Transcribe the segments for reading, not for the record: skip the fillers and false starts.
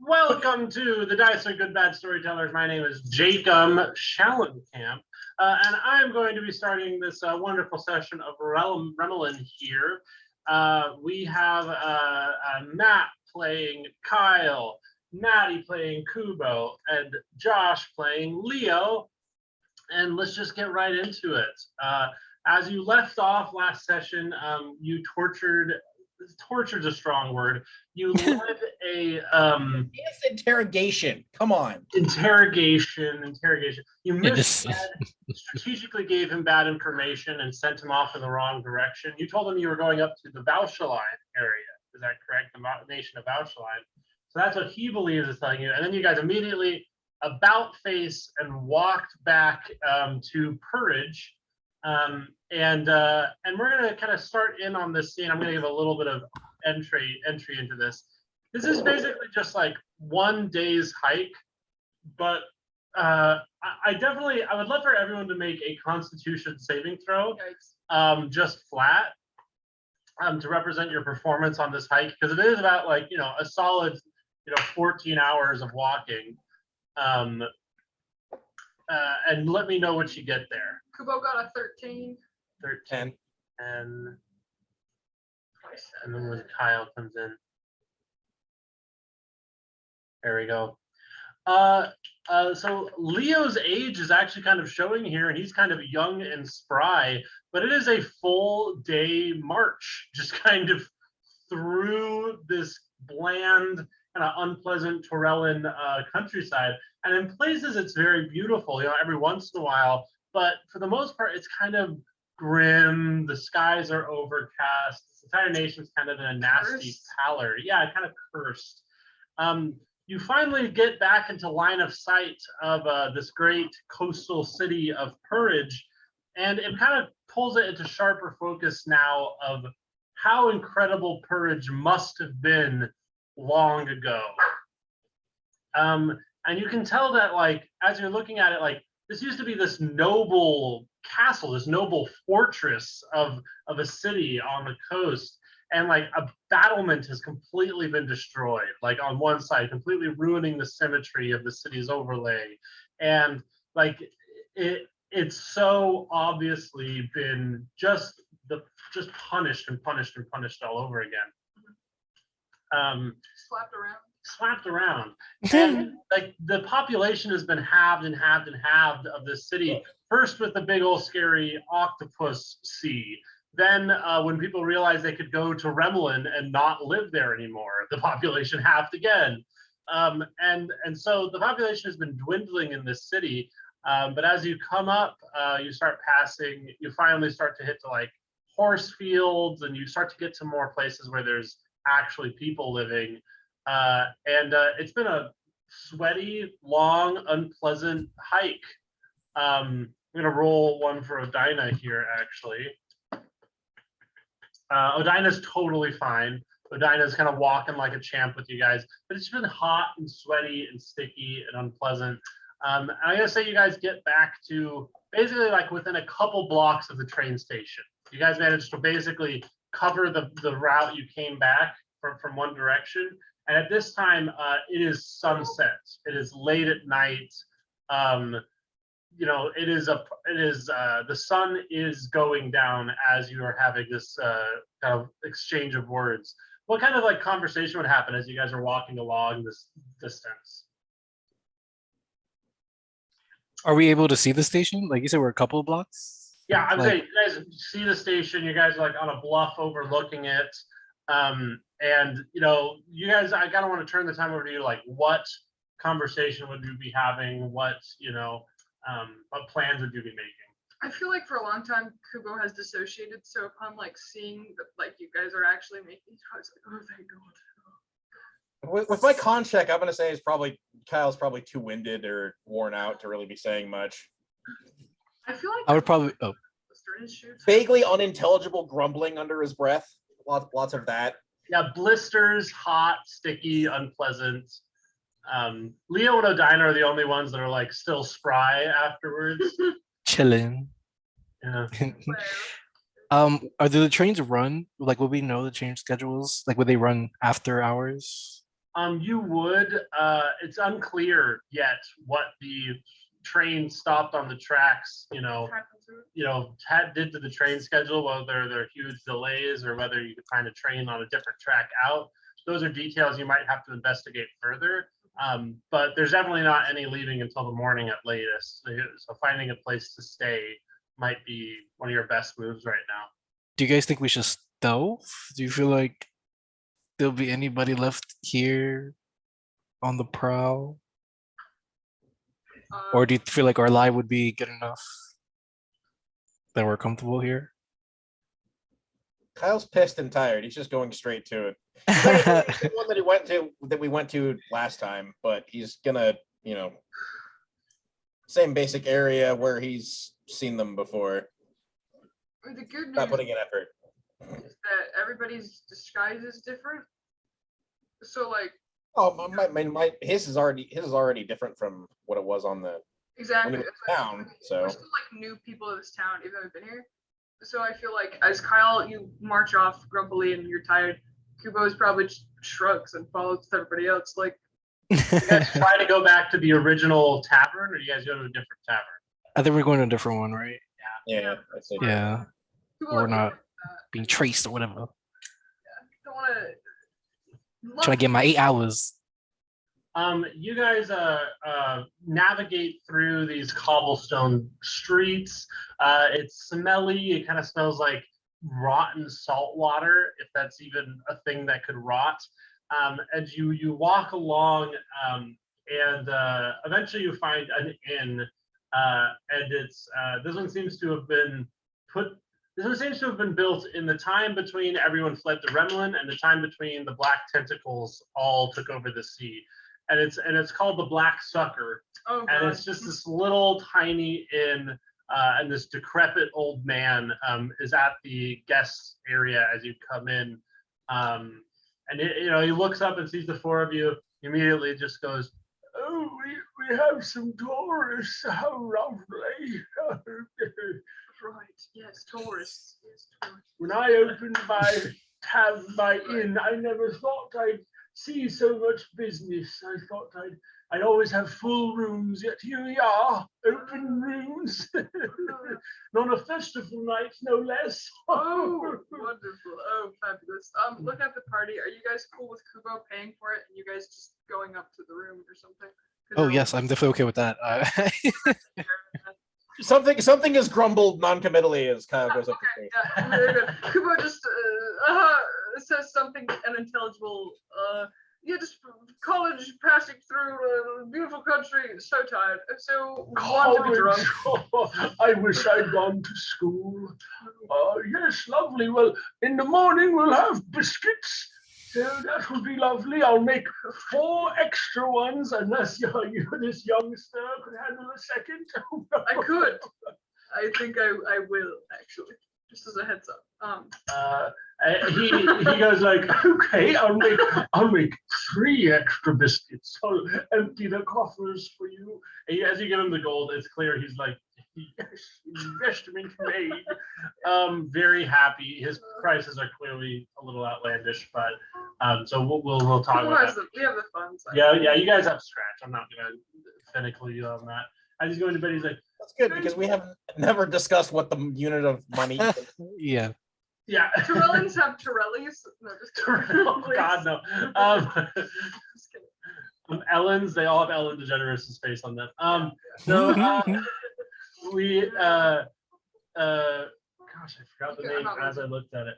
Welcome to the Dice are Good Bad Storytellers. My name is Jacob Schallenkamp, and I'm going to be starting this wonderful session of Remalin here. We have Matt playing Kyle, Maddie playing Kubo, and Josh playing Leo. And let's just get right into it. As you left off last session, you tortured's a strong word. You led a it's interrogation. Come on. Interrogation. You strategically gave him bad information and sent him off in the wrong direction. You told him you were going up to the Vauchaline area. Is that correct? The nation of Vauchaline. So that's what he believes is telling you. And then you guys immediately about face and walked back to Purridge. And we're gonna kind of start in on this scene. I'm gonna give a little bit of entry into this. This is basically just like one day's hike, but I would love for everyone to make a Constitution saving throw, just flat, to represent your performance on this hike, because it is about like a solid 14 hours of walking. And let me know what you get there. Kubo got a 13. 13. And then when Kyle comes in. There we go. So Leo's age is actually kind of showing here, and he's kind of young and spry, but it is a full day march, just kind of through this bland, kind of unpleasant Torellan countryside. And in places it's very beautiful, every once in a while, but for the most part it's kind of grim. The skies are overcast. This entire nation's kind of in a nasty pallor. Yeah, kind of cursed. You finally get back into line of sight of this great coastal city of Purridge, and it kind of pulls it into sharper focus now of how incredible Purridge must have been long ago. And you can tell that, like, as you're looking at it, like, this used to be this noble castle, this noble fortress of a city on the coast. And like a battlement has completely been destroyed, like on one side, completely ruining the symmetry of the city's overlay. And like it's so obviously been just punished all over again. Slapped around. And like the population has been halved of this city. First with the big old scary octopus sea. Then when people realized they could go to Remalin and not live there anymore, the population halved again. And so the population has been dwindling in this city. But as you come up, you finally start to hit to like horse fields, and you start to get to more places where there's actually people living. And it's been a sweaty, long, unpleasant hike. I'm going to roll one for Odina here, actually. Odina's totally fine. Odina's kind of walking like a champ with you guys, but it's been hot and sweaty and sticky and unpleasant. And I'm gonna say you guys get back to basically like within a couple blocks of the train station. You guys managed to basically cover the route you came back from one direction. And at this time, it is sunset. It is late at night. The sun is going down as you are having this kind of exchange of words. What kind of like conversation would happen as you guys are walking along this distance? Are we able to see the station? Like you said, we're a couple of blocks? Yeah, I'm saying you guys see the station. You guys are like on a bluff overlooking it. And you guys, I kind of want to turn the time over to you. Like, what conversation would you be having? What plans would you be making? I feel like for a long time Kubo has dissociated, so upon like seeing that like you guys are actually making, I was like, oh thank God. With my con check, I'm gonna say Kyle's probably too winded or worn out to really be saying much. I feel like I would probably vaguely unintelligible grumbling under his breath. Lots of that. Yeah, blisters, hot, sticky, unpleasant. Leo and Odina are the only ones that are like still spry afterwards. Chilling. Yeah. Are the trains run? Like, will we know the train schedules? Like, would they run after hours? You would. It's unclear yet what the train stopped on the tracks. Did to the train schedule, whether there are huge delays or whether you could find a train on a different track out. Those are details you might have to investigate further. But there's definitely not any leaving until the morning at latest. So finding a place to stay might be one of your best moves right now. Do you guys think we should stealth? Do you feel like there'll be anybody left here on the prowl? Or do you feel like our lie would be good enough that we're comfortable here? Kyle's pissed and tired. He's just going straight to it. It's the one that we went to last time, but he's gonna, same basic area where he's seen them before. The good news Not putting in effort. is that everybody's disguise is different. So like. Oh, his is already different from what it was on the Exactly. town. So we're still like new people to this town, even though we've been here. So I feel like as Kyle, you march off grumpily and you're tired. Kubo's probably just shrugs and follows everybody else. Like, you guys try to go back to the original tavern, or you guys go to a different tavern? I think we're going to a different one, right? yeah. Yeah. Kubo, We're not being traced or whatever. Don't want to. Trying to get my 8 hours. You guys navigate through these cobblestone streets. It's smelly. It kind of smells like rotten salt water, if that's even a thing that could rot. As you walk along, and eventually you find an inn, and it's this one seems to have been built in the time between everyone fled to Remalin and the time between the black tentacles all took over the sea. And it's called the Black Sucker. Oh, and it's just this little tiny inn, and this decrepit old man is at the guest area as you come in. And he looks up and sees the four of you. Immediately just goes, "Oh, we have some tourists. How lovely!" Right. Yes, tourists. Yes, tourists. When I opened my inn, I never thought I'd see so much business. I thought I'd always have full rooms, yet here we are, open rooms. On a festival night, no less. Oh, wonderful. Oh, fabulous. Look at the party. Are you guys cool with Kubo paying for it and you guys just going up to the room or something? Oh yes, I'm definitely okay with that. Something is grumbled non-committally as Kyle goes up to yeah, very good. Kubo just says something unintelligible. Just college passing through a beautiful country. So tired. So want to be drunk. I wish I'd gone to school. Yes, lovely. Well, in the morning we'll have biscuits. So that would be lovely. I'll make 4 extra ones, unless this youngster could handle a second. I could. I think I will, actually. Just as a heads up. He goes like, "Okay, I'll make 3 extra biscuits. I'll empty the coffers for you." And as you give him the gold, it's clear he's like, "Yes, investment made." Very happy. His prices are clearly a little outlandish, but so we'll talk about that. We have the funds. Yeah, you guys have scratch. I'm not gonna finicky you on that. As he's going to bed, he's like, That's good because we have never discussed what the unit of money is. Yeah. "Yeah." Torellans have Torellis. No, just Oh, God, no. Just kidding. Ellens, they all have Ellen DeGeneres' face on them. We gosh, I forgot the name as I looked at it.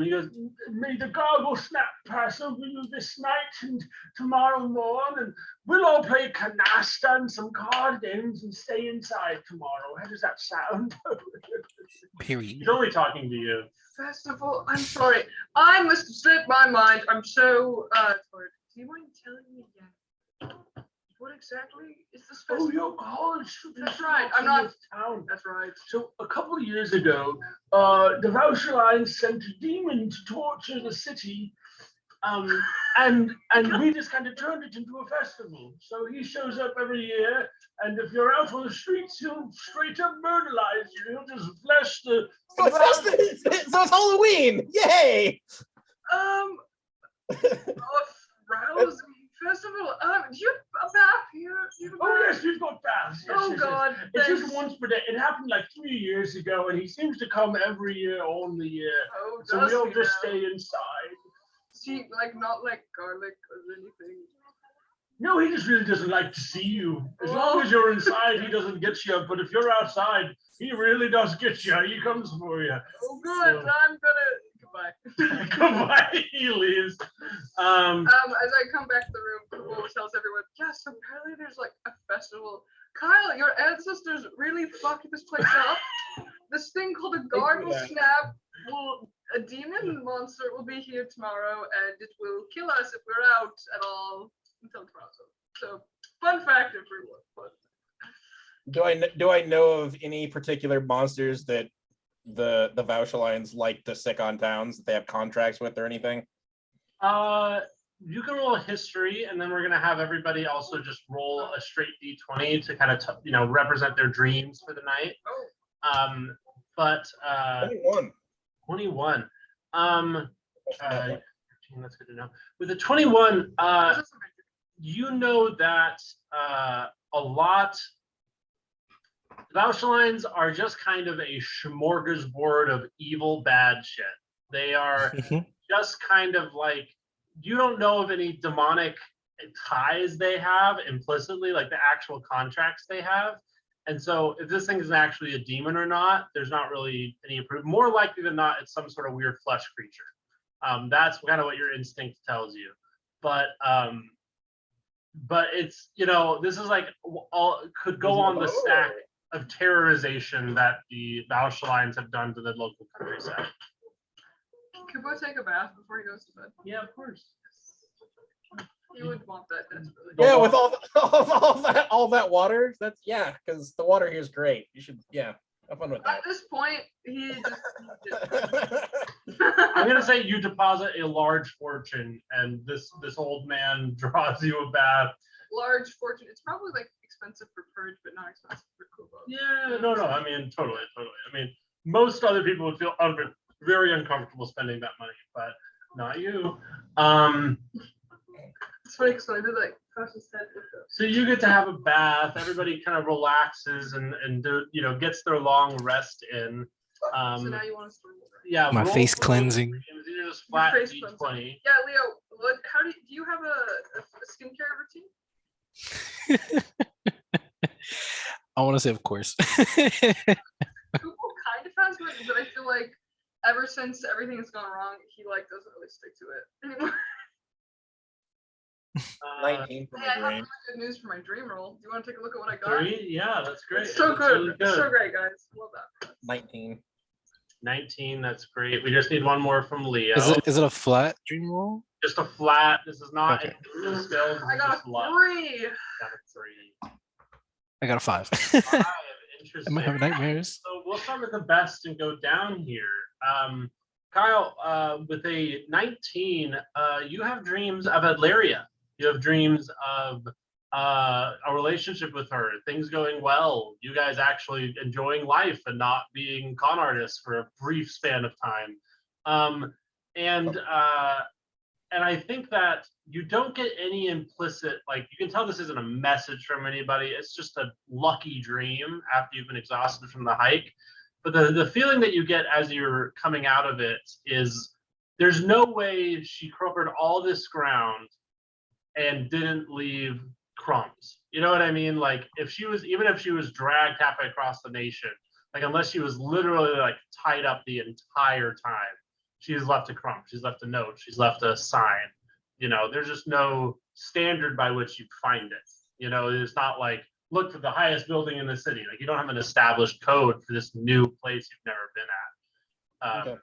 He goes, "May the gargle snap pass over you this night and tomorrow morning, and we'll all play canasta and some card games and stay inside tomorrow. How does that sound?" Period. He's only talking to you. Festival. I'm sorry. I must have slipped my mind. I'm so tired. Do you mind telling me again? What exactly is this festival? Oh, your college. That's right. I'm not. Town. That's right. So a couple of years ago, the Remalin sent a demon to torture the city, and we just kind of turned it into a festival. So he shows up every year, and if you're out on the streets, he'll straight up murderize you. He'll just flesh the. So it's Halloween! Yay! Do you have a bath here? Do you have a Oh bath? yes, we've got baths. Yes, Oh yes, God, yes. It's just thanks. once per day. It happened like 3 years ago, and he seems to come every year, all the year. Oh, So does we all he just now? stay inside. See, like not like garlic or anything. No, he just really doesn't like to see you. As Oh. long as you're inside, he doesn't get you. But if you're outside, he really does get you. He comes for you. Oh, good. So- I'm gonna goodbye. Goodbye. He leaves. As I come back to the room, Kubo tells everyone, yes, apparently there's like a festival. Kyle, your ancestors really fucked this place up. This thing called a guard will that. snap. A demon monster will be here tomorrow, and it will kill us if we're out at all until tomorrow. So, fun fact, everyone. Do I know of any particular monsters that the Vauchalines like to sick on towns that they have contracts with or anything? You can roll a history, and then we're gonna have everybody also just roll a straight d20 to kind of represent their dreams for the night. Oh. But 21. 21. 13, that's good to know. With a 21, you know that a lot. Vauchalines are just kind of a smorgasbord of evil, bad shit. They are just kind of like, you don't know of any demonic ties they have implicitly, like the actual contracts they have. And so if this thing is actually a demon or not, there's not really any proof. More likely than not, it's some sort of weird flesh creature. That's kind of what your instinct tells you. But it's, this is like all could go on the stack of terrorization that the Vauchalines have done to the local countryside. Can Kubo take a bath before he goes to bed? Yeah, of course. You would want that desperately. Yeah, with all that water. That's because the water here is great. You should have fun with At that. this point, he I'm gonna say you deposit a large fortune, and this old man draws you a bath. large fortune. It's probably like expensive for Purge, but not expensive for Kubo. Yeah, no. I mean, totally. I mean, most other people would feel very uncomfortable spending that money, but not you. It's funny because I did like Tasha's head with it. So you get to have a bath. Everybody kind of relaxes and gets their long rest in. So now you want us to roll, right? Yeah, My roll face for those cleansing. dreams. These are just flat face D20. cleansing. Yeah, Leo. How do you have a skincare routine? I want to say, of course. Kubo kind of has one, but I feel like ever since everything has gone wrong, he like doesn't really stick to it anymore. 19 for Hey, I my have really dream. good news for my dream roll. Do you want to take a look at what I got? 3? Yeah, that's great. It's so That's good. really It's so great, guys. Love that. 19. 19, that's great. We just need one more from Leo. Is it a flat dream roll? Just a flat. This is not Okay. any skills. I got a 3. Got a 3. I got a 5. 5. I Interesting. might have nightmares. So we'll start with the best and go down here. Kyle, with a 19, you have dreams of Adlaria. You have dreams of a relationship with her, things going well, you guys actually enjoying life and not being con artists for a brief span of time. And I think that you don't get any implicit, like, you can tell this isn't a message from anybody. It's just a lucky dream after you've been exhausted from the hike. But the feeling that you get as you're coming out of it is there's no way she covered all this ground and didn't leave crumbs. You know what I mean? Like, even if she was dragged halfway across the nation, like, unless she was literally like tied up the entire time, she's left a crumb, she's left a note, she's left a sign. There's just no standard by which you find it. It's not like, look for the highest building in the city. Like, you don't have an established code for this new place you've never been at. Okay.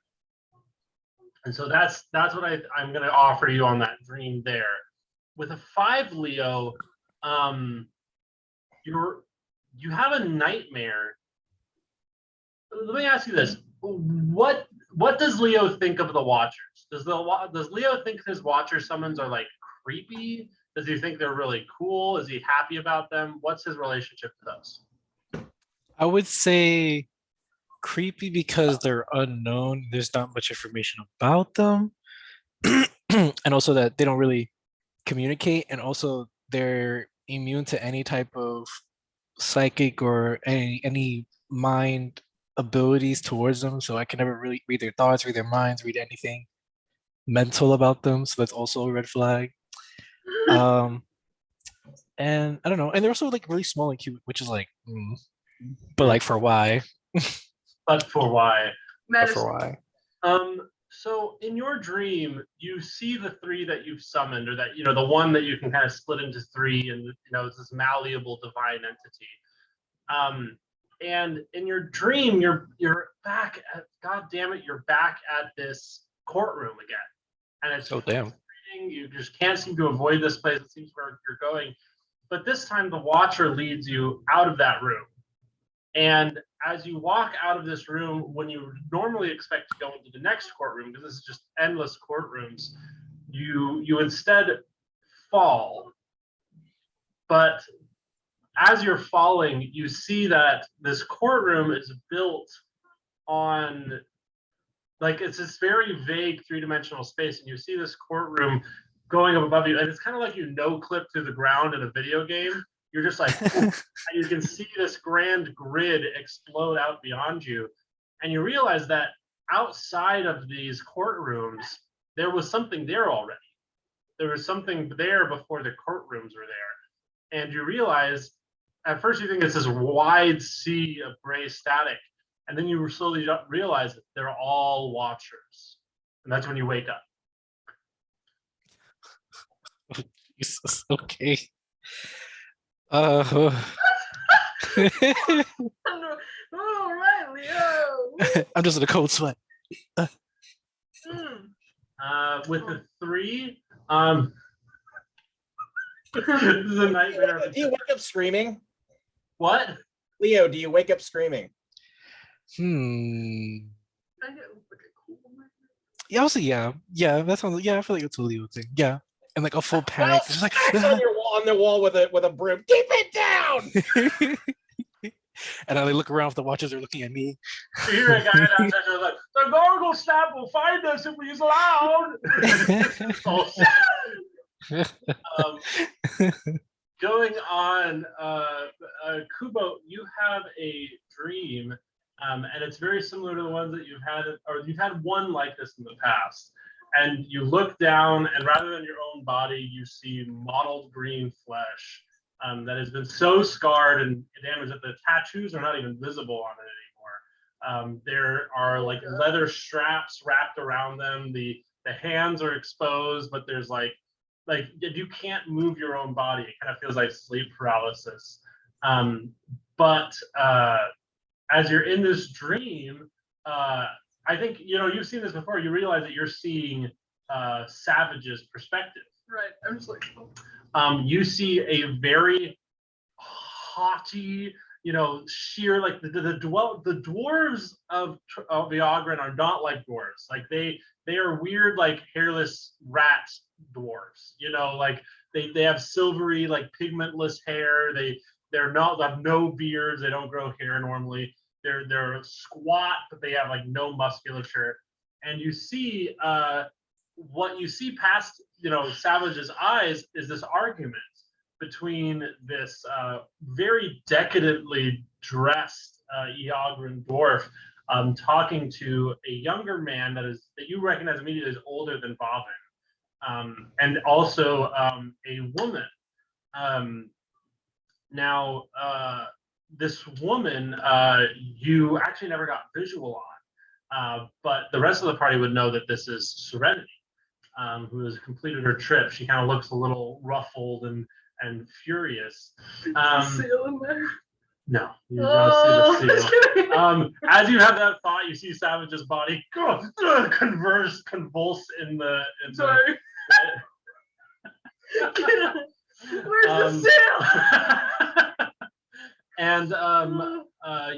And so that's what I'm going to offer you on that dream there. With a 5, Leo, you have a nightmare. Let me ask you this: what does Leo think of the Watchers? Does Leo think his Watcher summons are like creepy? Does he think they're really cool? Is he happy about them? What's his relationship to those? I would say creepy because they're unknown. There's not much information about them. And also that they don't really communicate. And also they're immune to any type of psychic or any mind abilities towards them. So I can never really read their thoughts, read their minds, read anything mental about them. So that's also a red flag. And I don't know. And they're also like really small and cute, which is like, but like for why? But for why? But for why? So in your dream, you see the three that you've summoned, or that the one that you can kind of split into three, and it's this malleable divine entity. And in your dream, you're back at, God damn it, you're back at this courtroom again, and it's damn. You just can't seem to avoid this place. It seems where you're going, but this time the Watcher leads you out of that room. And as you walk out of this room, when you normally expect to go into the next courtroom, because this is just endless courtrooms, you instead fall. But as you're falling, you see that this courtroom is built on, like, it's this very vague three-dimensional space, and you see this courtroom going up above you, and it's kind of like clip through the ground in a video game. You're just like, and you can see this grand grid explode out beyond you. And you realize that outside of these courtrooms, there was something there already. There was something there before the courtrooms were there. And you realize, at first you think it's this wide sea of gray static. And then you slowly realize that they're all Watchers. And that's when you wake up. Jesus, okay. All right, Leo. I'm just in a cold sweat. With the three, this is a nightmare. Do you wake up screaming? What? Leo, do you wake up screaming? Yeah, also, yeah, that sounds. Yeah, I feel like it's a Leo thing. Yeah, and like a full panic. Just like on the wall with a broom. Keep it down. And I look around if the Watchers are looking at me. You hear a guy downstairs like, the gargle snap will find us if he's loud. Going on, Kubo, you have a dream, and it's very similar to the ones that you've had, or you've had one like this in the past. And you look down, and rather than your own body, you see mottled green flesh that has been so scarred and damaged that the tattoos are not even visible on it anymore. There are like leather straps wrapped around them. The hands are exposed, but there's like you can't move your own body. It kind of feels like sleep paralysis. But as you're in this dream, I think you've seen this before. You realize that you're seeing Savage's perspective. Right. I'm just like, you see a very haughty, sheer, like the dwarves of Viagran are not like dwarves. Like they are weird, like hairless rat dwarves. Like they have silvery, like pigmentless hair. They have no beards. They don't grow hair normally. They're squat, but they have like no musculature. And you see what you see past Savage's eyes is this argument between this very decadently dressed Iagran dwarf talking to a younger man that you recognize immediately as older than Bavin, and also a woman. Now, this woman you actually never got visual on, but the rest of the party would know that this is Serenity, who has completed her trip. She kind of looks a little ruffled and furious. Seal in there. No, you don't see the seal. As you have that thought, you see Savage's body convulse in the. Sorry. Where's the seal? And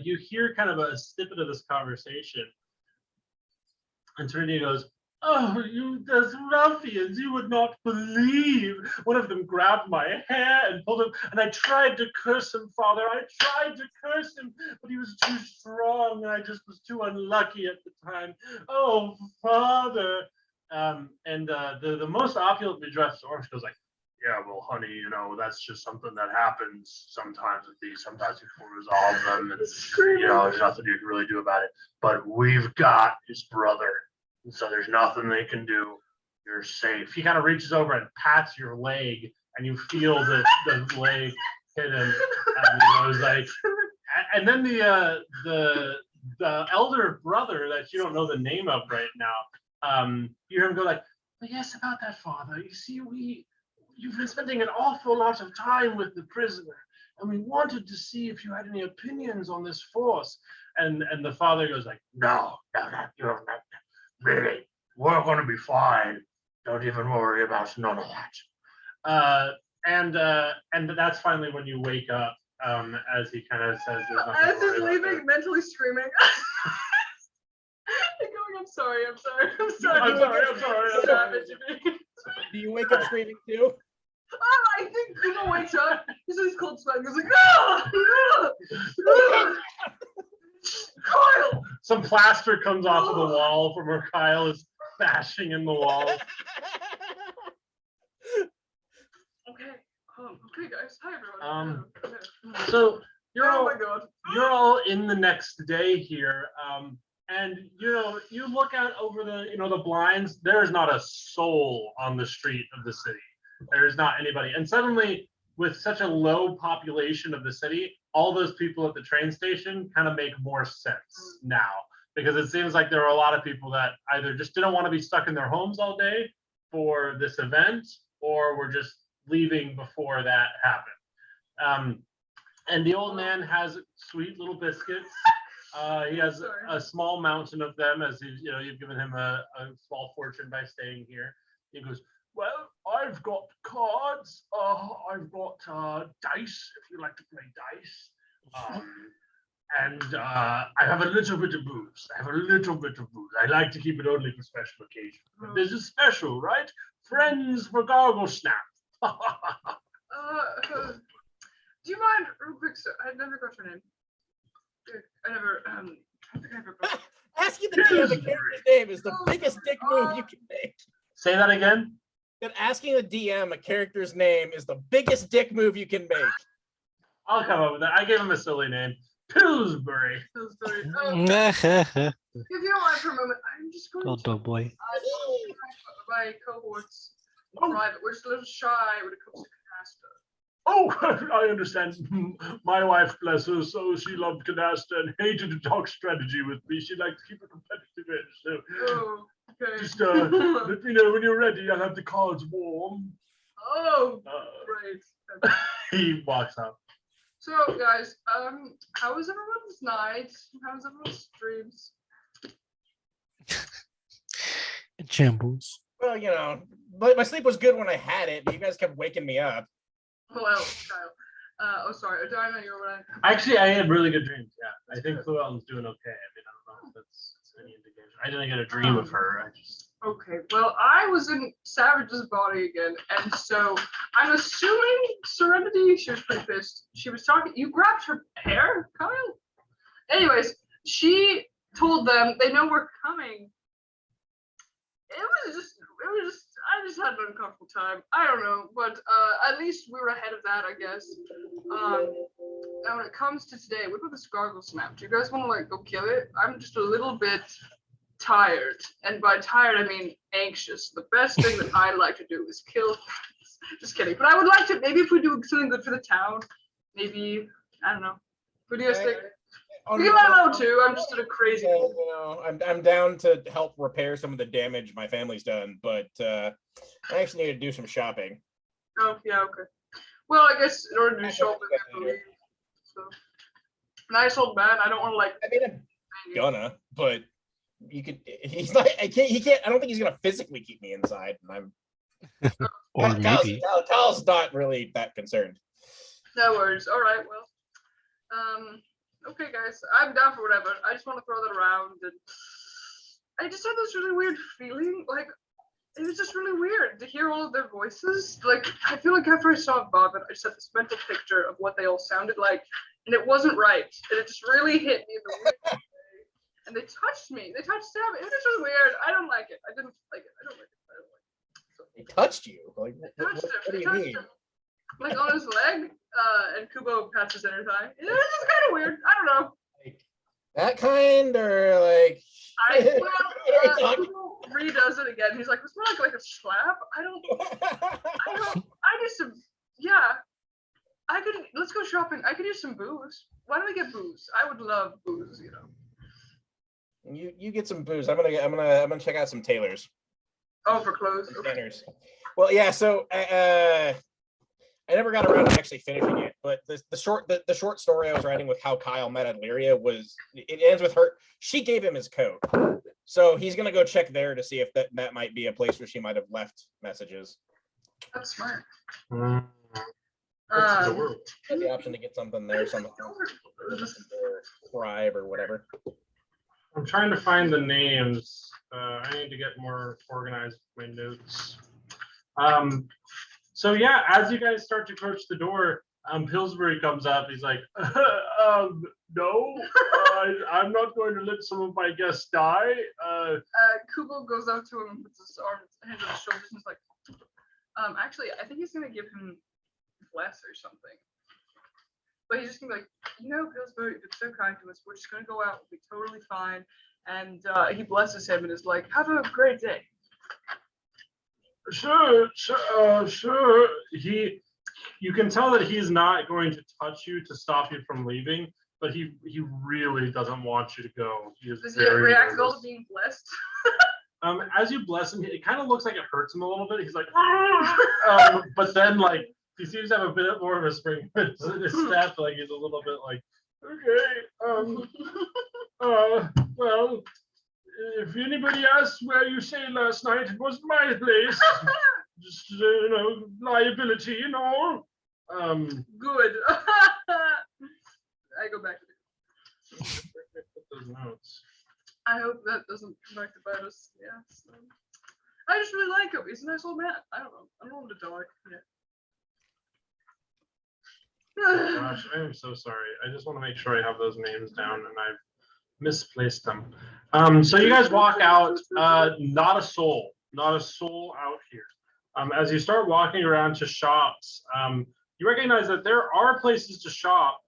you hear kind of a snippet of this conversation, and Trinity goes, "Oh, you those ruffians, you would not believe. One of them grabbed my hair and pulled him, and I tried to curse him, Father. I tried to curse him, but he was too strong, and I just was too unlucky at the time. Oh, Father." And the most opulently dressed orange goes like, yeah, well, honey, that's just something that happens sometimes with these. Sometimes people resolve them, and there's nothing you can really do about it. But we've got his brother, and so there's nothing they can do. You're safe. He kind of reaches over and pats your leg, and you feel the leg hit him, and he goes like, and then the elder brother that you don't know the name of right now, you hear him go like, "But yes, about that, father. You see, you've been spending an awful lot of time with the prisoner, and we wanted to see if you had any opinions on this force." And the father goes like, "No, you're not. Really, we're going to be fine. Don't even worry about none of that." And that's finally when you wake up, as he kind of says, "There's nothing As to worry he's about leaving, there." mentally screaming. And going, I'm sorry. I'm sorry. Do you wake up screaming too? I think Kubo wakes up. He's in his cold sweat. He's like, ah! Kyle! Some plaster comes off of the wall from where Kyle is bashing in the wall. Okay. Okay, guys. Hi, everyone. So you're Oh all, my god. you're all in the next day here, and you look out over the blinds. There is not a soul on the street of the city. There is not anybody, and suddenly, with such a low population of the city, all those people at the train station kind of make more sense now, because it seems like there are a lot of people that either just didn't want to be stuck in their homes all day for this event, or were just leaving before that happened. And the old man has sweet little biscuits. He has a small mountain of them, as you've given him a small fortune by staying here. He goes, "Well, I've got cards. I've got dice, if you like to play dice. And I have a little bit of booze. I like to keep it only for special occasions. But this is special, right? Friends for Gargle Snap." Do you mind, real quick, sir? I never got your name. I think I never got. Asking the DM a character's name is the biggest dick move you can make. Say that again. That asking the DM a character's name is the biggest dick move you can make. I'll come up with that. I gave him a silly name. Pillsbury. Pillsbury. If you don't mind for a moment, I'm just going Oh, to boy. my cohorts in private. We're just a little shy when it comes to Canasta. Oh, I understand. My wife, bless her, so she loved Canasta and hated to talk strategy with me. She liked to keep a competitive edge. So okay. just let me know when you're ready. I'll have the cards warm. Oh, great. He walks out. So, guys, how was everyone's night? How was everyone's dreams? It shambles. Well, but my sleep was good when I had it, but you guys kept waking me up. Well, Kyle. Sorry. Do I know you're right? Actually, I had really good dreams. Yeah, I think Llewellyn's doing okay. I mean, I don't know if that's any indication. I didn't get a dream of her. Okay. Well, I was in Savage's body again, and so I'm assuming Serenity. She was pretty pissed. She was talking. You grabbed her hair, Kyle. Anyways, she told them they know we're coming. It was just. I just had an uncomfortable time. I don't know, but at least we were ahead of that, I guess. Now, when it comes to today, what about the Gargle Snap? Do you guys want to go kill it? I'm just a little bit tired, and by tired I mean anxious. The best thing that I like to do is kill friends. Just kidding. But I would like to. Maybe if we do something good for the town, maybe I don't know. What do you guys think? You can let me know too. I'm just in a crazy. I'm down to help repair some of the damage my family's done, but I actually need to do some shopping. Oh yeah, okay. Well, I guess in order to do shopping, I have to leave. So nice old man. I don't want to I mean, I'm gonna, but you could. He's not. I can't. He can't. I don't think he's gonna physically keep me inside. And I'm. Or maybe. Kyle's not really that concerned. No worries. All right. Well. Okay, guys, I'm down for whatever. I just want to throw that around, and I just had this really weird feeling. Like, it was just really weird to hear all of their voices. Like, I feel like after I saw Bob, I just had this mental picture of what they all sounded like, and it wasn't right. And it just really hit me in the weird way. And they touched me. They touched Sam. It was just really weird. I don't like it. I didn't like it. I don't like it. So He touched you. Like, Touched him. what do you touched mean? him. Like on his leg. And Kubo pats his inner thigh. This is kind of weird. I don't know. That kind, or like? Kubo redoes it again. He's like, it's more like a slap. I need some. Yeah. Let's go shopping. I could use some booze. Why don't we get booze? I would love booze. You get some booze. I'm gonna check out some tailors. Oh, for clothes. Okay. Tanners. Well, yeah. So I never got around to actually finishing it, but the short story I was writing with how Kyle met Adlyria was, it ends with her. She gave him his coat, so he's gonna go check there to see if that might be a place where she might have left messages. That's smart. That's the word. Has the option to get something there, something Thrive or whatever. I'm trying to find the names. I need to get more organized with my notes. So yeah, as you guys start to approach the door, Pillsbury comes up. He's like, no, I'm not going to let some of my guests die. Kubo goes up to him and puts his arms, hands on his shoulders, and is like, actually, I think he's gonna give him bless or something. But he's just gonna be like, Pillsbury, you've been so kind to us. We're just gonna go out. We'll be totally fine. And he blesses him and is like, have a great day. Sure. You can tell that he's not going to touch you to stop you from leaving, but he really doesn't want you to go. Does he react at all to being blessed? As you bless him, it kind of looks like it hurts him a little bit. He's like, but then like he seems to have a bit more of a spring in his step. Like he's a little bit like, okay, well. If anybody asks where you stayed last night, it wasn't my place. Just liability and all. Good. I go back to those notes. I hope that doesn't come back to bite us. Yeah. So. I just really like him. He's a nice old man. I don't know. I don't want him to die. Yeah. Gosh, I am so sorry. I just want to make sure I have those names down, and I've misplaced them. So you guys walk out, not a soul out here. As you start walking around to shops, you recognize that there are places to shop,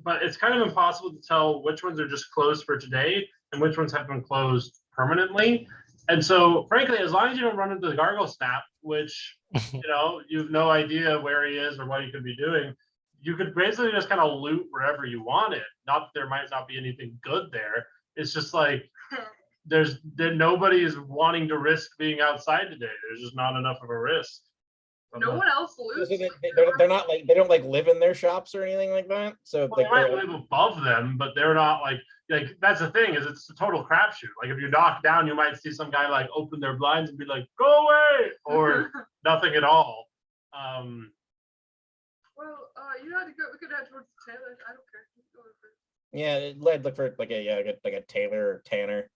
but it's kind of impossible to tell which ones are just closed for today and which ones have been closed permanently. And so, frankly, as long as you don't run into the Gargle Snap, which, you have no idea where he is or what he could be doing, you could basically just kind of loot wherever you wanted. Not that there might not be anything good there. It's just like nobody is wanting to risk being outside today. There's just not enough of a risk. No one else loots. They're not like, they don't like live in their shops or anything like that. So they might live above them, but they're not like that's the thing, is it's a total crapshoot. Like if you knock down, you might see some guy like open their blinds and be like, go away, or nothing at all. Well, you had to go. We could head towards the tailor. I don't care. Yeah, look for like a tailor or tanner.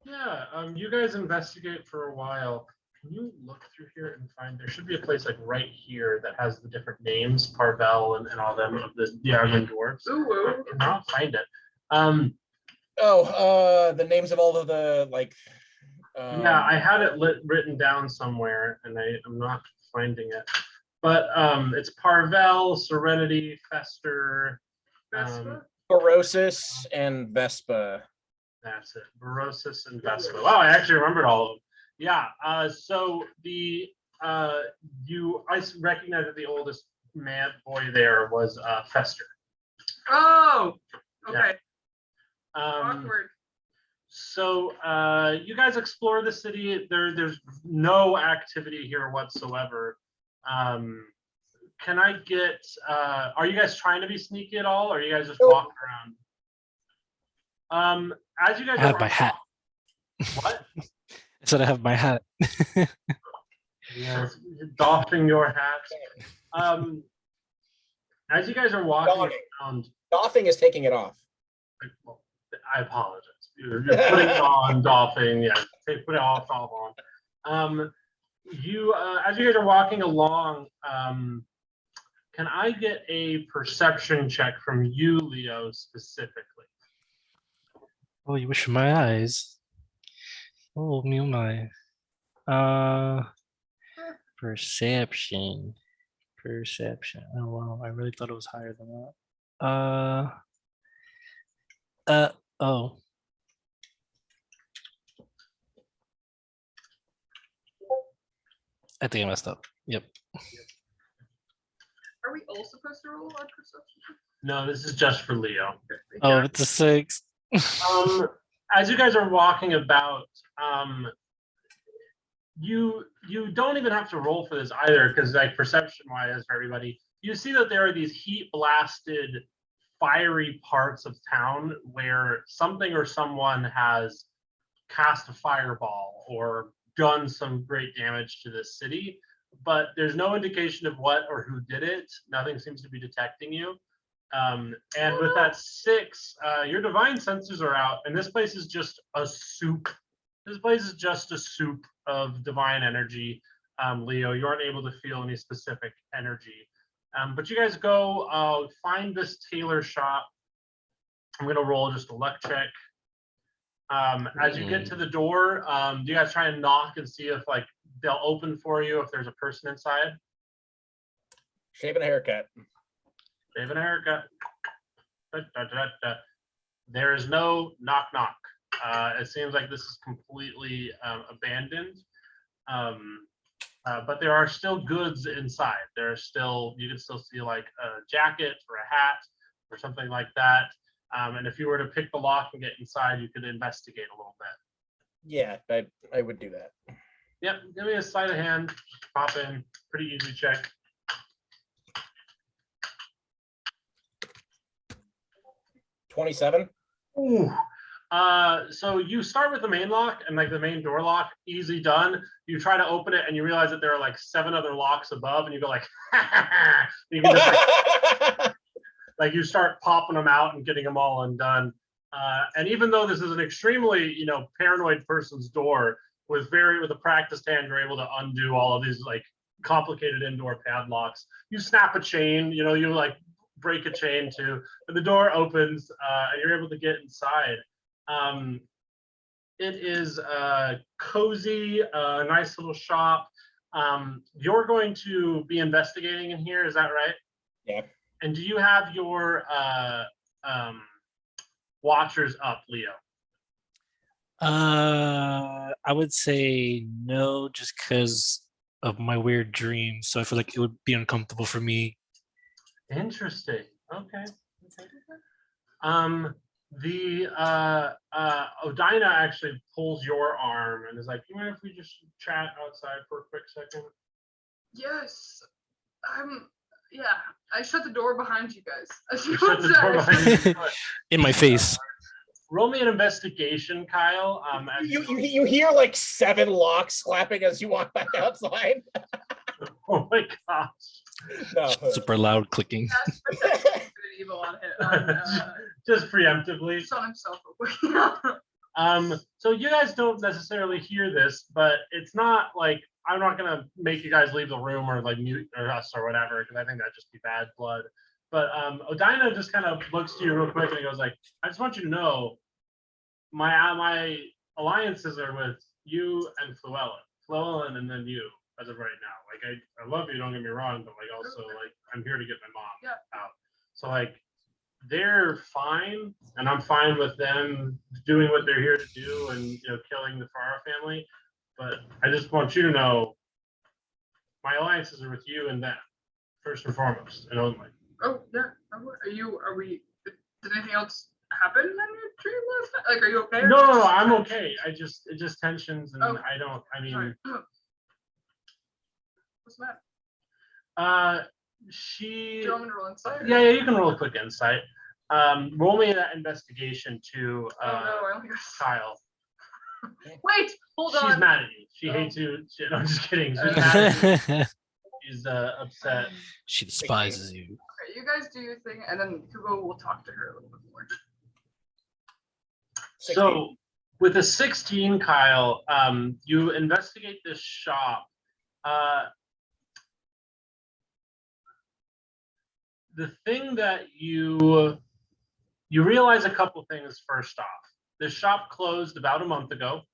Yeah, you guys investigate for a while. Can you look through here and find, there should be a place like right here that has the different names, Parvel and all them of the Argon dwarves. Ooh. I cannot find it. The names of all of the like. Yeah, I had it written down somewhere, and I'm not finding it. But it's Parvel, Serenity, Fester, Borosis, and Vespa. That's it, Borosis and Vespa. Wow, I actually remembered all of them. Yeah. So I recognize that the oldest boy there was Fester. Oh. Okay. Yeah. Awkward. So you guys explore the city. There's no activity here whatsoever. Can I get? Are you guys trying to be sneaky at all, or are you guys just walking around? As you guys I have my hat. What? I said I have my hat. Yes, doffing your hat. As you guys are walking around, doffing is taking it off. Well, I apologize. You're putting it on, doffing. Yeah, put it off on. As you guys are walking along, can I get a perception check from you, Leo, specifically? Oh, you wish for my eyes. Oh, me oh my. Perception. Perception. Oh wow, I really thought it was higher than that. Oh. I think I messed up. Yep. Are we all supposed to roll our perception? No, this is just for Leo. Oh, it's a 6. As you guys are walking about, you don't even have to roll for this either, because like perception wise for everybody, you see that there are these heat blasted fiery parts of town where something or someone has cast a fireball or done some great damage to this city, but there's no indication of what or who did it. Nothing seems to be detecting you. And with that 6, your divine senses are out, and this place is just a soup. This place is just a soup of divine energy. Leo, you aren't able to feel any specific energy. But you guys go find this tailor shop. I'm gonna roll just a luck check. As you get to the door, do you guys try and knock and see if like they'll open for you if there's a person inside? Shaving a haircut. Shaving a haircut. There is no knock knock. It seems like this is completely abandoned. But there are still goods inside. There are still, you can still see like a jacket or a hat or something like that. And if you were to pick the lock and get inside, you could investigate a little bit. Yeah, I would do that. Yep, give me a sleight of hand. Pop in. Pretty easy check. 27. Ooh. So you start with the main lock and like the main door lock, easy done. You try to open it and you realize that there are like 7 other locks above, and you go like, you can just like you start popping them out and getting them all undone. And even though this is an extremely, paranoid person's door, with a practiced hand, you're able to undo all of these like complicated indoor padlocks. You snap a chain, you like break a chain too, and the door opens, and you're able to get inside. It is cozy, nice little shop. You're going to be investigating in here, is that right? Yeah. And do you have your watchers up, Leo? I would say no, just because of my weird dream. So I feel like it would be uncomfortable for me. Interesting. Okay. The Odina actually pulls your arm and is like, "You mind if we just chat outside for a quick second?" Yes. Yeah. I shut the door behind you guys. You shut the door behind you. In my face. Roll me an investigation, Kyle. You hear like 7 locks clapping as you walk back outside. Oh my gosh. No. Super loud clicking. Evil on Just preemptively. Saw himself. So you guys don't necessarily hear this, but it's not like I'm not gonna make you guys leave the room or like mute or us or whatever, because I think that'd just be bad blood. But Odina just kind of looks to you real quick and he goes like, "I just want you to know, my alliances are with you and Llewellyn, and then you as of right now. Like I love you, don't get me wrong, but like also like I'm here to get my mom out. So like they're fine, and I'm fine with them doing what they're here to do and killing the Farah family. But I just want you to know, my alliances are with you and them first and foremost, and only." Oh yeah. Are we? Did anything else happen in your dream last night? Like, are you okay? No, I'm okay. It just tensions, and Oh. I mean, Sorry. What's that? Do you want me to roll insight? Yeah, you can roll a quick insight. Roll me that investigation to Oh no, I only got Kyle. Wait, hold on. She's mad at you. She hates you. No, I'm just kidding. She's mad at you. She's upset. She despises you. Okay, you guys do your thing, and then Kubo will talk to her a little bit more. 16. So with a 16, Kyle, you investigate this shop. The thing that you realize a couple things. First off, this shop closed about a month ago,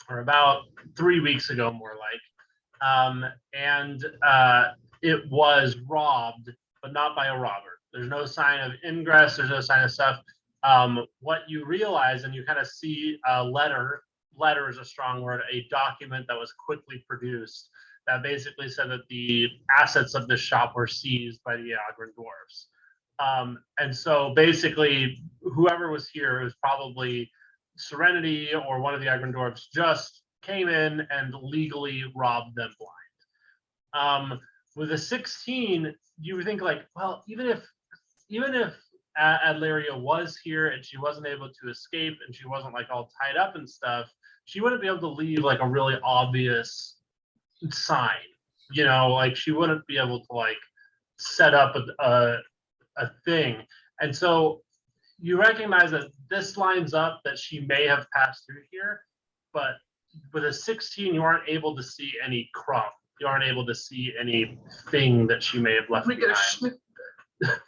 or about 3 weeks ago, more like. and it was robbed, but not by a robber. There's no sign of ingress. There's no sign of stuff. What you realize, and you kind of see a letter is a strong word, a document that was quickly produced that basically said that the assets of the shop were seized by the Iagran dwarves. And so basically, whoever was here, it was probably Serenity or one of the Iagran dwarves, just came in and legally robbed them blind. With a 16, you would think like, well, even if Adleria was here and she wasn't able to escape and she wasn't like all tied up and stuff, she wouldn't be able to leave like a really obvious sign, you know, like she wouldn't be able to like set up a thing. And so you recognize that this lines up that she may have passed through here, but with a 16, you aren't able to see any crumb. You aren't able to see anything that she may have left behind.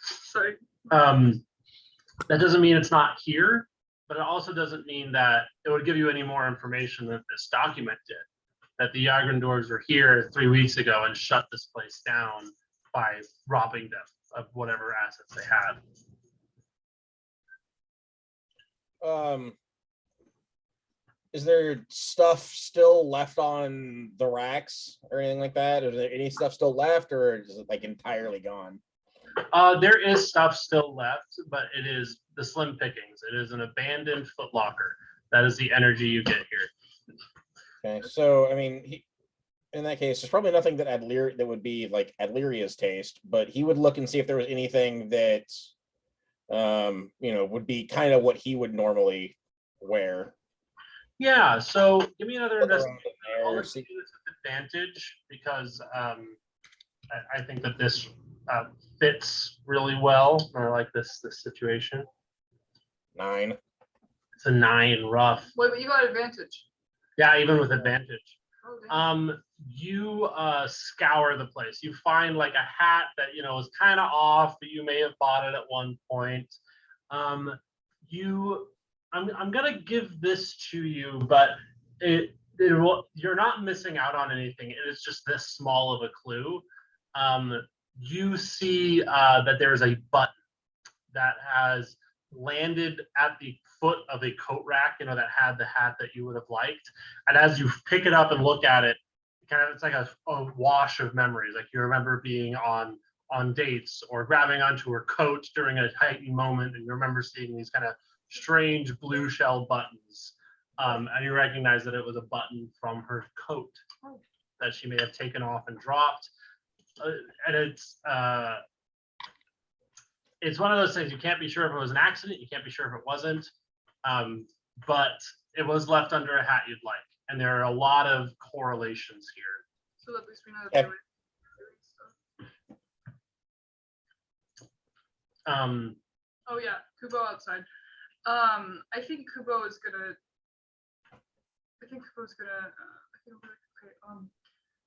Sorry. That doesn't mean it's not here, but it also doesn't mean that it would give you any more information than this document did. That the Iagran dwarves were here 3 weeks ago and shut this place down by robbing them of whatever assets they had. Is there stuff still left on the racks or anything like that? Is there any stuff still left, or is it like entirely gone? There is stuff still left, but it is the slim pickings. It is an abandoned footlocker. That is the energy you get here. Okay, so I mean, in that case, there's probably nothing that that would be like Adleria's taste, but he would look and see if there was anything that, you know, would be kind of what he would normally wear. Yeah. So give me another investigation. I'll Let's do this with advantage because I think that this fits really well, or like this situation. 9. It's a 9, rough. Wait, but you got advantage. Yeah, even with advantage. Oh, damn. You scour the place. You find like a hat that, you know, is kind of off, but you may have bought it at one point. I'm gonna give this to you, but you're not missing out on anything. It is just this small of a clue. You see that there is a button that has landed at the foot of a coat rack, you know, that had the hat that you would have liked. And as you pick it up and look at it, it's like a wash of memories. Like you remember being on dates or grabbing onto her coat during a heightened moment, and you remember seeing these kind of strange blue shell buttons. And you recognize that it was a button from her coat that she may have taken off and dropped. And it's one of those things, you can't be sure if it was an accident, you can't be sure if it wasn't, but it was left under a hat you'd like. And there are a lot of correlations here. So at least we know that they were doing stuff. Oh yeah, Kubo outside. I think Kubo is gonna. Okay,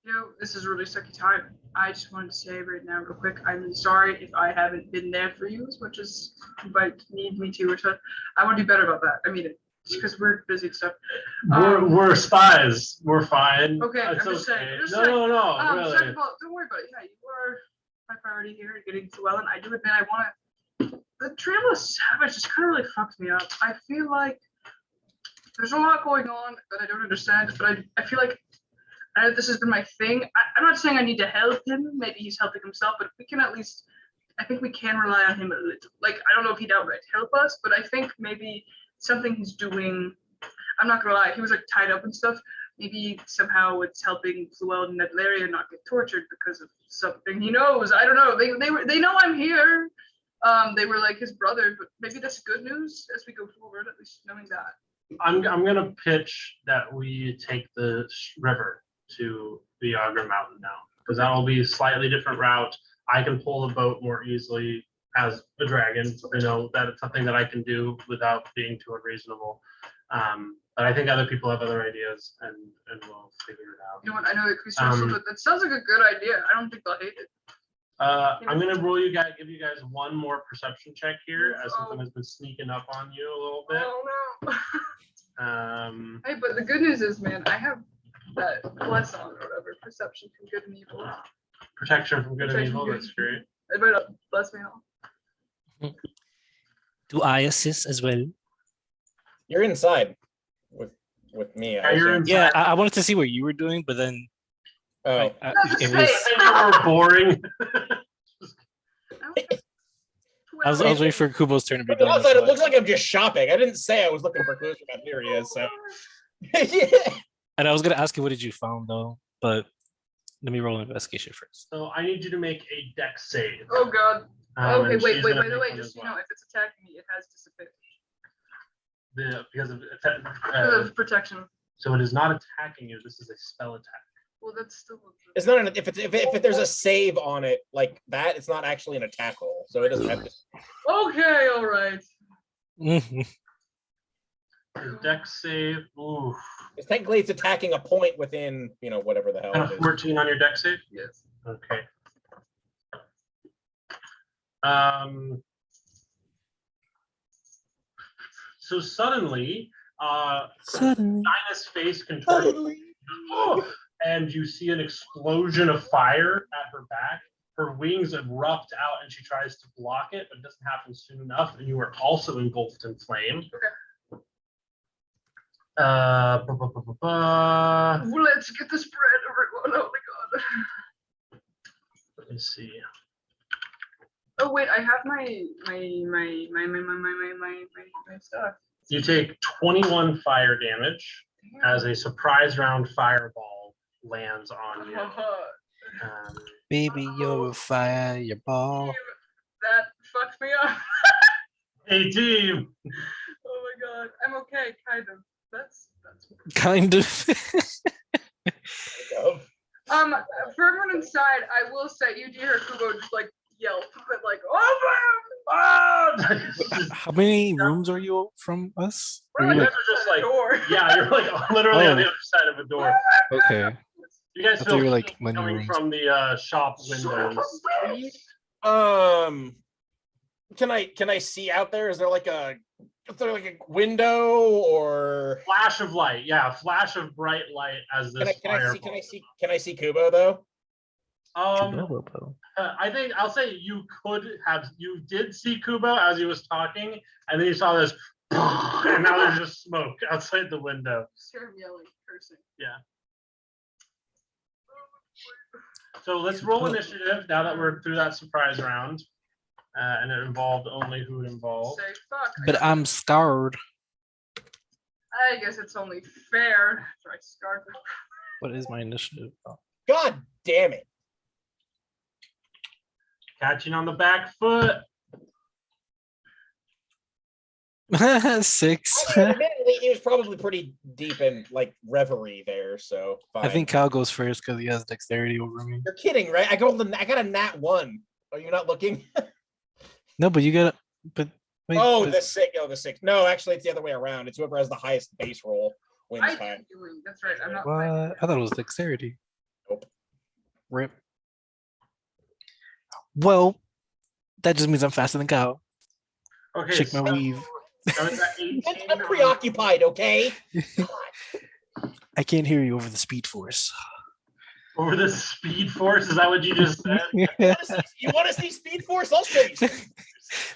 you know, this is a really sucky time. I just wanted to say right now, real quick, I'm really sorry if I haven't been there for you as much as you might need me to or stuff. I want to do better about that. I mean, just because we're busy and stuff. We're spies. We're fine. Okay, It's I'm just saying. no, really. Second of all, don't worry about it. Yeah, you are my priority here, getting to Llewellyn. I do admit I want to. The Trail of Savage just kind of really fucked me up. I feel like there's a lot going on that I don't understand, but I feel like this has been my thing. I'm not saying I need to help him. Maybe he's helping himself, but we can at least, I think we can rely on him a little. Like, I don't know if he'd outright help us, but I think maybe something he's doing, I'm not gonna lie, he was like tied up and stuff. Maybe somehow it's helping Fluel and Nedlaria not get tortured because of something he knows. I don't know. They know I'm here. They were like his brother, but maybe that's good news as we go forward, at least knowing that. I'm gonna pitch that we take the river to the Iagran Mountain now, because that will be a slightly different route. I can pull the boat more easily as a dragon. I know that it's something that I can do without being too unreasonable. But I think other people have other ideas, and we'll figure it out. You know what? I know that Chris but that sounds like a good idea. I don't think they'll hate it. I'm gonna give you guys one more perception check here, as something has been sneaking up on you a little bit. Oh no. Um, Hey, but the good news is, man, I have that bless on or whatever. Perception from good and evil. Protection from good and Protection evil. from That's good. great. Everybody bless me all. Do I assist as well? You're inside with me. Yeah, you're assume. inside. Yeah, I wanted to see what you were doing, but then Oh, it Hey, was. And you were boring. I was waiting for Kubo's turn to be from the done. outside, that's it why. looks like I'm just shopping. I didn't say I was looking for clues about Lyria, so. Yeah. And I was gonna ask you what did you found though, but let me roll an investigation first. So I need you to make a dex save. Oh god. Okay, and wait, she's wait, gonna wait, make wait. one Just as so you know, well. if it's attacking me, it has disadvantage. Because of Because of protection. so it is not attacking you. This is a spell attack. Well, that's still. It's not if there's a save on it like that, it's not actually an attack roll, so it doesn't have to. Okay, all right. Mhm. Your dex save. Ooh. It's technically it's attacking a point within whatever the hell Kind it of is. 14 on your dex save. Yes. Okay. So suddenly, Suddenly. Dinah's face contorts, oh, and you see an explosion of fire at her back. Her wings erupt out, and she tries to block it, but it doesn't happen soon enough. And you are also engulfed in flame. Okay. Ba, ba, ba, ba, ba. Let's get this bread, everyone. Oh my god. Let me see. Oh wait, I have my stuff. You take 21 fire damage as a surprise round fireball lands on you. Baby, you're a fireball. That fucked me up. Hey team. Oh my god. I'm okay, kind of. That's Kind of. for everyone inside, I will say you do hear Kubo just like yelp, but like, oh man! How many rooms are you from us? We're Are you You like, guys are just like, door. yeah, you're like literally on the Oh. other side of a door. okay. You guys I thought feel you were, like, heat many coming rooms. from the shop windows. Can I see out there? Is there like a window or Flash of light, yeah, flash of bright light as this fireball. can I see Kubo though? I think I'll say you did see Kubo as he was talking, and then you saw this, and now there's just smoke outside the window. Just hear him yelling, cursing. Yeah. So let's roll initiative now that we're through that surprise round, and it involved only who it involved. Say fuck. But I'm scarred. I guess it's only fair. After I scarred them. What is my initiative? Oh. God damn it! Catching on the back foot. 6. Admittedly, he was probably pretty deep in like reverie there, so fine. I think Kyle goes first because he has dexterity over me. You're kidding, right? I got a nat 1. Are you not looking? No, but you got. But wait, Oh, but- the 6. Oh, the 6. No, actually, it's the other way around. It's whoever has the highest base roll wins I time. didn't do it. That's right. I'm not. What? I thought it was dexterity. Nope. Rip. Well, that just means I'm faster than Kyle. Okay, Shake my so weave. that was at 18 I'm preoccupied, okay? I can't hear you over the speed force. over the speed force. Is that what you just said? You want to see Speed Force? I'll show you.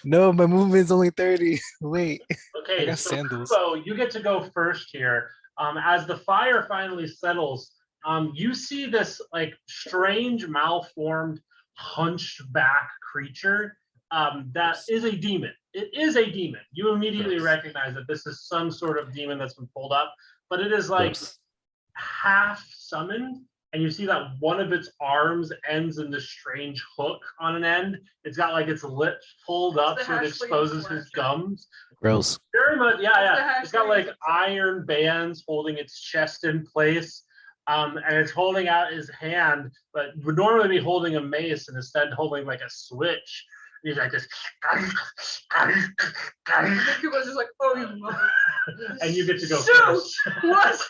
No, my movement's only 30. Wait. I Okay, got so sandals. Kubo, you get to go first here. As the fire finally settles, you see this like strange, malformed, hunched back creature that is a demon. It is a demon. You immediately Gross. recognize that this is some sort of demon that's been pulled up, but it is like Gross. half summoned. And you see that one of its arms ends in this strange hook on an end. It's got like its lips pulled up the so it Ashley exposes his flash. gums. Gross. Very much, yeah, The yeah. It's got like Ashley- iron bands holding its chest in place. And it's holding out his hand, but would normally be holding a mace and instead holding like a switch. And he's like this. I think Kubo's just like, oh, you mother. And you get to go Shoot! first. What?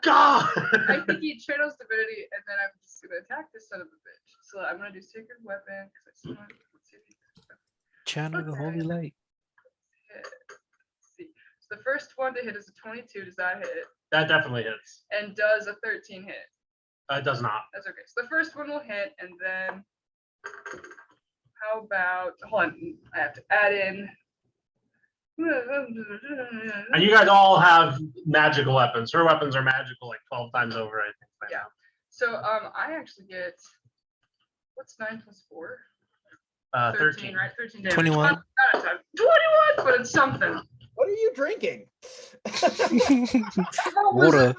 God! I think he channels divinity, and then I'm just gonna attack this son of a bitch. So I'm gonna do sacred weapon because I still want. Let's see if he can Channel the holy light. hit. Let's see. So The first one to hit is a 22. Does that hit? That definitely hits. And does a 13 hit? It does not. That's okay. So the first one will hit, and then how about? Hold on, I have to add in. And you guys all have magical weapons. Her weapons are magical like 12 times over, I think. Right Yeah. now. So I actually get what's 9 plus 4? 13. Right? 13 damage. 21. Not a ton. 21, but it's something. What are you drinking? Water.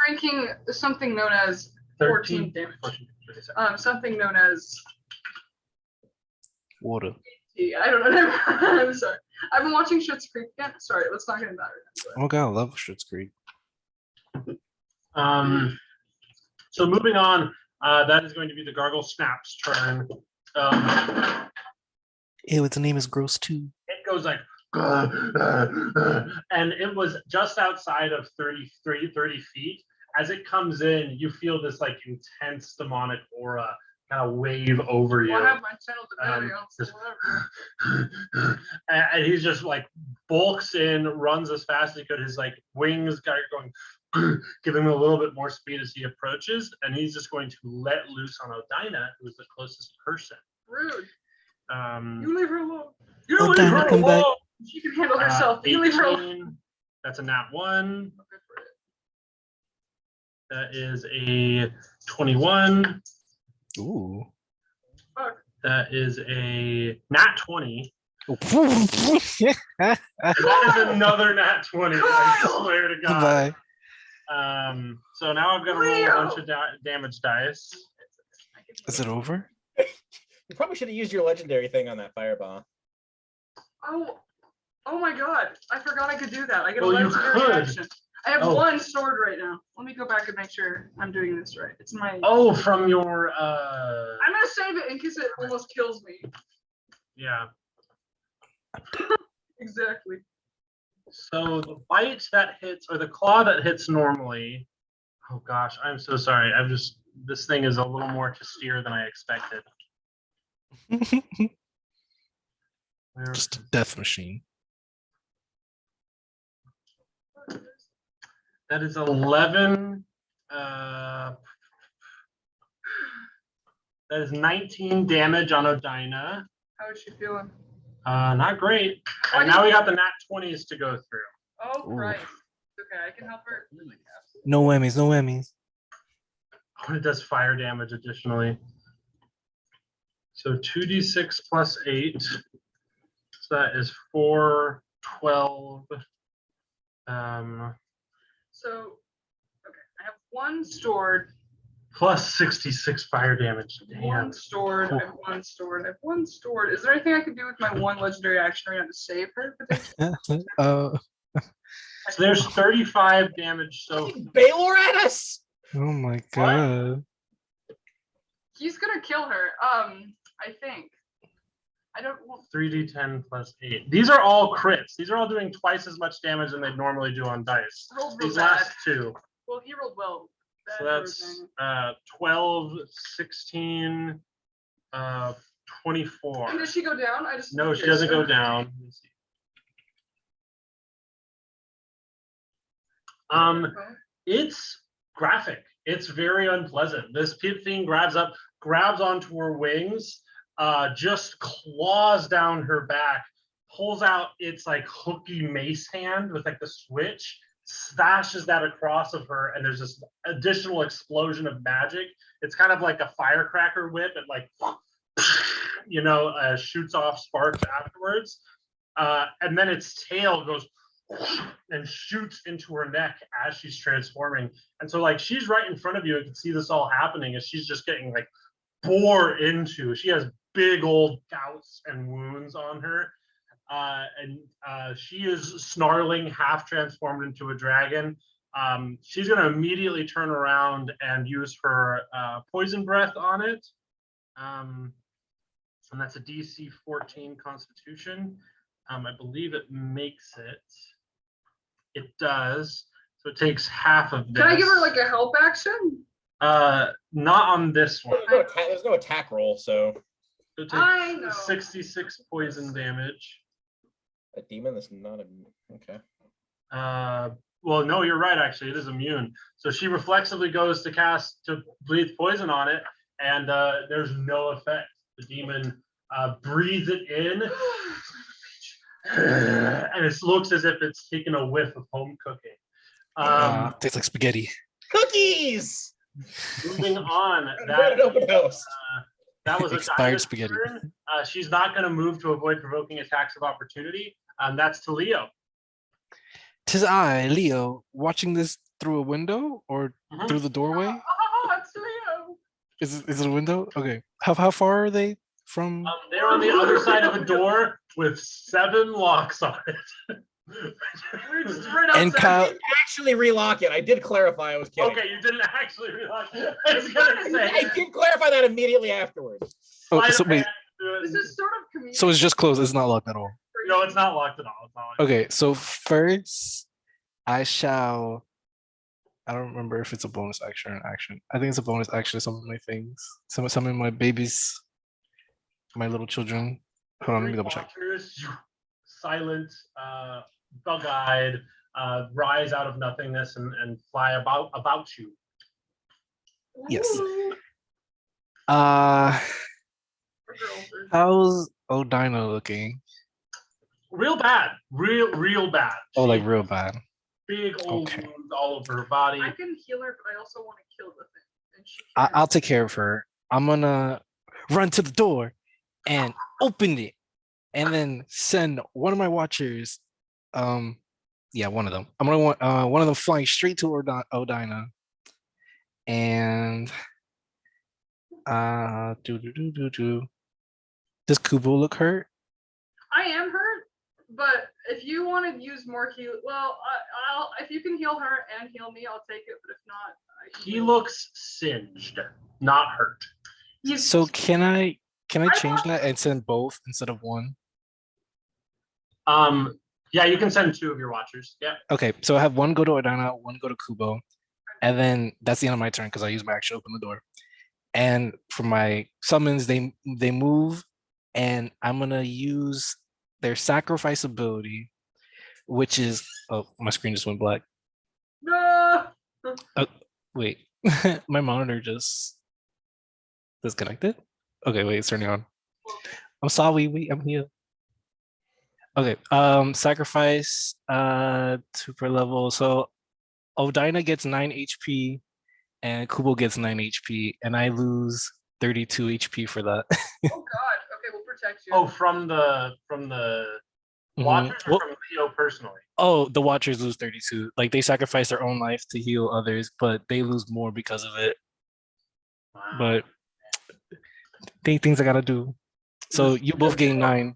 Drinking something known as 14 damage. 14. Something known as Water. I don't know. I'm sorry. I've been watching Schitt's Creek again. Sorry, let's not get into that. Oh god, I love Schitt's Creek. So moving on, that is going to be the Gargle Snap's turn. Ew, its name is gross too. It goes like, and it was just outside of 30 feet. As it comes in, you feel this like intense demonic aura kind of wave over you. Well, I have my channel divinity on, so just- whatever. And he's just like bulks in, runs as fast as he could. His like wings are going, giving him a little bit more speed as he approaches, and he's just going to let loose on Odina, who is the closest person. Rude. Um, You leave her alone. you Odina, leave her come back. alone. She can handle herself. You leave her alone. 18, that's a nat 1. Good for it. That is a 21. Ooh. Fuck. That is a nat 20. Goodbye. And that is another nat 20. I swear to God. So now I've got to roll a bunch of damage dice. Is it over? You probably should have used your legendary thing on that fireball. Oh my god. I forgot I could do that. I get a Well, you legendary could. action. I have Oh. one sword right now. Let me go back and make sure I'm doing this right. It's my. Oh, from your I'm gonna save it in case it almost kills me. yeah. Exactly. So the bite that hits, or the claw that hits normally. Oh gosh, I'm so sorry. This thing is a little more to steer than I expected. Where- Just a death machine. That is 11. That is 19 damage on Odina. How is she feeling? Not great. Oh, And now we got the nat 20s to go through. Oh Ooh. Christ. Okay, I can help her. No whammies, no whammies. Oh, it does fire damage additionally. So 2d6 plus 8. So that is 4, 12. So, okay, I have one stored. Plus 66 fire damage. Damn. One stored. I have one stored. I have one stored. Is there anything I can do with my one legendary action right now to save her? Oh So there's 35 damage. So Baylor at us! my god. He's gonna kill her. I think. I don't. Well, 3d10 plus 8. These are all crits. These are all doing twice as much damage than they normally do on dice. rolled real These bad. last two. Well, he rolled well. So Bad that's for 12, 16, 24. And does she go down? I just. No, she doesn't go down. Let me see. It's graphic. It's very unpleasant. This thing grabs onto her wings, just claws down her back, pulls out its like hooky mace hand with like the switch, slashes that across of her, and there's this additional explosion of magic. It's kind of like a firecracker whip. It like, shoots off sparks afterwards. And then its tail goes and shoots into her neck as she's transforming. And so like she's right in front of you and can see this all happening as she's just getting like bore into. She has big old gouts and wounds on her. And she is snarling, half transformed into a dragon. She's going to immediately turn around and use her poison breath on it. And that's a DC 14 Constitution. I believe it makes it. It does. So it takes half of this. Can I give her like a help action? Not on this one. There's no attack roll, so It I know. takes 66 poison damage. a demon that's not a okay. Well, no, you're right. Actually, it is immune. So she reflexively goes to breathe poison on it, and there's no effect. The demon breathes it in, and it looks as if it's taken a whiff of home cooking. Tastes like spaghetti. Cookies. Moving on, An open house. that was a Expired Dinah's spaghetti. turn. She's not going to move to avoid provoking attacks of opportunity. That's to Leo. 'Tis I, Leo, watching this through a window or Mhm. through the doorway. Oh, it's Leo. Is it a window? Okay. How far are they from? They're on the other side of a door with 7 locks on it. We're just right And outside. Kyle, Actually, relock it. I did clarify. I was kidding. Okay, you didn't actually realize. I was gonna say. I did clarify that immediately afterwards. oh, Why so don't I wait, do it? This is sort of community. so it's just closed. It's not locked at all. No, it's not locked at all. It's not locked. Okay, so first I shall. I don't remember if it's a bonus action or an action. I think it's a bonus action. Some of my things, some of my babies, my little children. Hold on, let me double check. Watchers, silent, bug-eyed, rise out of nothingness and fly about you. Yes. Ooh. Uh, For girls, or- how's Odina looking? Real bad, real bad. Oh, like She- real bad. big old Okay. wounds all over her body. I can heal her, but I also want to kill the thing. And she I'll take care of her. I'm gonna run to the door and open it, and then send one of my watchers. Yeah, one of them. I'm gonna want one of them flying straight to Odina, and does Kubo look hurt? I am hurt, but if you want to use more heal, well, I'll if you can heal her and heal me, I'll take it. But if not, I can He looks singed, not hurt. He's So can I change that and send both instead of one? Yeah, you can send 2 of your watchers. Yeah. Okay, so I have one go to Odina, one go to Kubo, and then that's the end of my turn because I use my action to open the door. And for my summons, they move, and I'm gonna use their sacrifice ability, which is my screen just went black. no. Wait, my monitor just disconnected. Okay, wait, it's turning on. I'm sorry, wait, I'm here. Okay, sacrifice 2 per level. So Odina gets 9 HP and Kubo gets 9 HP, and I lose 32 HP for that. Oh God. Okay, we'll protect you. Oh, from the watchers or Well, from Leo personally? oh, the Watchers lose 32. Like they sacrifice their own life to heal others, but they lose more because of it. Wow. But things I gotta do. So you both gain 9.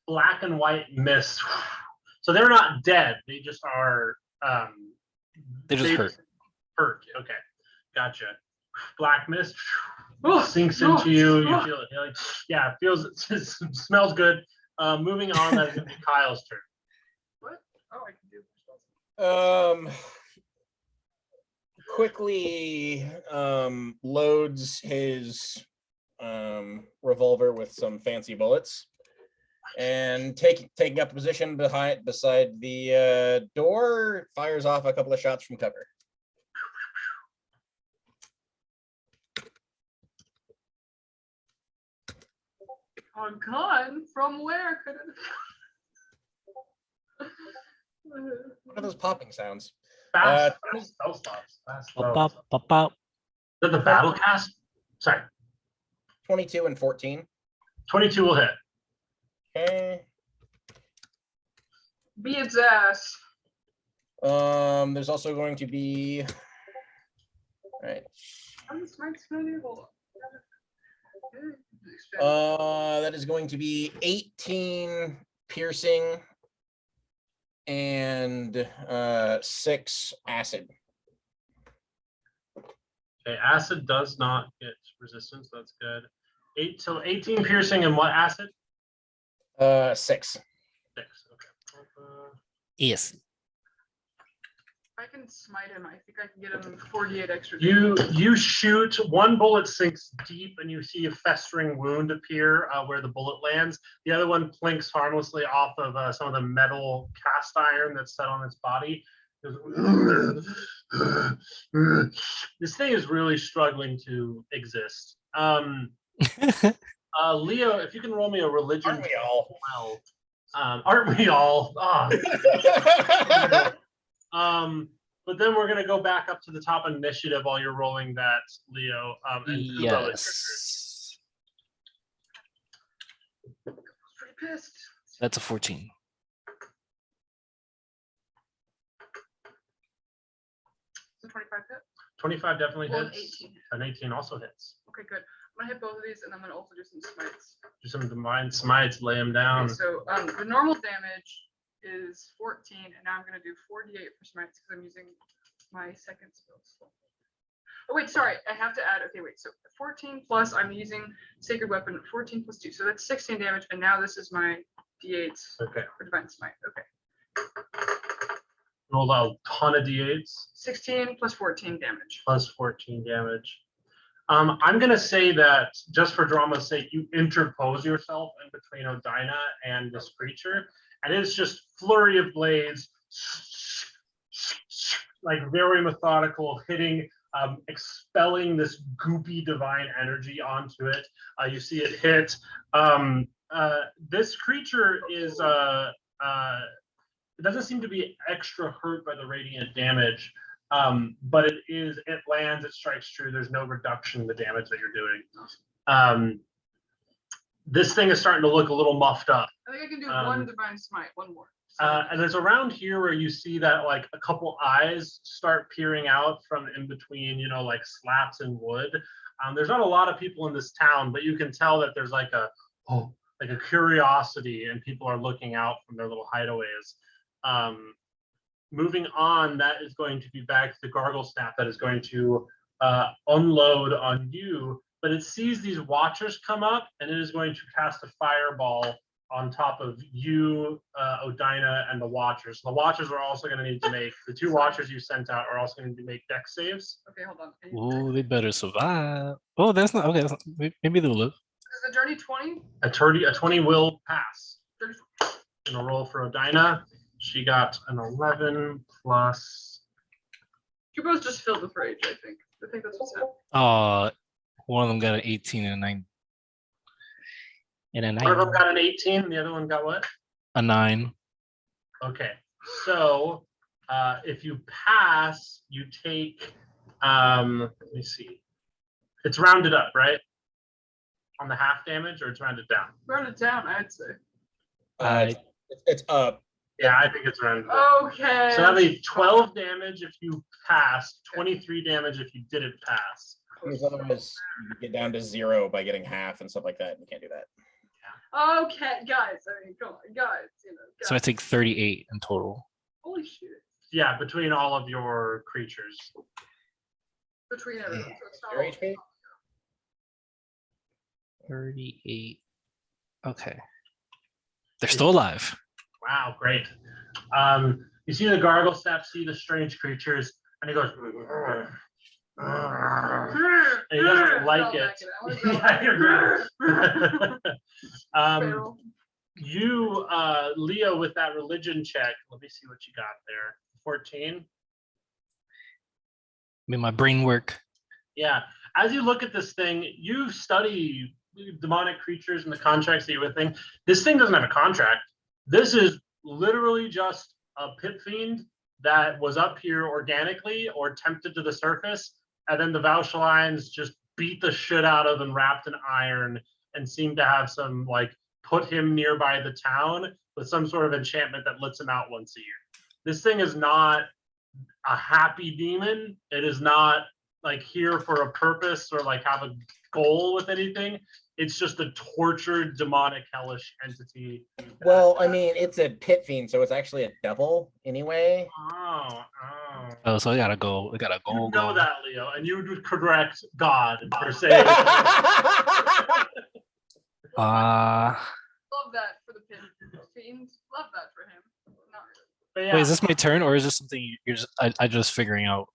Black and white mist. So they're not dead. They just are. They're just hurt. Hurt. Okay, gotcha. Black mist sinks into you. You feel it. You're like, yeah, it feels. It smells good. Moving on. That's gonna be Kyle's turn. What? Oh, I can do. Quickly loads his revolver with some fancy bullets, and taking up a position beside the door, fires off a couple of shots from cover. Oh God! From where could it? What are those popping sounds? Fast spell stops. Fast spell Pop, stops. pop, pop. Is that the battle cast? Sorry. 22 and 14. 22 will hit. Okay. Be its ass. There's also going to be. All right. I'm the smartest man here. Hold on. That is going to be 18 piercing and 6 acid. Okay, acid does not get resistance. That's good. 18 piercing and what acid? 6. 6. Okay. Yes. I can smite him. I think I can get him 48 extra. You shoot, one bullet sinks deep, and you see a festering wound appear where the bullet lands. The other one plinks harmlessly off of some of the metal cast iron that's set on its body. This thing is really struggling to exist. Leo, if you can roll me a religion. Aren't we all? Well, aren't we all? But then we're gonna go back up to the top initiative while you're rolling that, Leo. And Kubo is Yes. Pretty pissed. That's a 14. 25 hit. 25 definitely Well, hits. 18. An 18 also hits. Okay, good. I'm gonna hit both of these, and I'm gonna also do some smites. Do some divine smites, lay him down. Okay, so the normal damage is 14, and now I'm gonna do 48 for smites because I'm using my second spell slot. Oh wait, sorry, I have to add. Okay, wait. So 14 plus I'm using sacred weapon. 14 plus 2, so that's 16 damage, and now this is my d8s Okay. for divine smite. Okay, Roll a ton of d8s. 16 plus 14 damage. Plus 14 damage. I'm gonna say that just for drama's sake, you interpose yourself in between Odina and this creature, and it's just flurry of blades, like very methodical, hitting, expelling this goopy divine energy onto it. You see it hit. This creature is it doesn't seem to be extra hurt by the radiant damage. But it lands, it strikes true. There's no reduction in the damage that you're doing. This thing is starting to look a little muffed up. I think I can do one divine smite, one more. And there's around here where you see that like a couple eyes start peering out from in between, like slats and wood. There's not a lot of people in this town, but you can tell that there's like a curiosity, and people are looking out from their little hideaways. Moving on, that is going to be back to the gargle snap that is going to unload on you, but it sees these watchers come up, and it is going to cast a fireball on top of you, Odina, and the watchers. The watchers are also going to need to make, the two watchers you sent out are also going to need to make deck saves. Okay, hold on. Oh, they better survive. Oh, that's not okay. That's not, maybe they'll live. Is the journey 20? A 20 will pass. 30. Gonna roll for Odina. She got an 11 plus. Kubo's just filled with rage, I think. I think that's what's happening. One of them got an 18 and a 9. And a 9. One of them got an 18, and the other one got what? A 9. Okay, so if you pass, you take. Let me see. It's rounded up, right? On the half damage, or it's rounded down? Rounded down, I'd say. It's up. Yeah, I think it's rounded up. Okay. So that'd be 12 damage if you pass, 23 damage if you didn't pass. Because otherwise you get down to 0 by getting half and stuff like that, and you can't do that. Okay, guys. I mean, come on, guys. Guys. So I take 38 in total. Holy shit. Yeah, between all of your creatures. Between everyone. So it's not Your all- HP? 38. Okay. They're still alive. Wow, great. You see the gargle snap, see the strange creatures, and he goes, and he doesn't like it. Yeah, you're great. Feral. You, Leo, with that religion check, let me see what you got there. 14. Made my brain work. Yeah. As you look at this thing, you study demonic creatures and the contracts that you're with. This thing doesn't have a contract. This is literally just a pit fiend that was up here organically or tempted to the surface, and then the Vaushalines just beat the shit out of and wrapped in iron and seemed to have some put him nearby the town with some sort of enchantment that lets him out once a year. This thing is not a happy demon. It is not here for a purpose or have a goal with anything. It's just a tortured, demonic, hellish entity. Well, I mean, it's a pit fiend, so it's actually a devil anyway. Oh, so we gotta go. We gotta go. You know go. that, Leo, and you would correct God for saying. Love that for the pin fiends. Love that for him. Not But yeah, Wait, is this my turn or is this something you're just I just figuring out?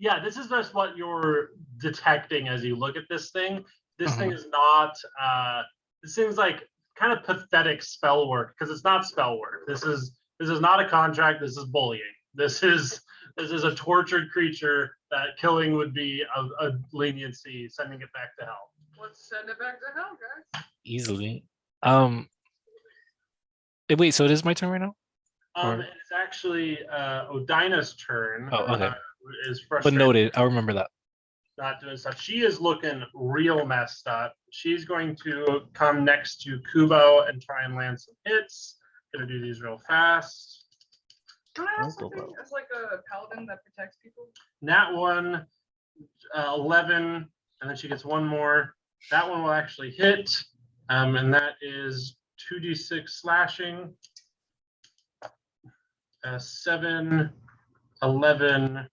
yeah, this is just what you're detecting as you look at this thing. This thing Mhm. is not. This seems like kind of pathetic spell work because it's not spell work. This is not a contract. This is bullying. This is a tortured creature that killing would be a leniency, sending it back to hell. Let's send it back to hell, guys. Easily. Wait, so it is my turn right now? Or- It's actually Odina's turn. Oh, okay. Is But frustrated. noted, I'll remember that. Not doing stuff. She is looking real messed up. She's going to come next to Kubo and try and land some hits. Gonna do these real fast. Can I have something as like a paladin that protects people? Nat 1, 11, and then she gets one more. That one will actually hit, and that is 2d6 slashing. 7, 11.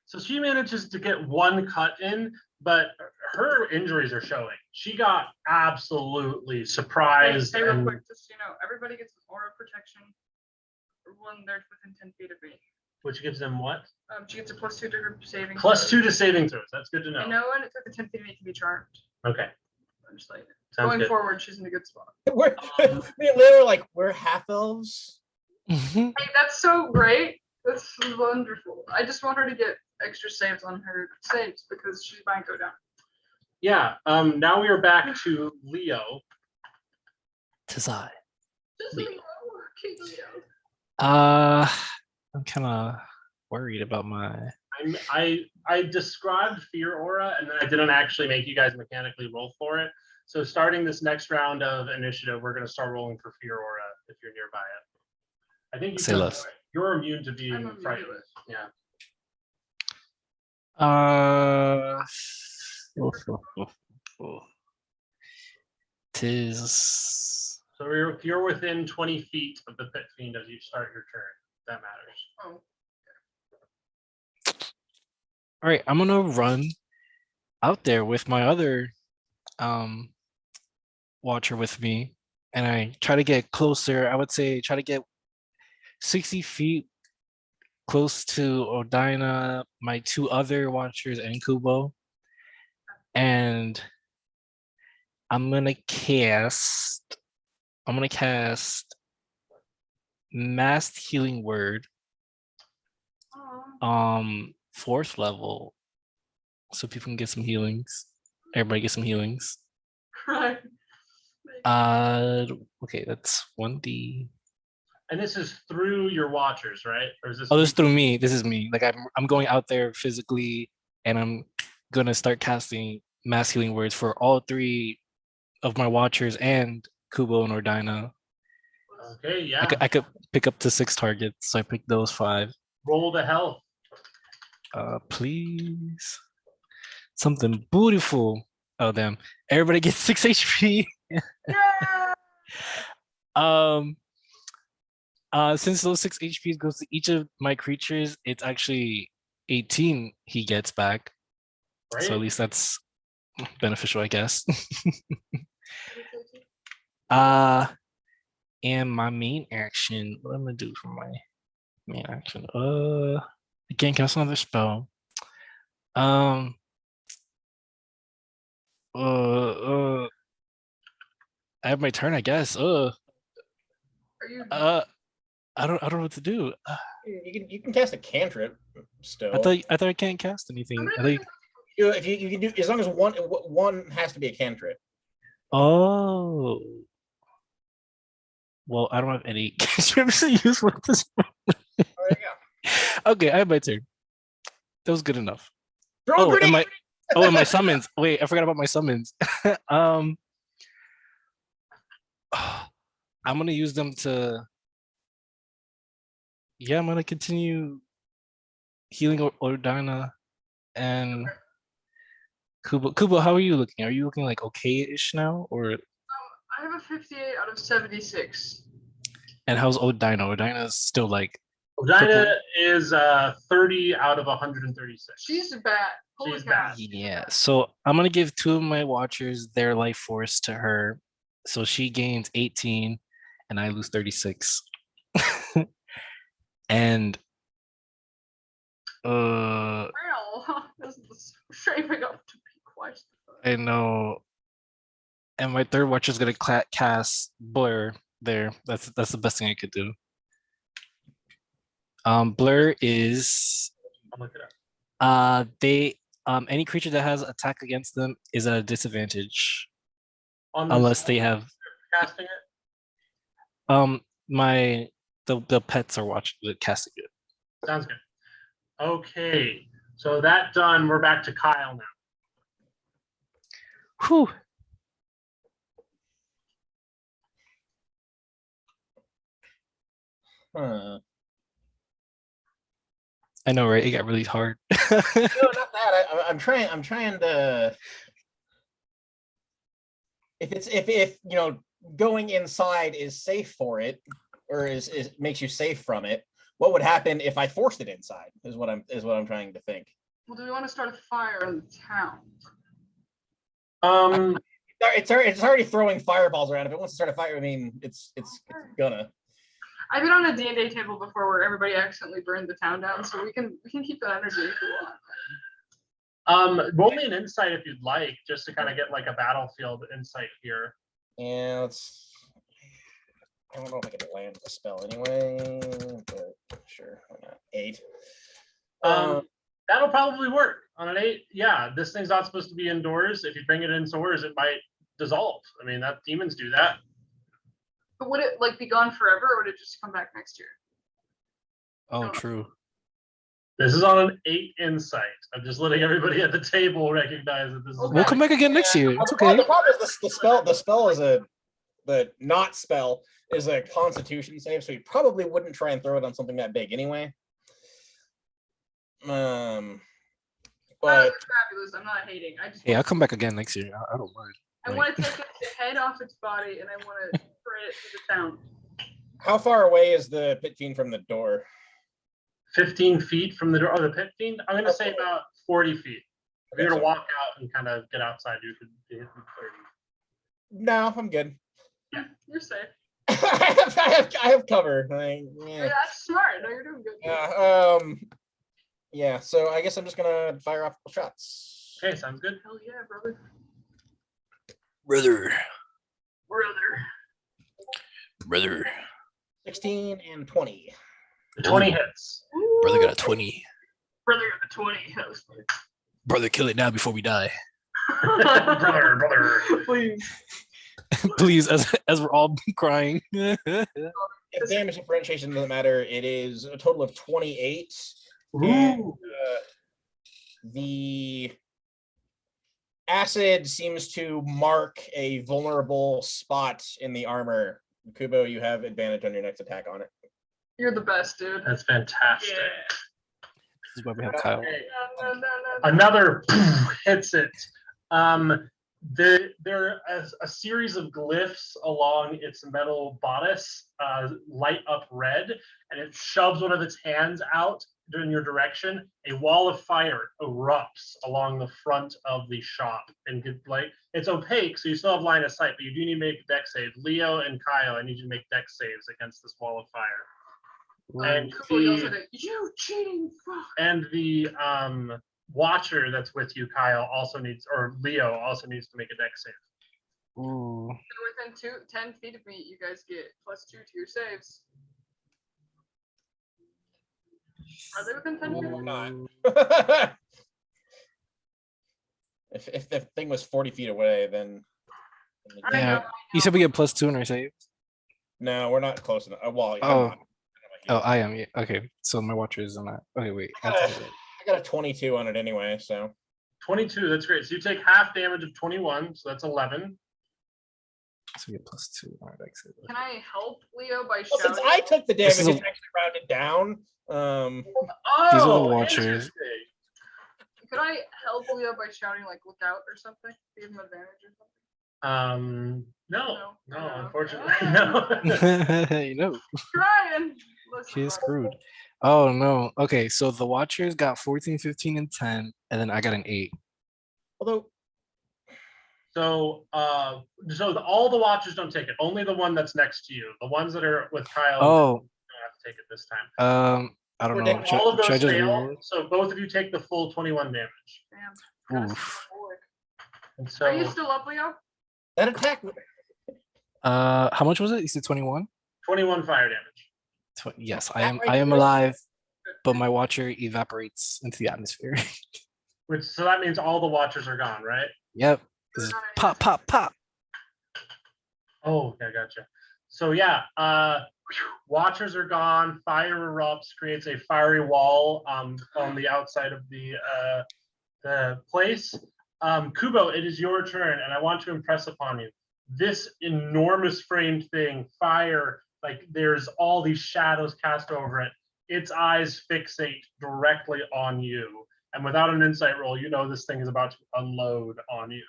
So she manages to get one cut in, but her injuries are showing. She got absolutely surprised. Hey, real and- quick, just so you know, everybody gets an aura protection when they're within 10 feet of me. Which gives them what? She gets a +2 to her saving. +2 throws. to saving throws. That's good to And know. no one it's within 10 feet of me can be charmed. Okay, I'm just like sounds going good. forward, she's in a good spot. We're me and Leo are like, we're half elves. Hey, that's so great. That's wonderful. I just want her to get extra saves on her saves because she might go down. Yeah. Now we are back to Leo. Tis I. Just Leo. Leo, King Leo. I'm kind of worried about my. I described fear aura, and then I didn't actually make you guys mechanically roll for it. So starting this next round of initiative, we're going to start rolling for fear aura if you're nearby it. I think you Say less. You're immune to I'm being immune to frightened. it. Yeah. Tis. So you're within 20 feet of the pit fiend as you start your turn. That matters. Oh, All right, I'm gonna run out there with my other watcher with me, and I try to get closer. I would say try to get 60 feet close to Odina, my two other watchers, and Kubo. And I'm gonna cast Masked Healing Word, aw. 4th level, so people can get some healings. Everybody get some healings. Right. Okay, that's 1d. And this is through your watchers, right? Or is this? Oh, this is through me. This is me. Like I'm going out there physically, and I'm gonna start casting mass healing words for all 3 of my watchers and Kubo and Ordina. Okay, yeah. I could pick up to 6 targets, so I picked those 5. Roll the health. Please. Something beautiful. Oh damn. Everybody gets 6 HP. Since those 6 HP goes to each of my creatures, it's actually 18 he gets back. Right? So at least that's beneficial, I guess. And my main action, what am I gonna do for my main action? I can't cast another spell. I have my turn, I guess. Are you I don't know what to do. You can cast a cantrip still. I thought I can't cast anything. I think. If you can do as long as one has to be a cantrip. Oh. Well, I don't have any cantrips to use with this. Oh, there you go. Okay, I have my turn. That was good enough. Throw a Oh, grenade! and my summons. Wait, I forgot about my summons. I'm gonna use them to. Yeah, I'm gonna continue healing Ordina and Kubo. Kubo, how are you looking? Are you looking like okay-ish now, or? I have a 58 out of 76. And how's Odina? Odina's still like Odina is 30 out of 136. She's bad. Holy She's cow. bad. Yeah, so I'm gonna give 2 of my watchers their life force to her. So she gains 18 and I lose 36. And Well, this is shaping up to be quite the fun. I know. And my third watcher is gonna cast Blur there. That's the best thing I could do. Blur is I'll look it up. they any creature that has attack against them is at a disadvantage On unless they have casting it. my the pets are casting it. Sounds good. Okay, so that done. We're back to Kyle now. Whew. Huh. I know, right? It got really hard. No, not that. I'm trying to. If you know, going inside is safe for it, or is makes you safe from it. What would happen if I forced it inside? Is what I'm trying to think. Well, do we want to start a fire in the town? It's already throwing fireballs around. If it wants to start a fire, I mean, it's gonna. I've been on a D&D table before where everybody accidentally burned the town down, so we can keep that energy if we want. Roll me an insight if you'd like, just to kind of get like a battlefield insight here. Yeah, let's. I don't know if I can land the spell anyway, but sure, why not? 8. That'll probably work on an 8. Yeah, this thing's not supposed to be indoors. If you bring it indoors, it might dissolve. I mean, that demons do that. But would it like be gone forever, or would it just come back next year? Oh, true. This is on an 8 insight. I'm just letting everybody at the table recognize that this is. We'll come back again next year. It's okay. The problem is the spell is the not spell is a Constitution save, so you probably wouldn't try and throw it on something that big anyway. But It's fabulous. I'm not hating. I just Yeah, I'll come back again next year. I don't mind. I want to take its head off its body and I want to spray it to the town. how far away is the pit fiend from the door? 15 feet from the door. Oh, the pit fiend? I'm going to say about 40 feet. If you're going to walk out and kind of get outside, you could be hitting 30. No, I'm good. You're safe. I have cover. Yeah, that's smart. No, you're doing good. Yeah. Yeah. So I guess I'm just gonna fire off a couple shots. Okay, sounds good. Hell yeah, brother. Brother. 16 and 20. The 20 hits. Brother got a 20. Brother got a 20. That was funny. Brother, kill it now before we die. brother. Please. Please, as we're all crying. If damage differentiation doesn't matter, it is a total of 28. Ooh. And, the acid seems to mark a vulnerable spot in the armor. Kubo, you have advantage on your next attack on it. You're the best, dude. That's fantastic. Yeah. This is why we have Kyle. Okay. No. Another hits it. There is a series of glyphs along its metal bodice light up red, and it shoves one of its hands out in your direction. A wall of fire erupts along the front of the shop, and it's opaque, so you still have line of sight, but you do need to make a dex save. Leo and Kyle, I need you to make dex saves against this wall of fire. And Kubo yells at it, you cheating fuck. And the watcher that's with you, Kyle, also needs, or Leo also needs to make a dex save. Ooh. Within 10 feet of me, you guys get +2 to your saves. Are they within 10 feet? Or not. If the thing was 40 feet away, then. I Yeah. know. You said we get +2 in our save? No, we're not close enough. Well, Oh. I'm not. Oh, I am. Yeah. Okay. So my watcher is on that. Okay, wait. I have to- I got a 22 on it anyway, so. 22, that's great. So you take half damage of 21, so that's 11. So we get +2 on our dex save. Can I help Leo by Well, since shouting? I took the damage, This it's is a- actually rounded down. These are the Oh, watchers. interesting. Could I help Leo by shouting like look out or something? Give him advantage or something? No, No. unfortunately, no. You know. Trying. Listen, She is bro. screwed. Oh no. Okay, so the Watchers got 14, 15, and 10, and then I got an 8. Although, So, all the watchers don't take it. Only the one that's next to you. The ones that are with Kyle Oh, don't have to take it this time. I don't We're know. down. Should, All of should I those just fail. reroll? So both of you take the full 21 damage. Damn. Kinda Oof. symbolic. And Are you so still up, Leo? that attack, How much was it? You said 21? 21 fire damage. Yes, That right I am there- alive, but my Watcher evaporates into the atmosphere. So that means all the watchers are gone, right? Yep. This is pop, pop, pop. Oh, okay, gotcha. So yeah, watchers are gone. Fire erupts, creates a fiery wall on the outside of the place. Kubo, it is your turn, and I want to impress upon you this enormous framed thing. Fire, like there's all these shadows cast over it. Its eyes fixate directly on you, and without an insight roll, you know this thing is about to unload on you.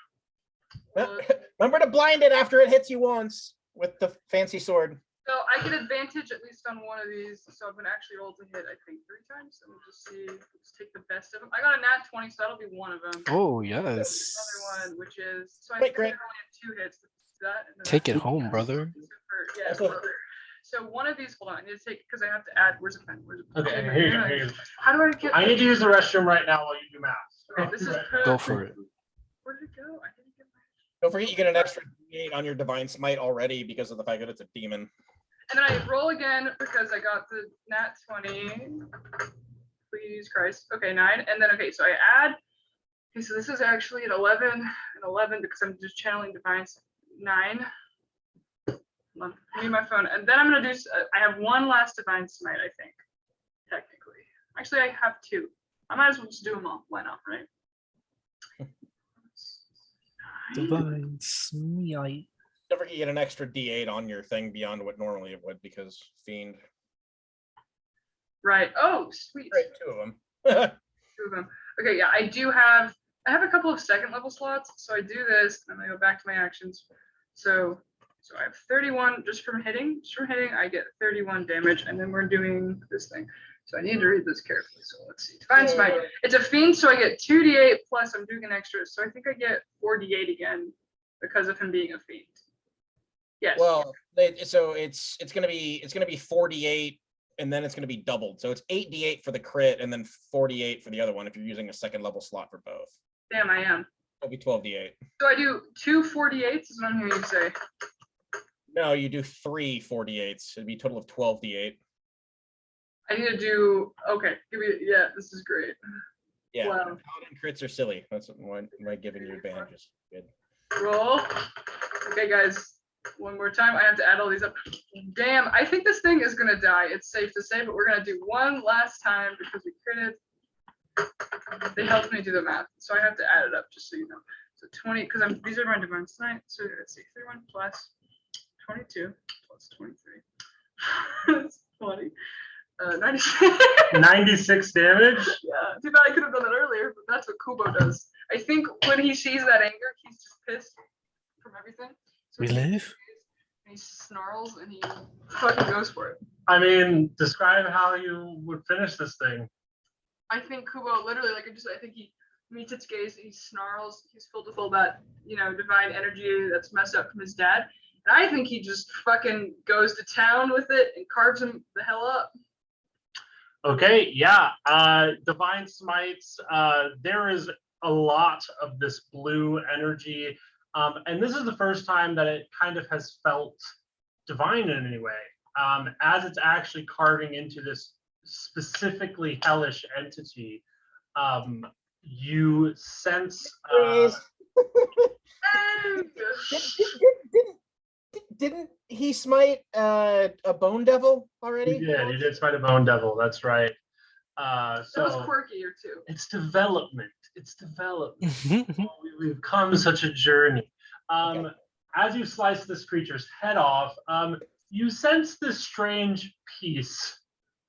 remember to blind it after it hits you once with the fancy sword. So I get advantage at least on one of these. So I'm gonna actually roll to hit, I think, 3 times. So we'll just see. Let's take the best of them. I got a nat 20, so that'll be one of them. Oh, The yes. other one, which is so I Wait, think I Grant. only have 2 hits. That, and then Take it that's- home, brother. Yeah, Also- brother. So one of these, hold on, I need to take because I have to add. Where's the pen? Where's the pen? Okay, here you go. Here you go. How do I get? I need to use the restroom right now while you do math. Okay, this is Go for it. Where did it go? I didn't get my. Don't forget you get an extra D8 on your divine smite already because of the fact that it's a demon. And then I roll again because I got the nat 20. Please, Christ. Okay, 9. And then, okay, so I add. Okay, so this is actually an 11 and 11 because I'm just channeling divine 9. Hold on, give me my phone. And then I'm going to do, I have one last divine smite, I think, technically. Actually, I have 2. I might as well just do them all. Why not, right? Divine smite. Don't forget you get an extra D8 on your thing beyond what normally it would because Fiend. Right. Oh, sweet. Right, 2 of them. 2 of them. Okay, yeah, I have a couple of second level slots, so I do this, and then I go back to my actions. So I have 31 just from hitting. Just from hitting, I get 31 damage, and then we're doing this thing. So I need to read this carefully. So let's see. Divine Smite. It's a fiend, so I get 2d8 plus I'm doing an extra, so I think I get 4d8 again because of him being a fiend. Yes. Well, so it's gonna be 48, and then it's gonna be doubled. So it's 8d8 for the crit, and then 48 for the other one if you're using a second level slot for both. Damn, I am. It'll be 12d8. So I do 2 48s, is what I'm hearing you say. No, you do 3 48s. It'd be a total of 12d8. I need to do, okay, give me, yeah, this is great. Yeah. Wow. Paladin crits are silly. That's why I'm giving you advantages. Good. Roll. Okay, guys, one more time. I have to add all these up. Damn, I think this thing is gonna die. It's safe to say, but we're gonna do one last time because we critted. They helped me do the math, so I have to add it up just so you know. So 20, because these are my divine tonight. So let's see, 31 plus 22 plus 23. That's 20. 96. 96 damage. Yeah, too bad I could have done that earlier, but that's what Kubo does. I think when he sees that anger, he's just pissed from everything. So We live? he snarls and he fucking goes for it. I mean, describe how you would finish this thing. I think Kubo literally, like I think he meets its gaze, he snarls, he's filled with all that, divine energy that's messed up from his dad. And I think he just fucking goes to town with it and carves him the hell up. Okay, yeah. Divine Smites, there is a lot of this blue energy. And this is the first time that it kind of has felt divine in any way. As it's actually carving into this specifically hellish entity, you sense Didn't he smite a bone devil already? he did smite a bone devil, that's right. That So was quirkier too. it's development. We've come such a journey. Okay. As you slice this creature's head off, you sense this strange peace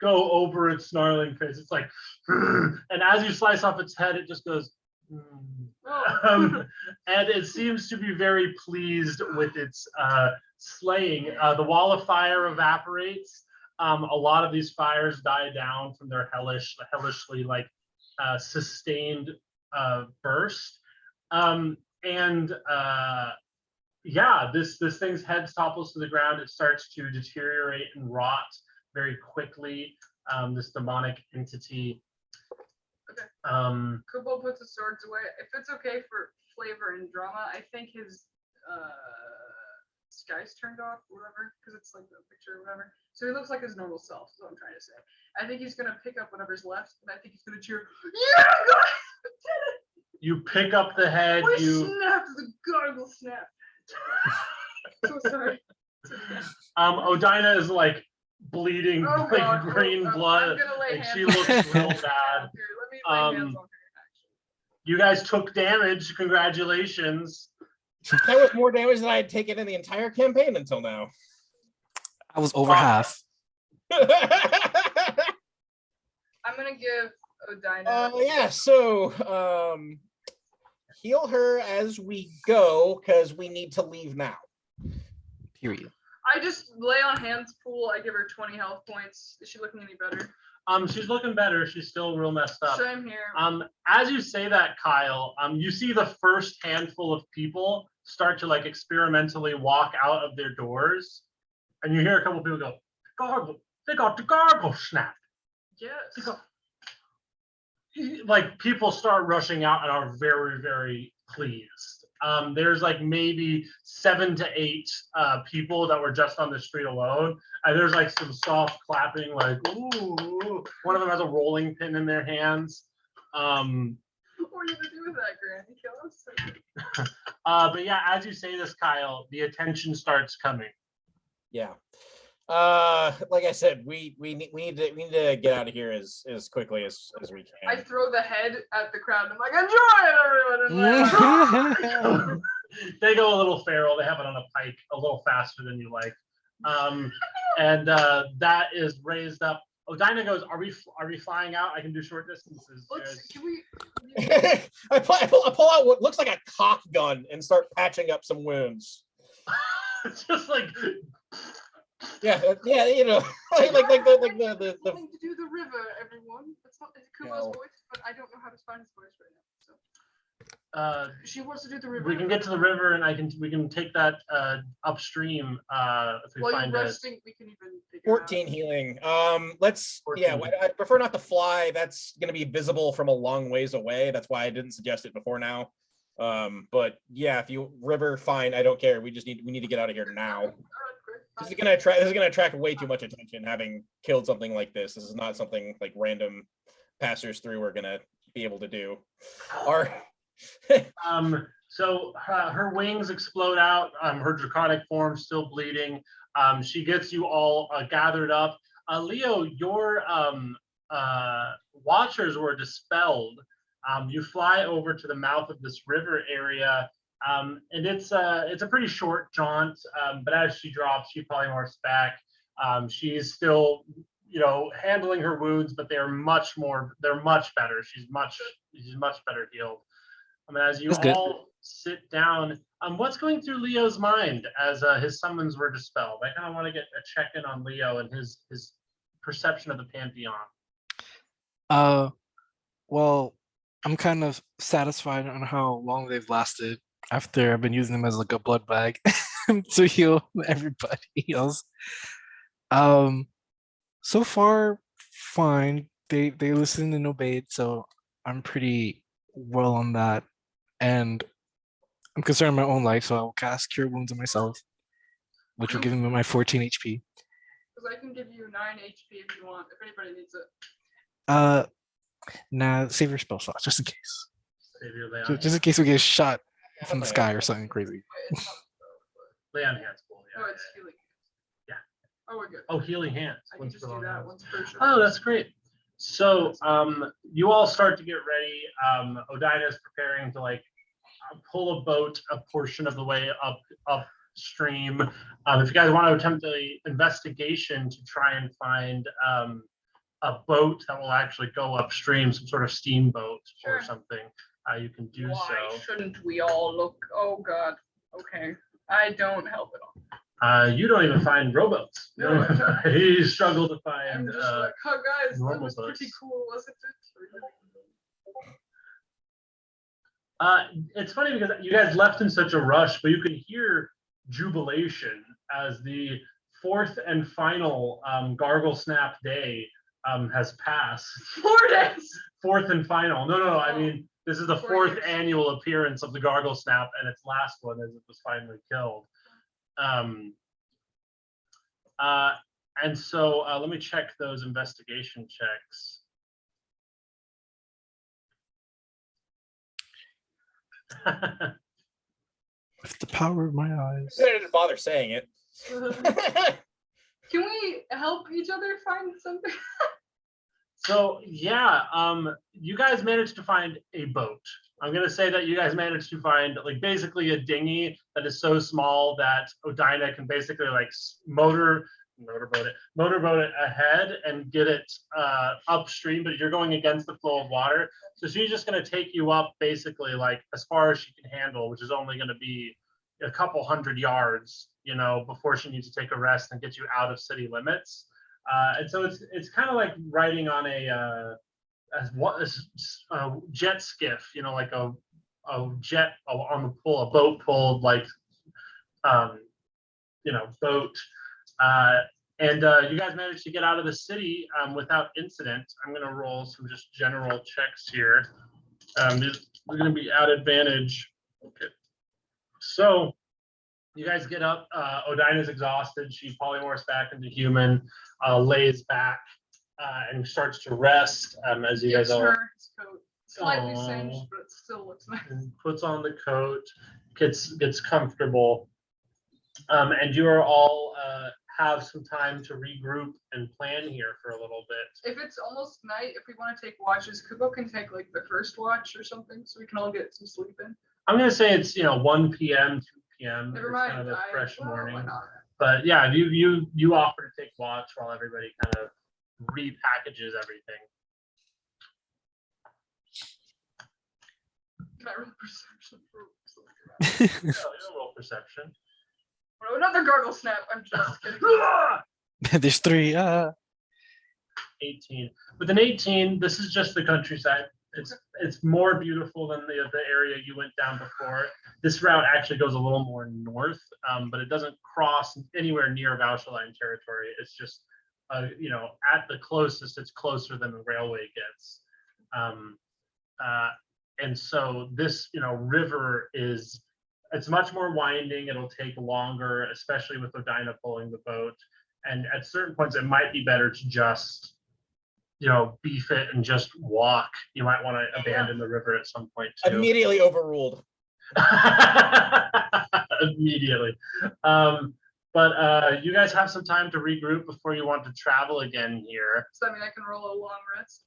go over its snarling face. It's like, and as you slice off its head, it just goes, and it seems to be very pleased with its slaying. The wall of fire evaporates. A lot of these fires die down from their hellishly like sustained burst. Yeah, this thing's head topples to the ground. It starts to deteriorate and rot very quickly. This demonic entity. Okay. Kubo puts his swords away. If it's okay for flavor and drama, I think his sky's turned off, or whatever, because it's like the picture or whatever. So he looks like his normal self, is what I'm trying to say. I think he's gonna pick up whatever's left, and I think he's gonna cheer. Yeah, you pick up the head. We snapped, the gargle snap. So sorry. Odina is like bleeding, like God. green blood, and she looks real bad. Here, let me lay hands on her. You guys took damage. Congratulations. That was more damage than I had taken in the entire campaign until now. I was over half. I'm gonna give Odina. Yeah, so heal her as we go, because we need to leave now. Period. I just lay on hands pool. I give her 20 health points. Is she looking any better? She's looking better. She's still real messed up. Same here. As you say that, Kyle, you see the first handful of people start to like experimentally walk out of their doors, and you hear a couple of people go, "Gargle! They got the gargle snapped." Yes. Like people start rushing out and are very, very pleased. There's like maybe 7 to 8 people that were just on the street alone, and there's like some soft clapping, like ooh. One of them has a rolling pin in their hands. What are you gonna do with that, Granny? Kill us? But yeah, as you say this, Kyle, the attention starts coming. Yeah. Like I said, we need to get out of here as quickly as we can. I throw the head at the crowd. I'm like, enjoy it, everyone. They go a little feral. They have it on a pike a little faster than you like. And that is raised up. Odina goes, are we flying out? I can do short distances. Can we? I pull out what looks like a cock gun and start patching up some wounds. It's just like. Yeah, you know, like the Going to do the river, everyone. That's not Kubo's voice, but I don't know how to find his voice right now. So. She wants to do the river. We can get to the river, and we can take that upstream if we find it. Resting, we can even figure 14 healing. Let's 14. I prefer not to fly. That's going to be visible from a long ways away. That's why I didn't suggest it before now. But yeah, if you river, fine. I don't care. We need to get out of here now. This is gonna attract way too much attention. Having killed something like this is not something like random passers through are gonna be able to do. So her wings explode out. Her draconic form still bleeding. She gets you all gathered up. Leo, your watchers were dispelled. You fly over to the mouth of this river area. And it's a pretty short jaunt, but as she drops, she probably morphs back. She's still, handling her wounds, but they're much better. She's much better healed. As you all sit down, what's going through Leo's mind as his summons were dispelled? I kind of want to get a check-in on Leo and his perception of the Pantheon. Well, I'm kind of satisfied on how long they've lasted. After I've been using them as like a blood bag to heal everybody else. So far, fine. They listened and obeyed, so I'm pretty well on that. And I'm concerned with my own life, so I'll cast Cure Wounds on myself, which will give me my 14 HP. Because I can give you 9 HP if you want, if anybody needs it. Nah, save your spell slots just in case. Save your Leon. Just in case we get shot from the sky or something crazy. Leon hands full. Yeah. Oh, it's healing hands. Yeah. Oh, we're good. Oh, healing hands. I can just do that once per sure. Oh, that's great. So, you all start to get ready. Odina is preparing to pull a boat a portion of the way upstream. If you guys want to attempt an investigation to try and find a boat that will actually go upstream, some sort of steamboat or something, you can do so. Why shouldn't we all look? Oh God. Okay. I don't help at all. You don't even find rowboats. You No, don't- I don't. you struggle to find. I'm just like, oh guys, that normal was pretty boats. cool, wasn't it? It's funny because you guys left in such a rush, but you can hear jubilation as the fourth and final Gargle Snap day has passed. 4 days. Fourth and final. No. I Oh. mean, this is the 4 fourth years. annual appearance of the Gargle Snap, and its last one as it was finally killed. And so let me check those investigation checks. With the power of my eyes. I didn't bother saying it. Can we help each other find something? So yeah, you guys managed to find a boat. I'm gonna say that you guys managed to find like basically a dinghy that is so small that Odina can basically like motorboat it ahead and get it upstream, but you're going against the flow of water. So she's just gonna take you up basically like as far as she can handle, which is only gonna be a couple hundred yards, you know, before she needs to take a rest and get you out of city limits. And so it's kind of like riding on a jet skiff, you know, like a jet on the pool, a boat pulled like you know, boat. And you guys managed to get out of the city without incident. I'm gonna roll some just general checks here. We're gonna be at advantage. Okay. So you guys get up. Odina's exhausted. She polymorphs back into human, lays back, and starts to rest. As you guys Gives all her his coat. Slightly Aw. singed, but it still looks nice. and puts on the coat, gets comfortable, and you are all have some time to regroup and plan here for a little bit. If it's almost night, if we want to take watches, Kubo can take like the first watch or something, so we can all get some sleep in. I'm gonna say it's 1 p.m., 2 p.m. Never It's mind. kind of a fresh Well, why morning. not? But yeah, you offer to take watch while everybody kind of repackages everything. Can I roll perception for something? You'll roll perception. Oh, another gargle snap. I'm just kidding. There's 3. 18. With an 18, this is just the countryside. It's more beautiful than the area you went down before. This route actually goes a little more north, but it doesn't cross anywhere near Vaucheline territory. It's just, you know, at the closest, it's closer than the railway gets. And so this, you know, river it's much more winding. It'll take longer, especially with Odina pulling the boat. And at certain points, it might be better to just, you know, beef it and just walk. You might want to abandon the river at some point too. Immediately overruled. Immediately. But you guys have some time to regroup before you want to travel again here. Does that mean I can roll a long rest?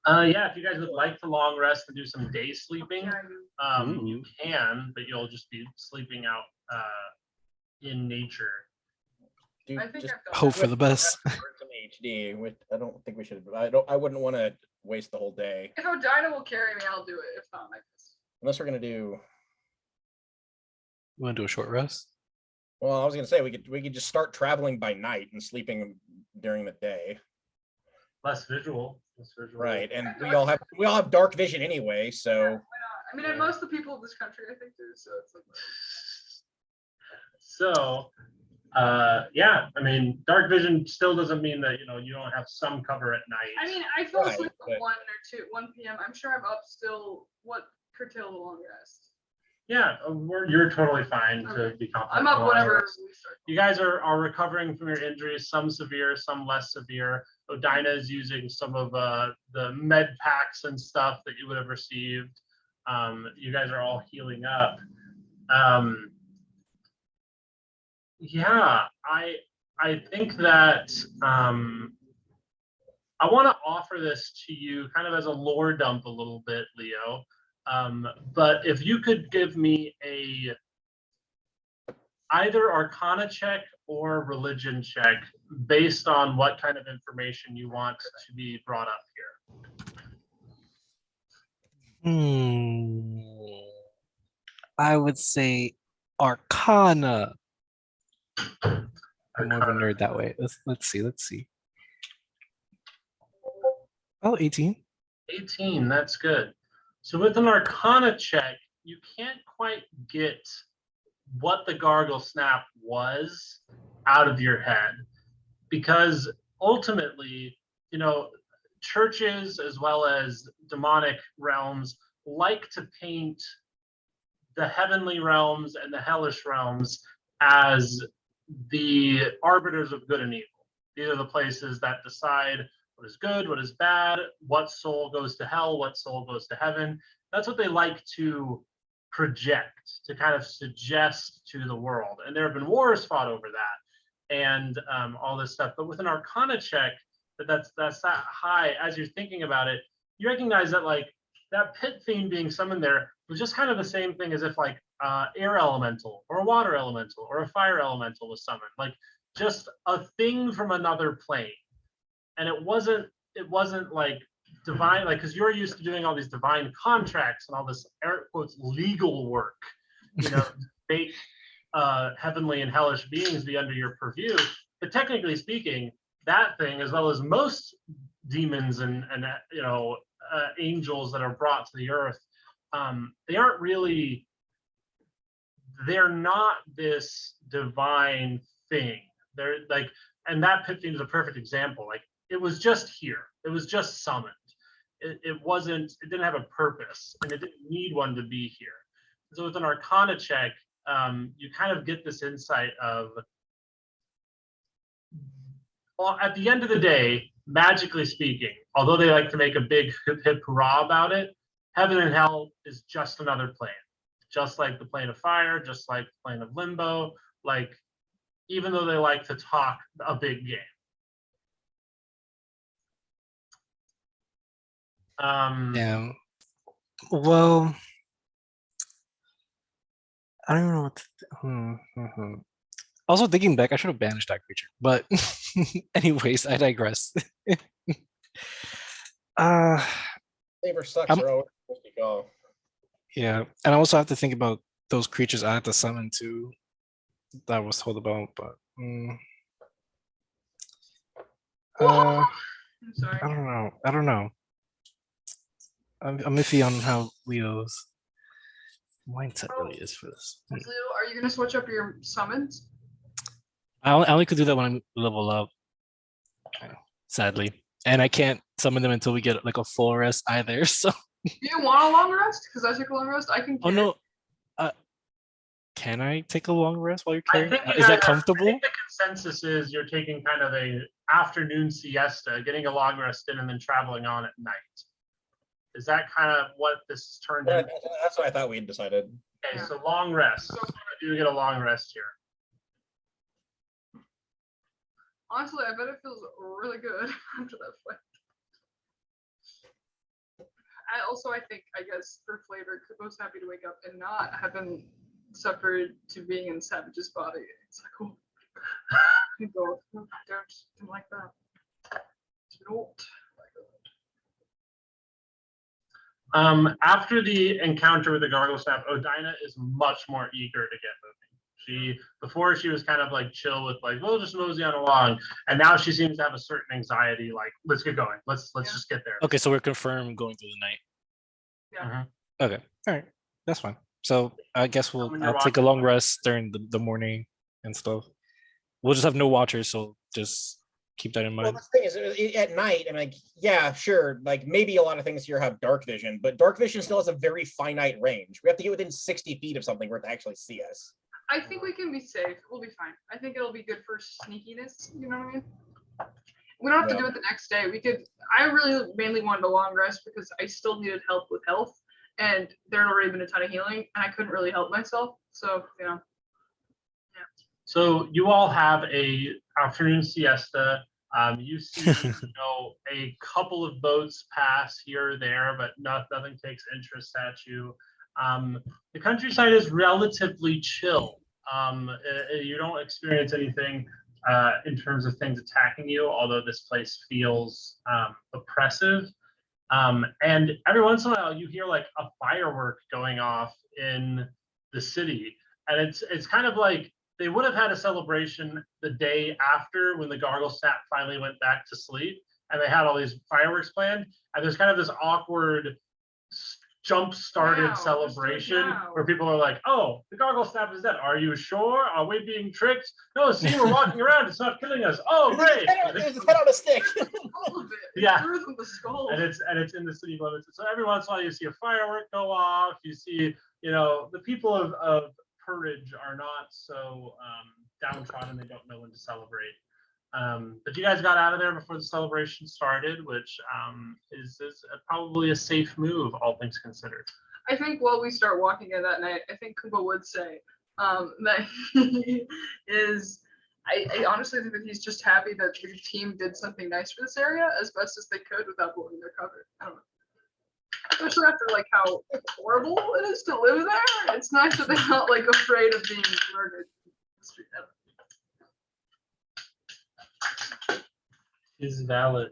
Yeah, if you guys would like to long rest and do some day sleeping, Yeah, you can, but you'll just be sleeping out in nature. Dude, I think just I've done Hope that. for the best. some HD. I don't think we should. I wouldn't want to waste the whole day If Odina will carry me, I'll do it. If not, I guess. unless we're gonna do. You want to do a short rest? Well, I was gonna say we could just start traveling by night and sleeping during the day. Less visual. Right, and we all have dark vision anyway, Yeah, so why not? I mean, and most of the people of this country, I think, do. So it's like. So, yeah, I mean, dark vision still doesn't mean that, you know, you don't have some cover at night. I mean, I fell Right, asleep but- at 1 p.m. I'm sure I'm up still. What curtail the long rest? Yeah, you're totally fine to Okay. be comfortable. I'm up whenever we start. You guys are recovering from your injuries, some severe, some less severe. Odina is using some of the med packs and stuff that you would have received. You guys are all healing up. Yeah, I think that I want to offer this to you kind of as a lore dump a little bit, Leo. But if you could give me either Arcana check or religion check based on what kind of information you want to be brought up here. I would say Arcana. I'm more of a nerd that way. Let's see. Oh, 18. 18, that's good. So with an Arcana check, you can't quite get what the gargle snap was out of your head, because ultimately, you know, churches as well as demonic realms like to paint the heavenly realms and the hellish realms as the arbiters of good and evil. These are the places that decide what is good, what is bad, what soul goes to hell, what soul goes to heaven. That's what they like to project, to kind of suggest to the world. And there have been wars fought over that and all this stuff. But with an Arcana check, that's that high, as you're thinking about it, you recognize that like that pit fiend being summoned there was just kind of the same thing as if like air elemental or a water elemental or a fire elemental was summoned, like just a thing from another plane. And it wasn't like divine, like, because you're used to doing all these divine contracts and all this air quotes legal work, you know, make heavenly and hellish beings be under your purview. But technically speaking, that thing, as well as most demons and you know, angels that are brought to the earth, they aren't really, they're not this divine thing. They're like, and that pit fiend is a perfect example. Like, it was just here. It was just summoned. It wasn't, it didn't have a purpose, and it didn't need one to be here. So with an Arcana check, you kind of get this insight of, well, at the end of the day, magically speaking, although they like to make a big hip hip hurrah about it, heaven and hell is just another plane. Just like the plane of fire, just like the plane of limbo, like, even though they like to talk a big game. Yeah. Well, I don't know what to, Also, thinking back, I should have banished that creature. But anyways, I digress. Saber sucks, I'm- they're always supposed to go. Yeah, and I also have to think about those creatures I have to summon too, that I was told about, but I'm sorry. I don't know. I'm iffy on how Leo's mindset really is for this. Leo, are you gonna switch up your summons? I only could do that when I'm level up, sadly, and I can't summon them until we get like a full rest either. So. Do you want a long rest? Because I took a long rest. I can. Oh carry. no. Can I take a long rest while you're I carrying? think you Is guys that are- comfortable? I think the consensus is you're taking kind of a afternoon siesta, getting a long rest in, and then traveling on at night. Is that kind of what this has turned into? That's what I thought we had decided. Okay, Yeah. so long rest. So do get a long rest here. Honestly, I bet it feels really good after that fight. I guess for flavor, Kubo's happy to wake up and not have been suffered to being in Savage's body. It's like, oh, don't like that. Don't like that. After the encounter with the gargle snap, Odina is much more eager to get moving. Before she was kind of like chill with like, we'll just mosey on along, and now she seems to have a certain anxiety. Like, let's get going. Let's just get there. Okay, so we're confirmed going through the night. Yeah. Okay, all right, that's fine. So I guess When you're I'll take a watching. long rest during the morning and stuff. We'll just have no watchers, so just keep that in Well, mind. the thing is, at night, and like, yeah, sure, like maybe a lot of things here have dark vision, but dark vision still has a very finite range. We have to get within 60 feet of something for it to actually see us. I think we can be safe. We'll be fine. I think it'll be good for sneakiness. You know what I mean? We don't have to Yeah. do it the next day. We could. I really mainly wanted a long rest because I still needed help with health, and there had already been a ton of healing, and I couldn't really help myself. So yeah. So you all have a afternoon siesta. You see, a couple of boats pass here or there, but nothing takes interest at you. The countryside is relatively chill. You don't experience anything in terms of things attacking you, although this place feels oppressive. And every once in a while, you hear like a firework going off in the city, and it's kind of like they would have had a celebration the day after when the gargle snap finally went back to sleep, and they had all these fireworks planned. And there's kind of this awkward jump-started Now, just celebration now. where people are like, "Oh, the gargle snap is dead. Are you sure? Are we being tricked? No, see, we're walking around. It's not killing us. Oh, great!" There's his head on a stick. All of it. Yeah. Through them the skull. and it's in the city limits. So every once in a while you see a firework go off. You see, the people of Courage are not so downtrodden. They don't know when to celebrate. But you guys got out of there before the celebration started, which is probably a safe move, all things considered. I think while we start walking in that night, I think Kubo would say that he is. I honestly think that he's just happy that the team did something nice for this area as best as they could without blowing their cover. I don't know. Especially after like how horrible it is to live there. It's nice that they're not like afraid of being murdered. Is valid.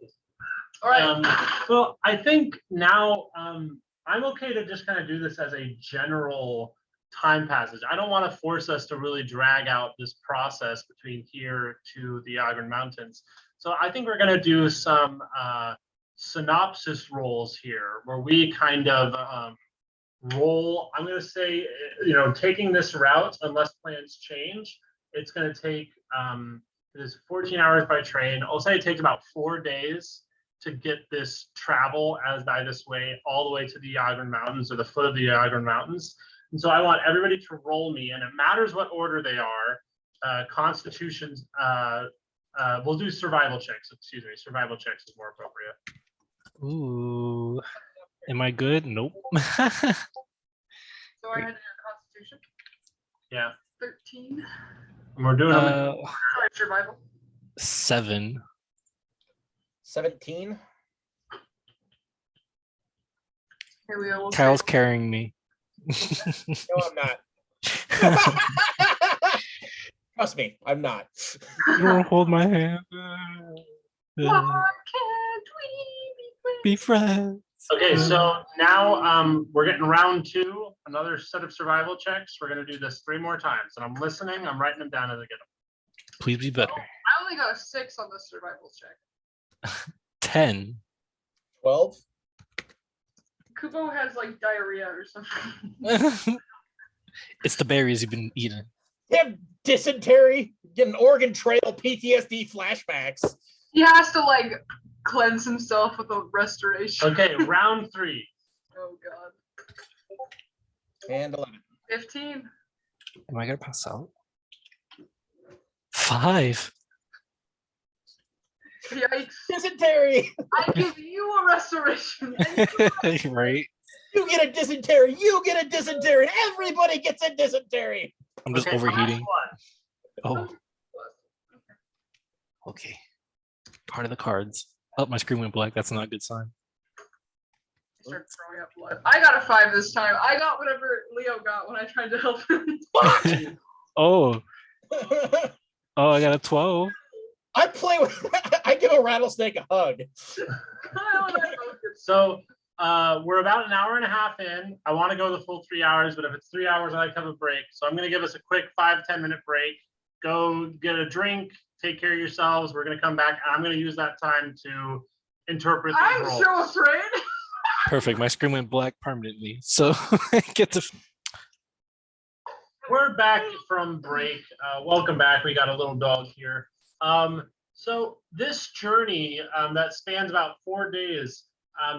All right. Well, I think now I'm okay to just kind of do this as a general time passage. I don't want to force us to really drag out this process between here to the Iron Mountains. So I think we're going to do some synopsis rolls here where we kind of roll. I'm going to say, taking this route, unless plans change, it's going to take it is 14 hours by train. I'll say it takes about 4 days to get this travel as by this way all the way to the Iron Mountains or the foot of the Iron Mountains. And so I want everybody to roll me, and it matters what order they are. Constitutions, we'll do survival checks. Excuse me, survival checks is more appropriate. Ooh, am I good? Nope. So I had your Constitution. Yeah. 13. And we're doing them. Sorry, survival. 7. 17. Here we go. Kyle's carrying me. No, I'm not. Trust me, I'm not. You don't hold my hand. Why can't we Be friends. Okay, so now we're getting round 2, another set of survival checks. We're going to do this 3 more times, and I'm listening. I'm writing them down as I get them. Please be better. I only got a 6 on the survival check. 10. 12. Kubo has like diarrhea or something. It's the berries you've been eating. Yeah, dysentery, getting Oregon Trail PTSD flashbacks. He has to like cleanse himself with a restoration. Okay, round 3. Oh god. And 11. 15. Am I gonna pass out? 5. Yikes. Dysentery. I give you a restoration. And you Right? You get a dysentery. You get a dysentery. Everybody gets a dysentery. I'm just Okay, overheating. last one. Oh, okay. Part of the cards. Oh, my screen went black. That's not a good sign. start throwing up blood. I got a 5 this time. I got whatever Leo got when I tried to help him. Oh, I got a 12. I play with. I give a rattlesnake a hug. So we're about an hour and a half in. I want to go the full 3 hours, but if it's 3 hours, I like to have a break. So I'm going to give us a quick 5-10 minute break. Go get a drink, take care of yourselves. We're going to come back. I'm going to use that time to interpret these I'm roles. so afraid. Perfect. My screen went black permanently. So I get to. We're back from break. Welcome back. We got a little dog here. So this journey that spans about 4 days,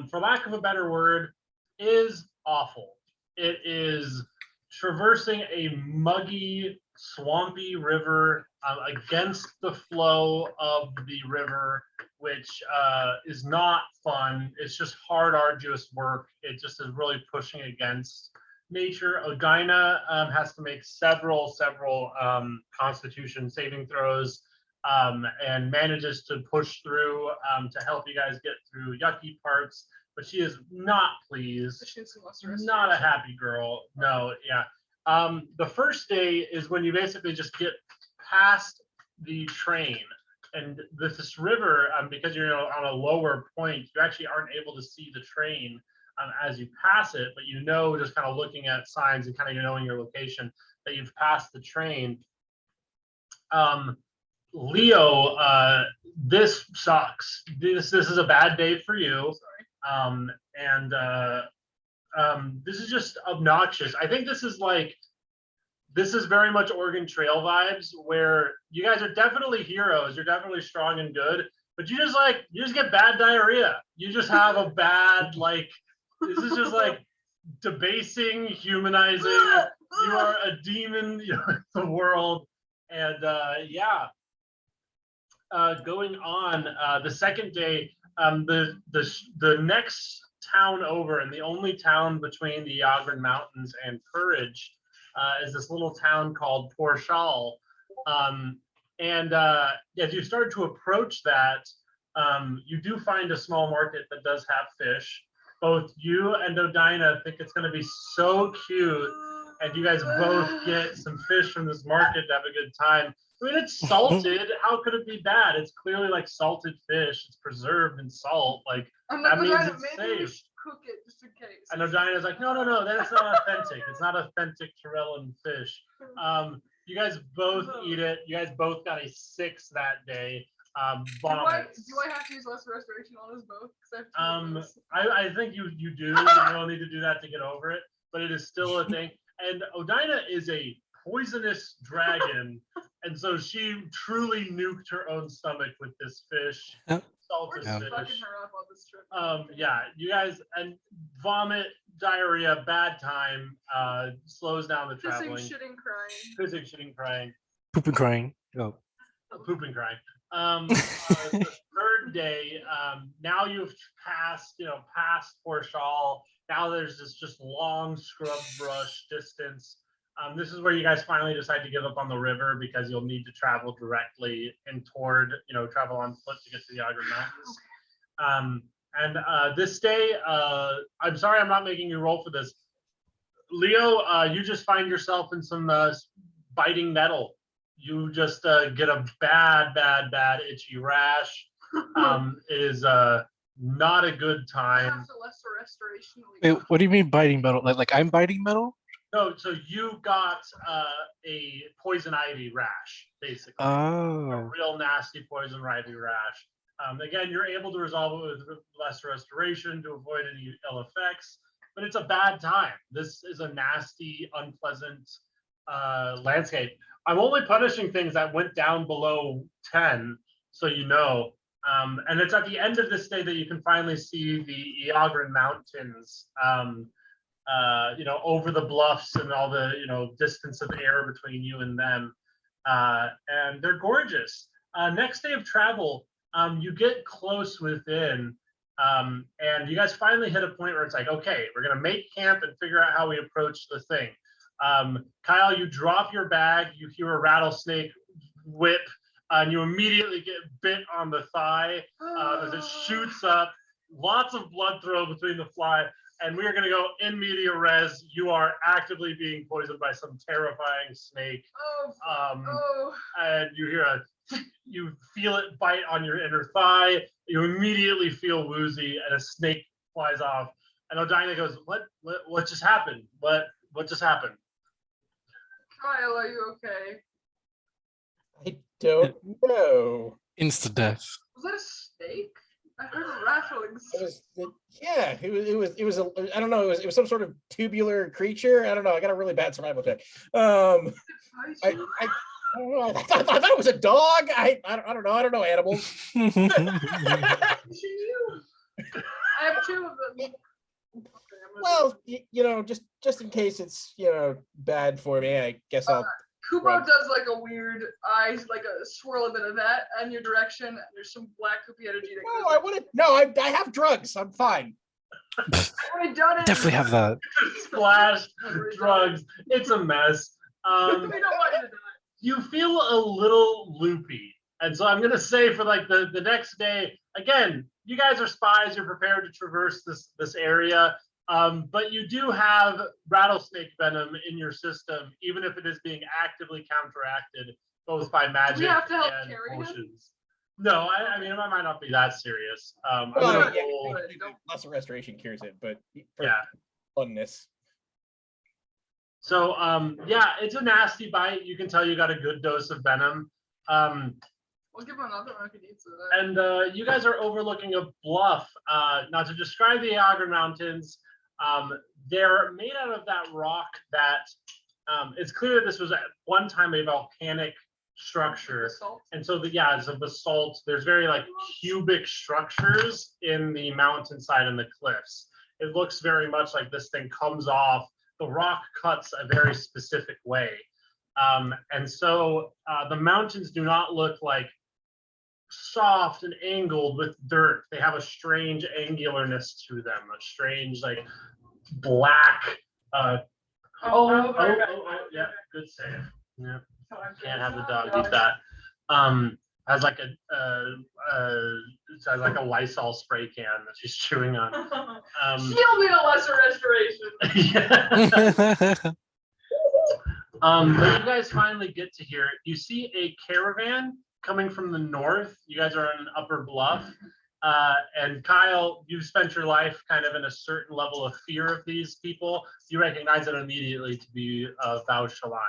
for lack of a better word, is awful. It is traversing a muggy, swampy river against the flow of the river, which is not fun. It's just hard, arduous work. It just is really pushing against nature. Odina has to make several Constitution saving throws and manages to push through to help you guys get through yucky parts, but she is not pleased. Not a happy girl. No, yeah. The first day is when you basically just get past the train, and this river, because you're on a lower point, you actually aren't able to see the train as you pass it, but just kind of looking at signs and kind of knowing your location that you've passed the train. Leo, this sucks. This is a bad day for you. And this is just obnoxious. I think this is very much Oregon Trail vibes, where you guys are definitely heroes. You're definitely strong and good, but you just get bad diarrhea. You just have a bad this is just debasing, humanizing. You are a demon, the world, and going on the second day, the next town over, and the only town between the Iagrin Mountains and Courage, is this little town called Port Chal. And as you start to approach that, you do find a small market that does have fish. Both you and Odina think it's going to be so cute, and you guys both get some fish from this market to have a good time. I mean, it's salted. How could it be bad? It's clearly salted fish. It's preserved in salt. That means it's safe. Cook it just in case. And Odina's no, that's not authentic. It's not authentic Torellan fish. You guys both eat it. You guys both got a 6 that day. Do I have to use less restoration on us both? I think you do. You don't need to do that to get over it, but it is still a thing. And Odina is a poisonous dragon, and so she truly nuked her own stomach with this fish. Salted We're fish. fucking her up on this trip. Yeah, you guys, and vomit, diarrhea, bad time, slows down the traveling. Pissing, shitting, crying. Pissing, shitting, crying. Poop and crying. Oh. Poop and crying. The third day, now you've passed Port Chal. Now there's this just long scrub brush distance. This is where you guys finally decide to give up on the river because you'll need to travel directly and toward, travel on foot to get to the Iagrin Mountains. And this day, I'm sorry I'm not making you roll for this. Leo, you just find yourself in some biting metal. You just get a bad itchy rash. It is not a good time. Wait, what do you mean biting metal? Like I'm biting metal? No, so you got a poison ivy rash, basically. Oh. A real nasty poison ivy rash. Again, you're able to resolve it with less restoration to avoid any ill effects, but it's a bad time. This is a nasty, unpleasant landscape. I'm only punishing things that went down below 10, so you know. And it's at the end of this day that you can finally see the Iagrin Mountains, over the bluffs and all the, distance of air between you and them. And they're gorgeous. Next day of travel, you get close within, and you guys finally hit a point where it's okay, we're going to make camp and figure out how we approach the thing. Kyle, you drop your bag, you hear a rattlesnake whip, and you immediately get bit on the thigh as it shoots up. Lots of blood throw between the fly, and we are going to go in media res. You are actively being poisoned by some terrifying snake. And you feel it bite on your inner thigh. You immediately feel woozy, and a snake flies off. And Odina goes, "What just happened? What just happened?" Kyle, are you okay? I don't know. Insta death. Was that a snake? I heard rattlings. It was I don't know, it was some sort of tubular creature. I don't know. I got a really bad survival check. I don't know. I thought it was a dog. I don't know. I don't know animals. I have 2 of them. Well, just in case it's bad for me, I guess I'll. Kubo does a weird eyes, a swirl a bit of that in your direction. And there's some black poopy energy that I have drugs. I'm fine. I've done it. Definitely have that. Splash drugs. It's a mess. We don't want you to die. You feel a little loopy, and so I'm gonna say for the next day. Again, you guys are spies. You're prepared to traverse this area. But you do have rattlesnake venom in your system, even if it is being actively counteracted both by magic we have to help and carry potions. No, I mean, it might not be that serious. Lesser restoration cures it, but for yeah, funness. So it's a nasty bite. You can tell you got a good dose of venom. We'll give him another Arcadia. And you guys are overlooking a bluff. Now, to describe the Iagran Mountains, they're made out of that rock that it's clear this was at one time a volcanic structure. And so, it's a basalt. There's very like cubic structures in the mountainside and the cliffs. It looks very much like this thing comes off. The rock cuts a very specific way. And so the mountains do not look like soft and angled with dirt. They have a strange angularness to them, a strange like black. Yeah, good save. Yeah, can't have the dog eat that. Has like has like a Lysol spray can that she's chewing on. She'll need a lesser restoration. But you guys finally get to here. You see a caravan coming from the north. You guys are on an upper bluff. And Kyle, you've spent your life kind of in a certain level of fear of these people. You recognize it immediately to be a Vauchaline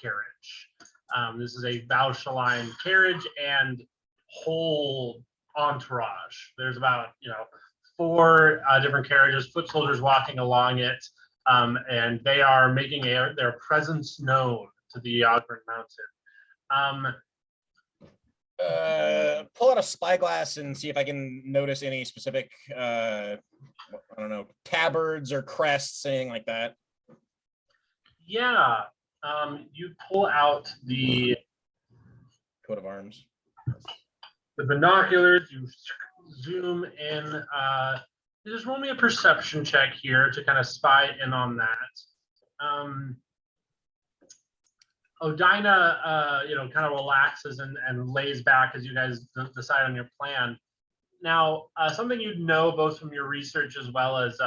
carriage. This is a Vauchaline carriage and whole entourage. There's about 4 different carriages, foot soldiers walking along it, and they are making their presence known to the Iagran Mountain. Pull out a spyglass and see if I can notice any specific, I don't know, tabards or crests, anything like that. Yeah, you pull out the coat of arms, the binoculars. You zoom in. You just roll me a perception check here to kind of spy in on that. Odina, kind of relaxes and lays back as you guys decide on your plan. Now, something you'd know both from your research as well as,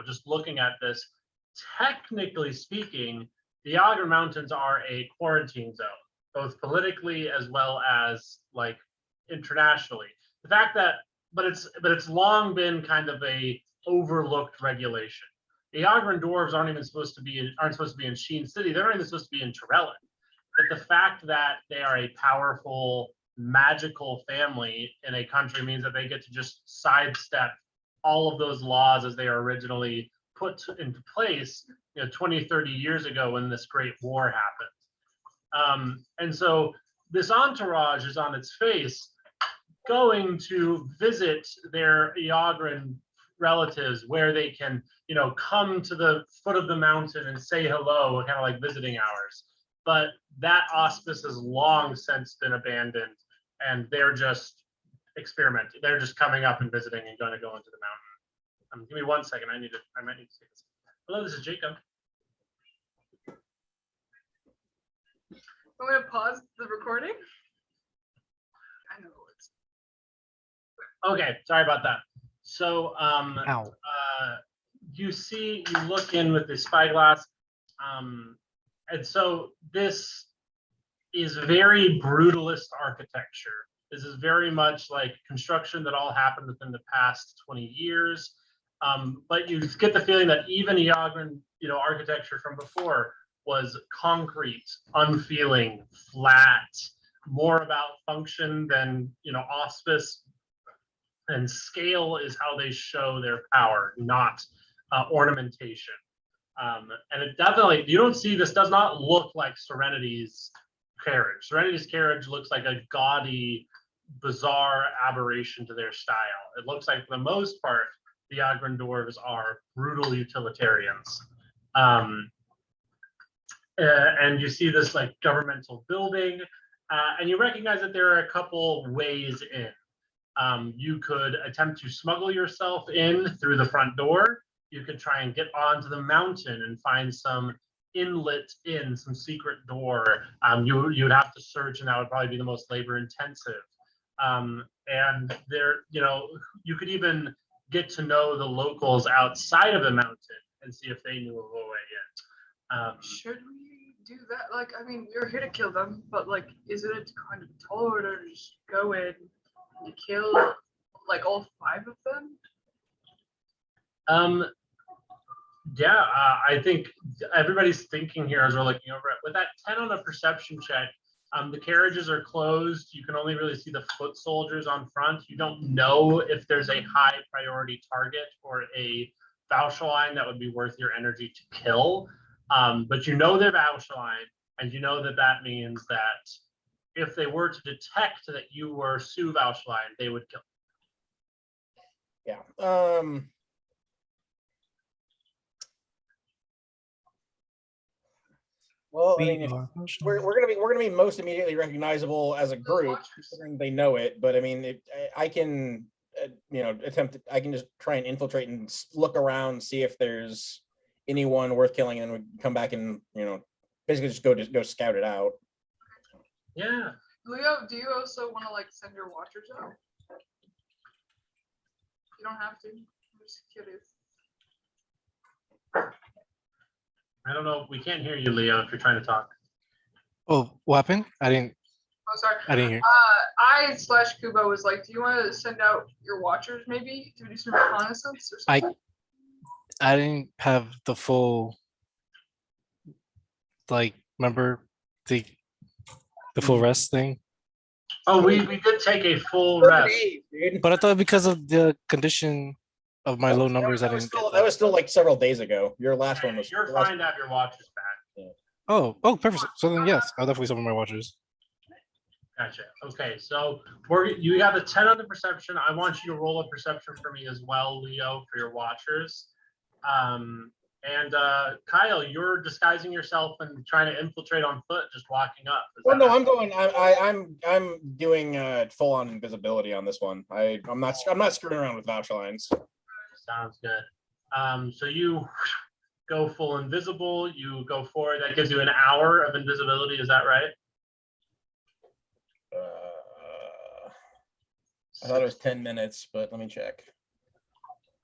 just looking at this, technically speaking, the Iagran Mountains are a quarantine zone, both politically as well as like internationally. The fact that, but it's long been kind of a overlooked regulation. The Iagran dwarves aren't supposed to be in Sheen City. They're not even supposed to be in Remalin. But the fact that they are a powerful, magical family in a country means that they get to just sidestep all of those laws as they are originally put into place 20, 30 years ago when this great war happened. And so this entourage is on its face going to visit their Iagran relatives where they can, come to the foot of the mountain and say hello, kind of like visiting hours. But that auspice has long since been abandoned, and they're just experimenting. They're just coming up and visiting and going to go into the mountain. Give me 1 second. I might need to say this. Hello, this is Jacob. I'm going to pause the recording. I know it's. Okay, sorry about that. So, Ow. you look in with the spyglass, and so this is very brutalist architecture. This is very much like construction that all happened within the past 20 years. But you get the feeling that even Iagran, architecture from before was concrete, unfeeling, flat, more about function than, auspice. And scale is how they show their power, not ornamentation. And it definitely, you don't see, this does not look like Serenity's carriage. Serenity's carriage looks like a gaudy, bizarre aberration to their style. It looks like, for the most part, the Iagran dwarves are brutal utilitarians. And you see this like governmental building, and you recognize that there are a couple ways in. You could attempt to smuggle yourself in through the front door. You could try and get onto the mountain and find some inlet in, some secret door. You would have to search, and that would probably be the most labor intensive. And there, you could even get to know the locals outside of the mountain and see if they knew of a way in. Should we do that? Like, I mean, you're here to kill them, but like, isn't it kind of tall to just go in and kill like all 5 of them? I think everybody's thinking here as we're looking over it. With that 10 on a perception check, The carriages are closed. You can only really see the foot soldiers on front. You don't know if there's a high priority target or a Vauchaline that would be worth your energy to kill. But you know they're Vauchaline, and you know that that means that if they were to detect that you were Sue Vauchaline, they would kill Yeah. Well, I mean, we're gonna be most immediately recognizable as a group, considering they know it. But I mean, I can, I can just try and infiltrate and look around, see if there's anyone worth killing, and then we come back and basically just go scout it out. Yeah. Leo, do you also want to like send your watchers out? You don't have to. I'm just curious. I don't know. We can't hear you, Leo, if you're trying to talk. Oh, what happened? I didn't I hear. Kubo was like, do you want to send out your watchers maybe to do some reconnaissance or something? I didn't have the full, remember the full rest thing? Oh, we did take a full rest. But I thought because of the condition of my low numbers, I didn't get that was still like several days ago. Your last one was. You're fine to have your watchers back. Oh, perfect. So then, yes, I'll definitely summon my watchers. Gotcha. Okay, so you got a 10 on the perception. I want you to roll a perception for me as well, Leo, for your watchers. And Kyle, you're disguising yourself and trying to infiltrate on foot, just walking up. Well, no, I'm going. I'm doing full on invisibility on this one. I'm not screwing around with Vauchalines. Sounds good. So you go full invisible. You go forward. That gives you an hour of invisibility. Is that right? I thought it was 10 minutes, but let me check.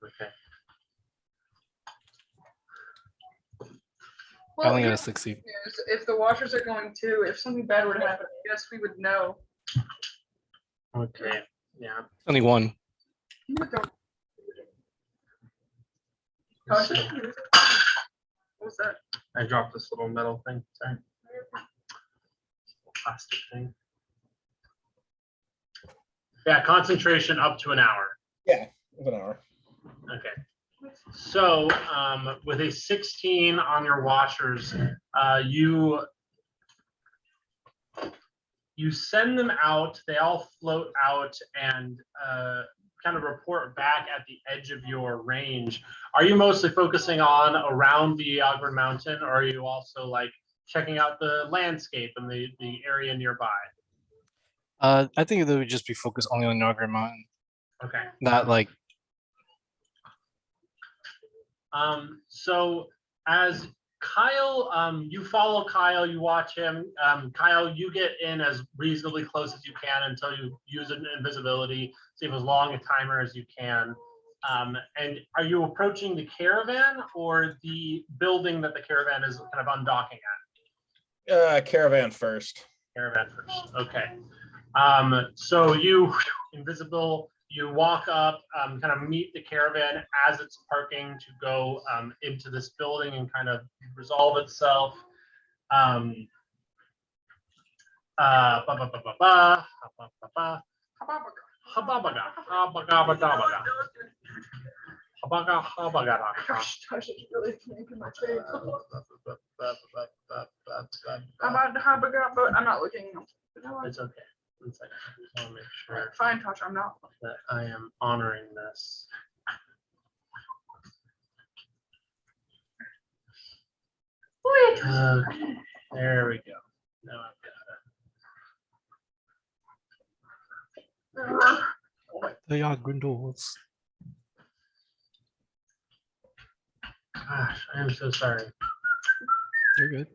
Okay. I only got a 60. If the watchers are going to, if something bad were to happen, I guess we would know. Okay. Yeah. Only one. What was that? I dropped this little metal thing. Sorry. Plastic thing. Yeah, concentration up to an hour. Yeah, an hour. Okay. So with a 16 on your watchers, you send them out. They all float out and kind of report back at the edge of your range. Are you mostly focusing on around the Agron Mountain, or are you also like checking out the landscape and the area nearby? I think they would just be focused only on Agron Mountain. Okay. Not like. So as Kyle, you follow Kyle, you watch him. Kyle, you get in as reasonably close as you can until you use an invisibility, save as long a timer as you can. And are you approaching the caravan or the building that the caravan is kind of undocking at? Caravan first. Caravan first. Okay. So you invisible. You walk up, kind of meet the caravan as it's parking to go into this building and kind of resolve itself. Gosh, it's really making my face. I'm not looking. It's okay. It's like, I just want to make sure Fine, Tosh, I'm not. that I am honoring this. Okay, there we go. Now I've got it. They are Grindles. Gosh, I am so sorry. You're good.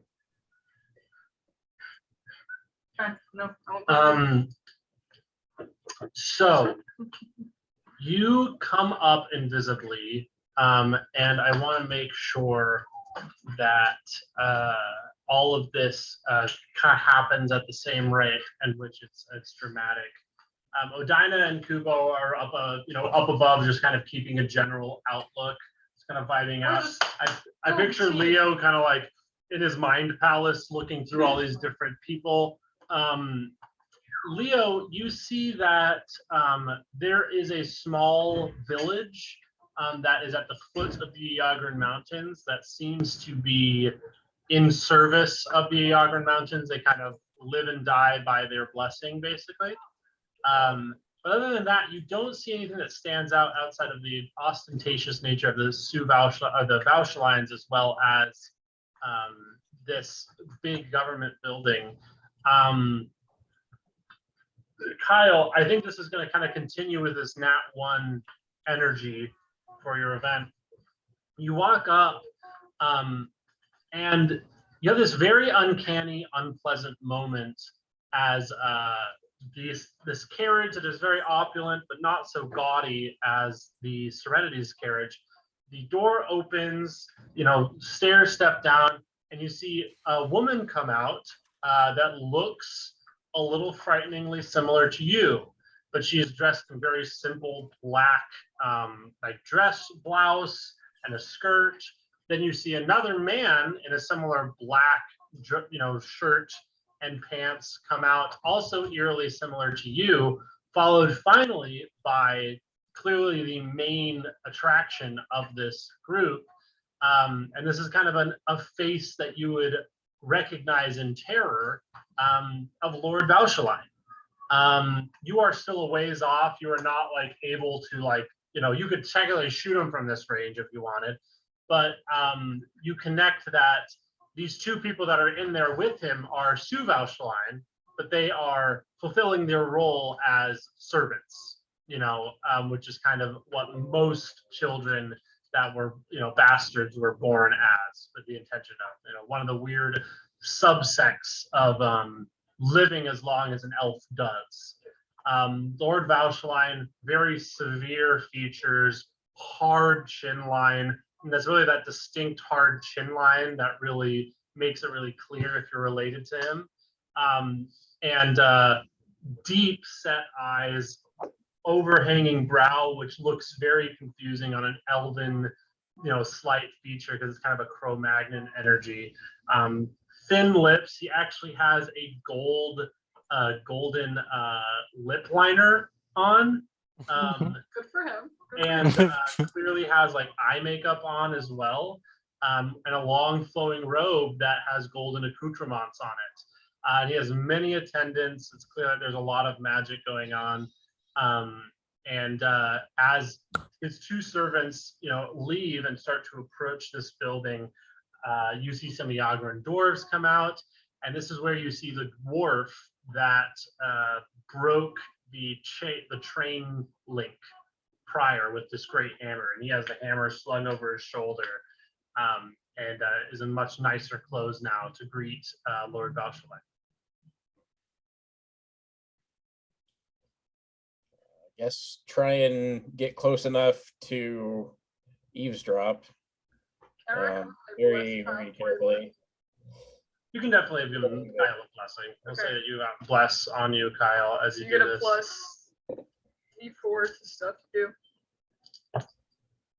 Okay, no, I won't. So you come up invisibly, and I want to make sure that all of this kind of happens at the same rate in which it's dramatic. Odina and Kubo are up, up above, just kind of keeping a general outlook. It's kind of vibing out. I picture Leo kind of like in his mind palace, looking through all these different people. Leo, you see that there is a small village that is at the foot of the Iagran Mountains that seems to be in service of the Iagran Mountains. They kind of live and die by their blessing, basically. But other than that, you don't see anything that stands out outside of the ostentatious nature of the Vauchelines, as well as this big government building. Kyle, I think this is going to kind of continue with this Nat 1 energy for your event. You walk up and you have this very uncanny, unpleasant moment as this carriage that is very opulent but not so gaudy as the Serenity's carriage. The door opens, stairs step down, and you see a woman come out that looks a little frighteningly similar to you, but she is dressed in very simple black dress, blouse, and a skirt. Then you see another man in a similar black shirt and pants come out, also eerily similar to you, followed finally by clearly the main attraction of this group. And this is kind of a face that you would recognize in terror of Lord Vaucheline. You are still a ways off. You are not able to you could technically shoot him from this range if you wanted, but you connect that these two people that are in there with him are Sue Vaucheline, but they are fulfilling their role as servants, which is kind of what most children that were, bastards were born as, with the intention of, one of the weird subsects of living as long as an elf does. Lord Vaucheline, very severe features, hard chin line. And that's really that distinct hard chin line that really makes it really clear if you're related to him. And deep set eyes, overhanging brow, which looks very confusing on an elven, slight feature because it's kind of a Cro-Magnon energy. Thin lips. He actually has a golden lip liner on. Good for him. And clearly has eye makeup on as well, and a long flowing robe that has golden accoutrements on it. And he has many attendants. It's clear that there's a lot of magic going on. And as his two servants, leave and start to approach this building, you see some Iagran dwarves come out, and this is where you see the dwarf that broke the train link prior with this great hammer, and he has the hammer slung over his shoulder, and is in much nicer clothes now to greet Lord Vaucheline. I guess try and get close enough to eavesdrop. Very, very carefully. You can definitely give him Kyle a blessing. We'll say that you got bless on you, Kyle, as you do get a this. plus D4 to stuff to do.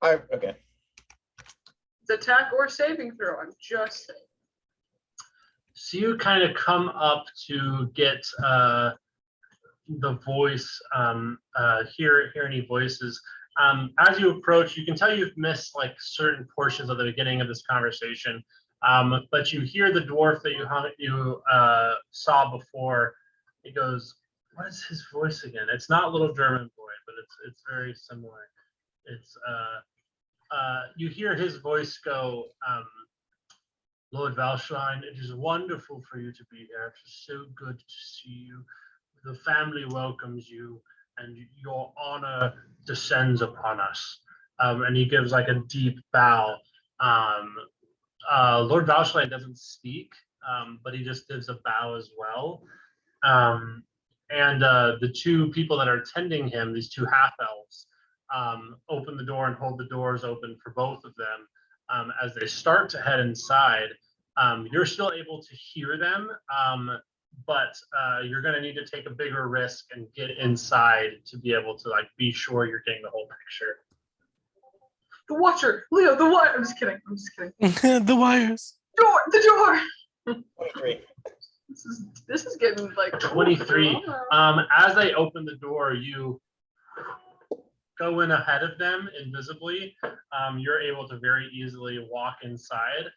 Okay. It's attack or saving throw. I'm just saying. So you kind of come up to get the voice, hear any voices. As you approach, you can tell you've missed certain portions of the beginning of this conversation, but you hear the dwarf that you saw before. He goes, "What is his voice again?" It's not Little German Boy, but it's very similar. It's you hear his voice go, "Lord Vaucheline, it is wonderful for you to be here. It's so good to see you. The family welcomes you, and your honor descends upon us." And he gives a deep bow. Lord Vaucheline doesn't speak, but he just gives a bow as well. And the two people that are attending him, these two half-elves, open the door and hold the doors open for both of them. As they start to head inside, you're still able to hear them, but you're going to need to take a bigger risk and get inside to be able to be sure you're getting the whole picture. The Watcher, Leo, the Wire. I'm just kidding. The wires. The door. 23. This is getting like 23. As they open the door, you go in ahead of them invisibly. You're able to very easily walk inside.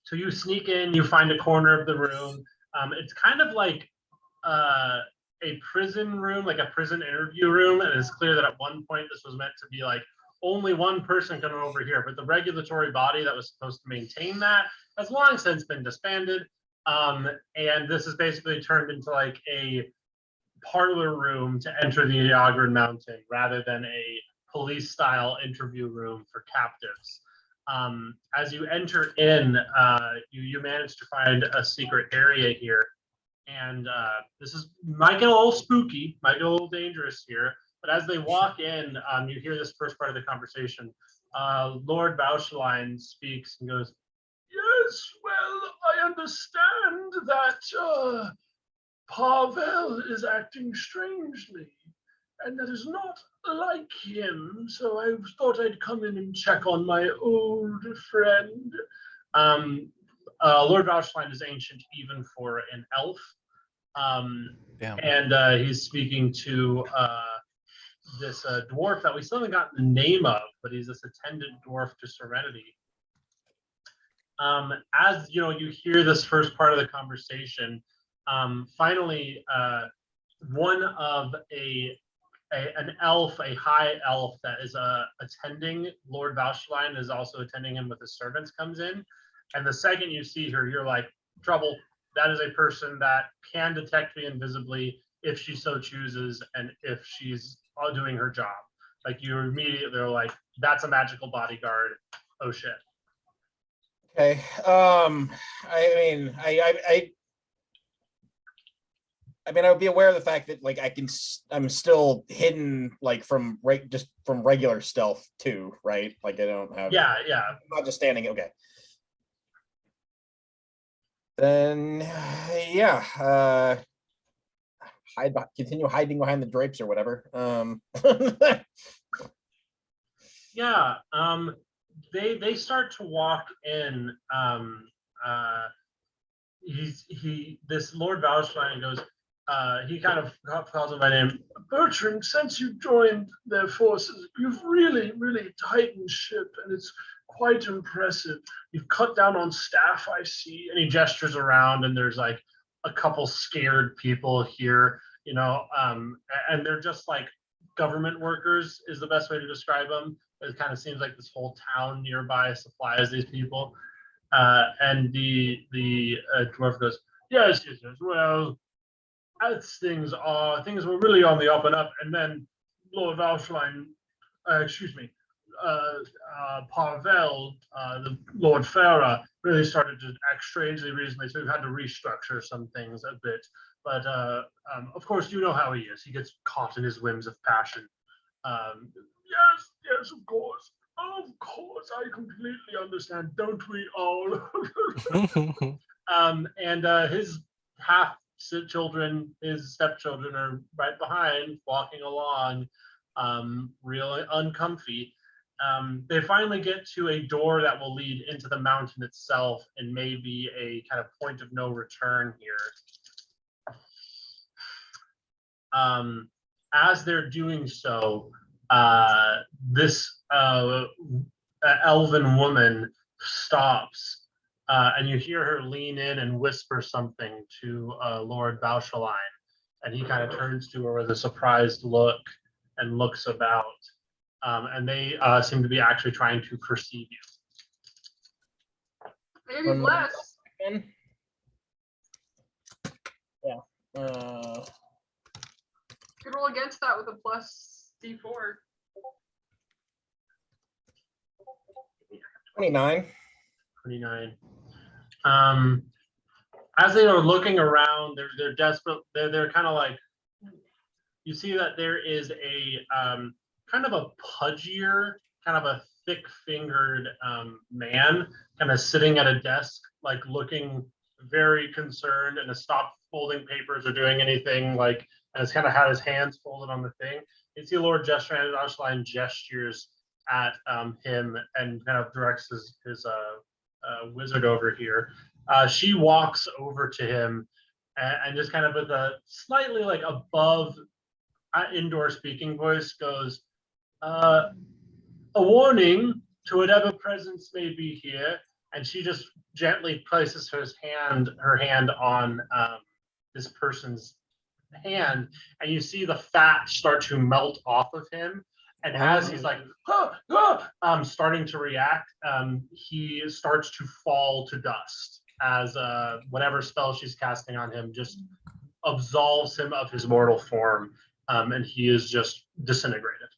So you sneak in, you find a corner of the room. It's kind of like a prison room, like a prison interview room. And it's clear that at one point this was meant to be like only one person can over here, but the regulatory body that was supposed to maintain that has long since been disbanded. And this is basically turned into like a parlor room to enter the Iagran Mountain rather than a police style interview room for captives. As you enter in, you manage to find a secret area here. And this might get a little spooky, might get a little dangerous here. But as they walk in, you hear this first part of the conversation. Lord Bauschlein speaks and goes, "Yes, well, I understand that Pavel is acting strangely, and that is not like him. So I thought I'd come in and check on my old friend." Lord Bauschlein is ancient even for an elf. And he's speaking to this dwarf that we still haven't gotten the name of, but he's this attendant dwarf to Serenity. As you know, you hear this first part of the conversation. Finally, one of an elf, a high elf that is attending Lord Bauschlein, is also attending him with his servants, comes in. And the second you see her, you're like, trouble. That is a person that can detect me invisibly if she so chooses, and if she's doing her job. Like, you immediately are like, that's a magical bodyguard. Oh shit. Okay. I would be aware of the fact that like I'm still hidden like from regular stealth too, right? Like I don't have. Yeah. I'm not just standing. Okay. Then yeah. Continue hiding behind the drapes or whatever. Yeah. They start to walk in. This Lord Bauschlein goes. He kind of calls him by name. "Bertrand, since you joined their forces, you've really tightened ship, and it's quite impressive. You've cut down on staff, I see." And he gestures around, and there's like a couple scared people here, you know, and they're just like government workers is the best way to describe them. It kind of seems like this whole town nearby supplies these people. And the dwarf goes, yes, well, as things were really on the up and up, and then Lord Bauschlein, Pavel, the Lord Farah, really started to act strangely recently, so we've had to restructure some things a bit. But of course, you know how he is. He gets caught in his whims of passion. Yes, of course. Of course, I completely understand. Don't we all? And his half-children, his stepchildren, are right behind, walking along, really uncomfy. They finally get to a door that will lead into the mountain itself, and maybe a kind of point of no return here. As they're doing so, this elven woman stops, and you hear her lean in and whisper something to Lord Bauschlein, and he kind of turns to her with a surprised look and looks about, and they seem to be actually trying to perceive you. Maybe bless. Yeah. You could roll against that with a plus D4. 29. 29. As they are looking around, they're desperate. They're kind of like, you see that there is a kind of a pudgier, kind of a thick-fingered man, kind of sitting at a desk, like looking very concerned, and has stopped folding papers or doing anything, like, and has kind of had his hands folded on the thing. You see Lord Bauschlein gestures at him and kind of directs his wizard over here. She walks over to him and just kind of with a slightly like above indoor speaking voice goes, a warning to whatever presence may be here. And she just gently places her hand on this person's hand, and you see the fat start to melt off of him. And as he's like starting to react, he starts to fall to dust as whatever spell she's casting on him just absolves him of his mortal form, and he is just disintegrated.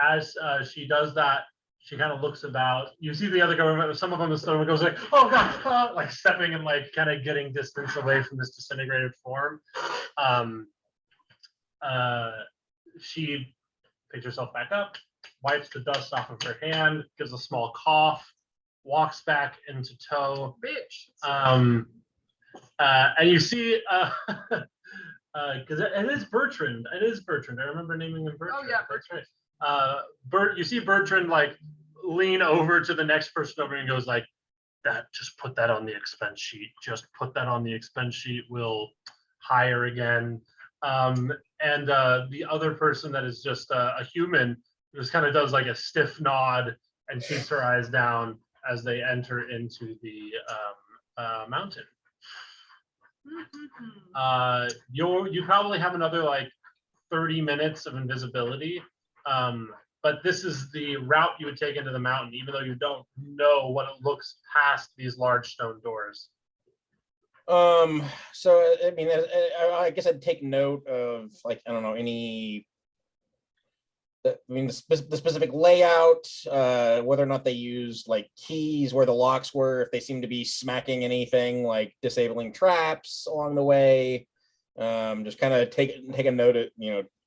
As she does that, she kind of looks about. You see the other government, some of them is goes like, oh god, like stepping and like kind of getting distance away from this disintegrated form. She picks herself back up, wipes the dust off of her hand, gives a small cough, walks back into tow. Bitch. And you see, because it is Bertrand. It is Bertrand. I remember naming him Bertrand. Oh yeah, Bertrand. You see Bertrand like lean over to the next person over and goes like, "That just put that on the expense sheet. Just put that on the expense sheet. We'll hire again." And the other person that is just a human just kind of does like a stiff nod and keeps her eyes down as they enter into the mountain. You probably have another like 30 minutes of invisibility, but this is the route you would take into the mountain, even though you don't know what it looks past these large stone doors. So I mean, I guess I'd take note of like, I don't know, the specific layout, whether or not they used like keys where the locks were, if they seem to be smacking anything, like disabling traps along the way. Just kind of take a note of,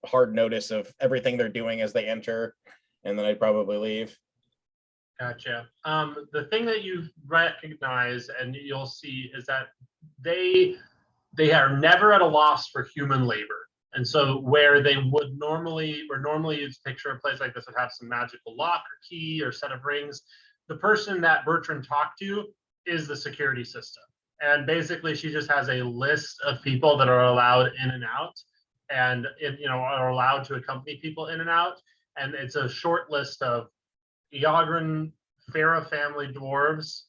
hard notice of everything they're doing as they enter, and then I'd probably leave. Gotcha. The thing that you recognize and you'll see is that they are never at a loss for human labor. And so where they would normally you'd picture a place like this would have some magical lock or key or set of rings. The person that Bertrand talked to is the security system. And basically she just has a list of people that are allowed in and out and are allowed to accompany people in and out. And it's a short list of Iagran, Farah family dwarves,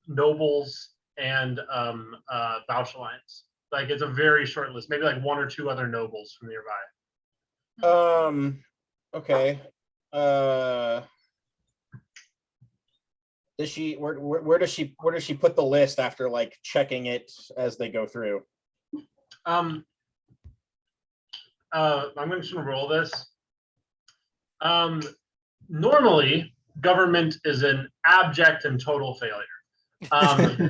nobles, and Vauchalines. Like it's a very short list, maybe like one or two other nobles from nearby. Okay. Does she where does she put the list after like checking it as they go through? I'm just gonna roll this. Normally, government is an abject and total failure.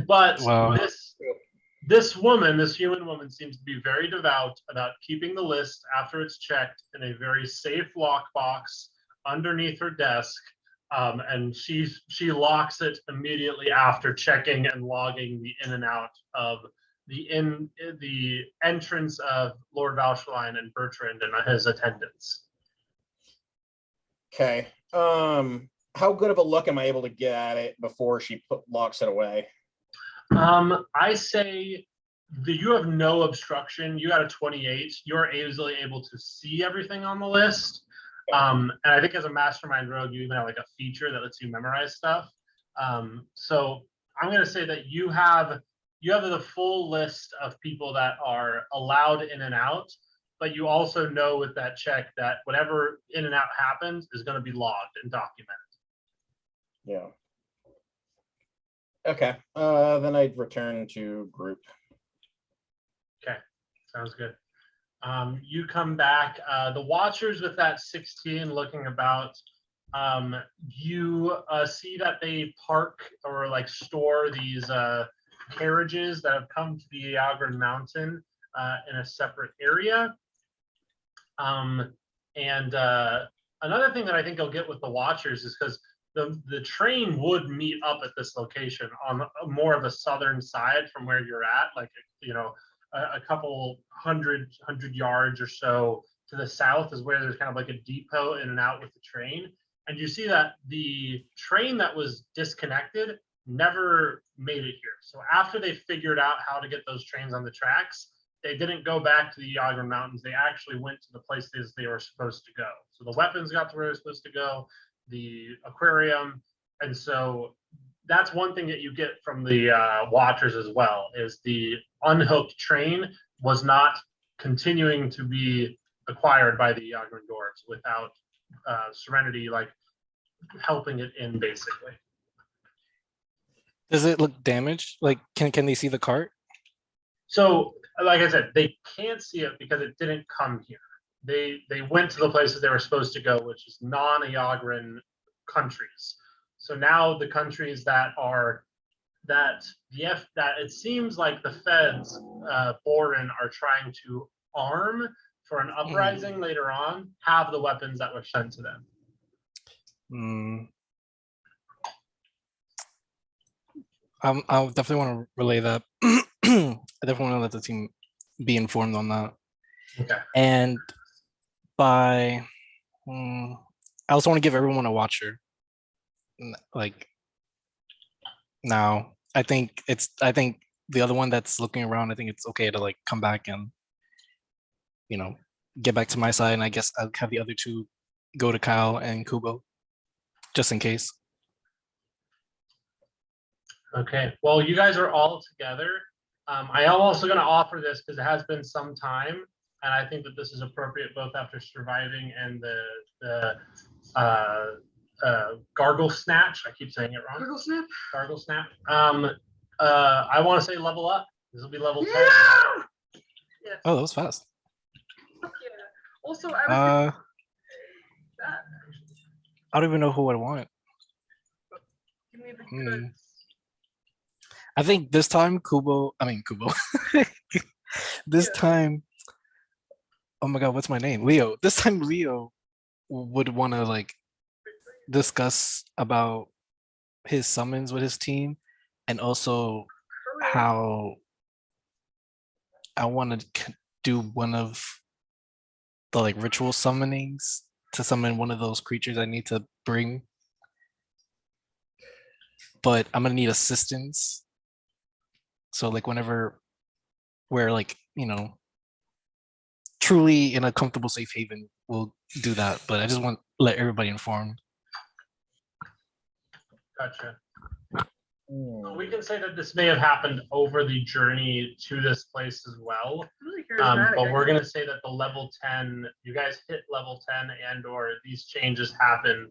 But Wow. this human woman, seems to be very devout about keeping the list after it's checked in a very safe lockbox underneath her desk, and she locks it immediately after checking and logging the in and out of the entrance of Lord Vauchaline and Bertrand and his attendants. Okay. How good of a look am I able to get at it before she locks it away? I say that you have no obstruction. You got a 28. You're easily able to see everything on the list. And I think as a mastermind rogue, you even have like a feature that lets you memorize stuff. So I'm going to say that you have the full list of people that are allowed in and out, but you also know with that check that whatever in and out happens is going to be logged and documented. Yeah. Okay. Then I'd return to group. Okay, sounds good. You come back. The Watchers with that 16 looking about, you see that they park or like store these carriages that have come to the Iagran Mountain in a separate area. And another thing that I think you'll get with the Watchers is because the train would meet up at this location on more of the southern side from where you're at, like a couple hundred yards or so to the south is where there's kind of like a depot in and out with the train. And you see that the train that was disconnected never made it here. So after they figured out how to get those trains on the tracks, they didn't go back to the Yagran Mountains. They actually went to the places they were supposed to go. So the weapons got to where they were supposed to go, the aquarium. And so that's one thing that you get from the watchers as well, is the unhooked train was not continuing to be acquired by the Yagran dwarves without Serenity like helping it in, basically. Does it look damaged? Like, can they see the cart? So, like I said, they can't see it because it didn't come here. They went to the places they were supposed to go, which is non-Yagran countries. So now the countries that are that it seems like the feds, Borin, are trying to arm for an uprising later on, have the weapons that were sent to them. I'll definitely want to relay that. I definitely want to let the team be informed on that. Okay. And by, I also want to give everyone a watcher. Like now, I think the other one that's looking around, I think it's okay to like come back and, get back to my side. And I guess I'll have the other two go to Kyle and Kubo, just in case. Okay, well, you guys are all together. I am also going to offer this because it has been some time, and I think that this is appropriate both after surviving and the gargle snatch. I keep saying it wrong. Gargle snap. Gargle snap. I want to say level up. This will be level 10. Yeah! Yes. Oh, that was fast. Yeah. Also, I was that. I don't even know who I want. Give me the goods. I think this time Kubo. This time, oh my god, what's my name? Leo. This time Leo would want to like discuss about his summons with his team, and also how I want to do one of the like ritual summonings to summon one of those creatures I need to bring. But I'm gonna need assistance. So like whenever we're like, truly in a comfortable safe haven, we'll do that. But I just want to let everybody informed. Gotcha. We can say that this may have happened over the journey to this place as well. Really charismatic, But we're I going to say that the level 10, you guys hit level 10 and or these changes happen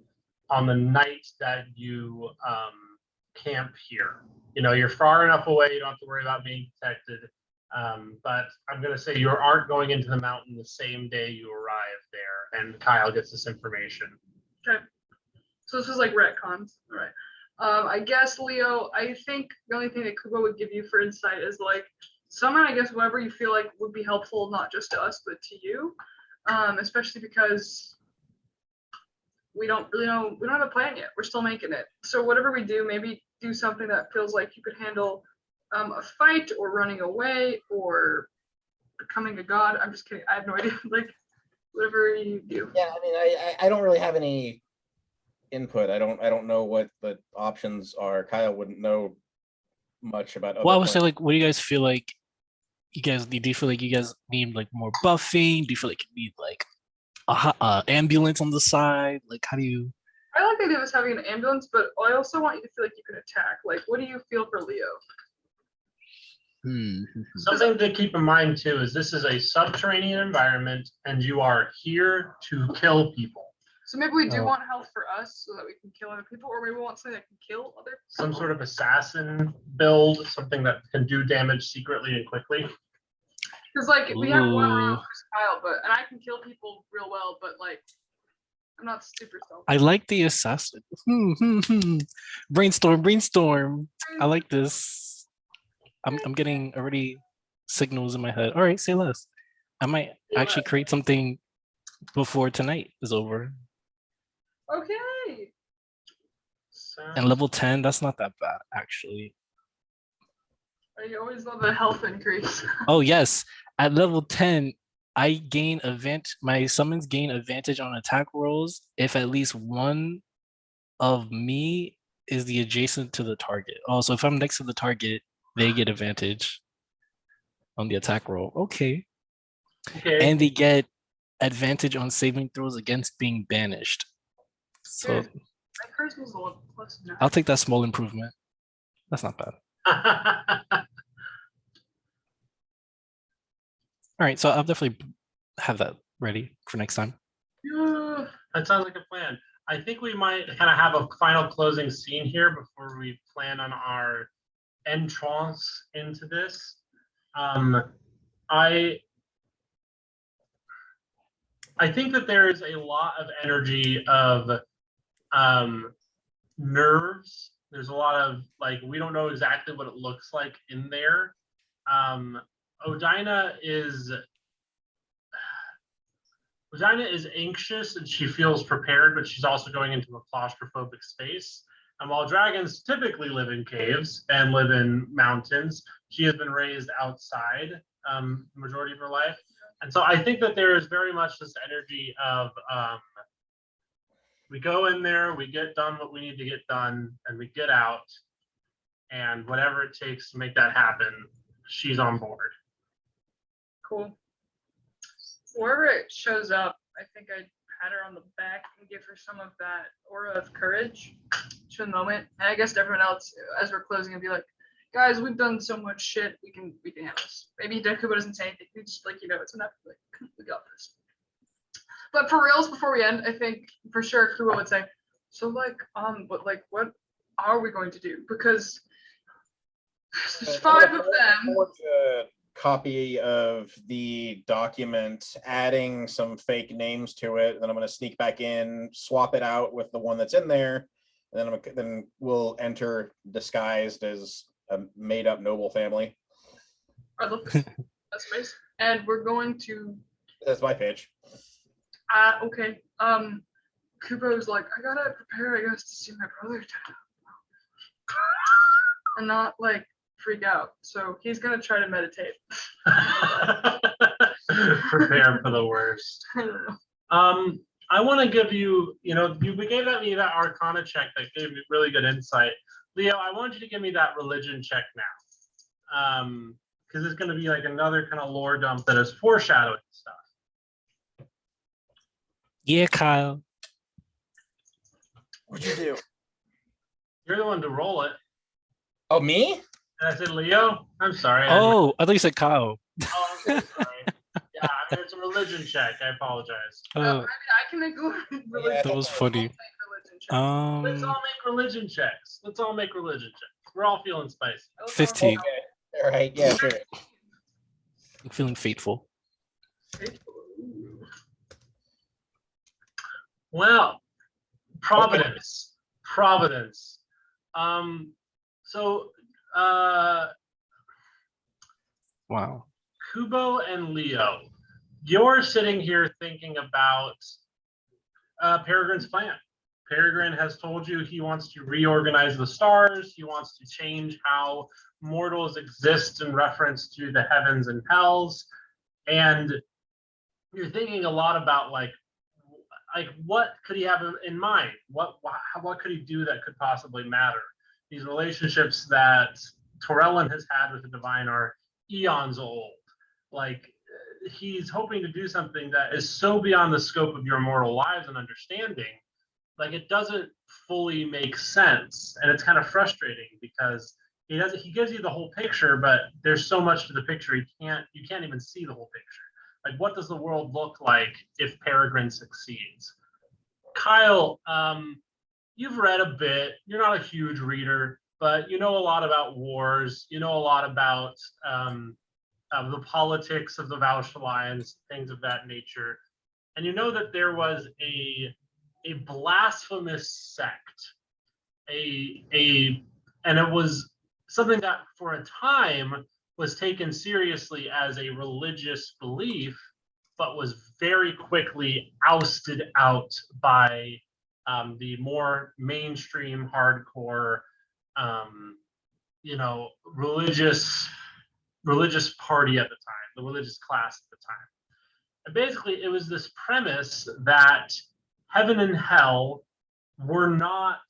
on the night that you camp here. You're far enough away, you don't have to worry about being detected. But I'm going to say you aren't going into the mountain the same day you arrive there, and Kyle gets this information. Okay. So this is like retcons. All right. I guess, Leo, I think the only thing that Kubo would give you for insight is like summon, I guess, whatever you feel like would be helpful, not just to us, but to you. Especially because we don't really know, we don't have a plan yet. We're still making it. So whatever we do, maybe do something that feels like you could handle a fight or running away or becoming a god. I'm just kidding. I have no idea. Like whatever you do. Yeah, I mean, I don't really have any input. I don't know what the options are. Kyle wouldn't know much about. Well, I would say like, what do you guys feel like you guys need? Do you feel like you guys need like more buffing? Do you feel like you need like a ambulance on the side? Like, how do you? I like the idea of us having an ambulance, but I also want you to feel like you can attack. Like, what do you feel for Leo? Something to keep in mind too is this is a subterranean environment, and you are here to kill people. So maybe we do want health for us so that we can kill other people, or maybe we want something that can kill other people. Some sort of assassin build, something that can do damage secretly and quickly. Because like we have one around for Kyle, and I can kill people real well, but like I'm not super stealthy. I like the assassin. Brainstorm. I like this. I'm getting already signals in my head. All right, say less. I might actually create something before tonight is over. Okay. And level 10, that's not that bad, actually. I always love the health increase. Oh, yes. At level 10, my summons gain advantage on attack rolls if at least one of me is the adjacent to the target. Oh, so if I'm next to the target, they get advantage on the attack roll. Okay. Okay. And they get advantage on saving throws against being banished. So Yeah. My charisma's a little plus 9. I'll take that small improvement. That's not bad. All right, so I'll definitely have that ready for next time. Yeah, that sounds like a plan. I think we might kind of have a final closing scene here before we plan on our entrance into this. I think that there is a lot of energy of nerves. There's a lot of like, we don't know exactly what it looks like in there. Odina is anxious and she feels prepared, but she's also going into a claustrophobic space. And while dragons typically live in caves and live in mountains, she has been raised outside the majority of her life. And so I think that there is very much this energy of we go in there, we get done what we need to get done, and we get out. And whatever it takes to make that happen, she's on board. Cool. Wherever it shows up, I think I'd pat her on the back and give her some of that aura of courage to the moment. And I guess to everyone else, as we're closing, I'd be like, guys, we've done so much shit. We can handle this. Maybe Kubo doesn't say anything. We just like, it's enough. Like, we got this. But for reals, before we end, I think for sure Kubo would say, so what are we going to do? Because there's 5 of them. Copy of the document, adding some fake names to it. Then I'm going to sneak back in, swap it out with the one that's in there, and then we'll enter disguised as a made-up noble family. I love this. That's amazing. And we're going to. That's my pitch. Okay. Kubo's like, I gotta prepare, I guess, to see my brother and not like freak out. So he's gonna try to meditate. Prepare for the worst. I want to give you, we gave me that Arcana check that gave me really good insight. Leo, I want you to give me that religion check now. Because it's going to be like another kind of lore dump that is foreshadowing stuff. Yeah, Kyle. What'd you do? You're the one to roll it. Oh, me? And I said, Leo? I'm sorry. Oh, I thought you said Kyle. Oh, I'm so sorry. Yeah, it's a religion check. I apologize. I can make a religion. That was funny. Let's all make religion checks. We're all feeling spicy. 15. Okay. All right. Yeah, sure. I'm feeling fateful. Well, Providence. Wow. Kubo and Leo, you're sitting here thinking about Peregrine's plan. Peregrine has told you he wants to reorganize the stars. He wants to change how mortals exist in reference to the heavens and hells. And you're thinking a lot about like what could he have in mind? What could he do that could possibly matter? These relationships that Torellin has had with the divine are eons old. Like he's hoping to do something that is so beyond the scope of your mortal lives and understanding, like it doesn't fully make sense. And it's kind of frustrating because he gives you the whole picture, but there's so much to the picture you can't even see the whole picture. Like, what does the world look like if Peregrine succeeds? Kyle, you've read a bit. You're not a huge reader, but you know a lot about wars. You know a lot about the politics of the Vouch Alliance, things of that nature. And you know that there was a blasphemous sect, and it was something that for a time was taken seriously as a religious belief, but was very quickly ousted out by the more mainstream, hardcore, religious party at the time, the religious class at the time. And basically, it was this premise that heaven and hell were not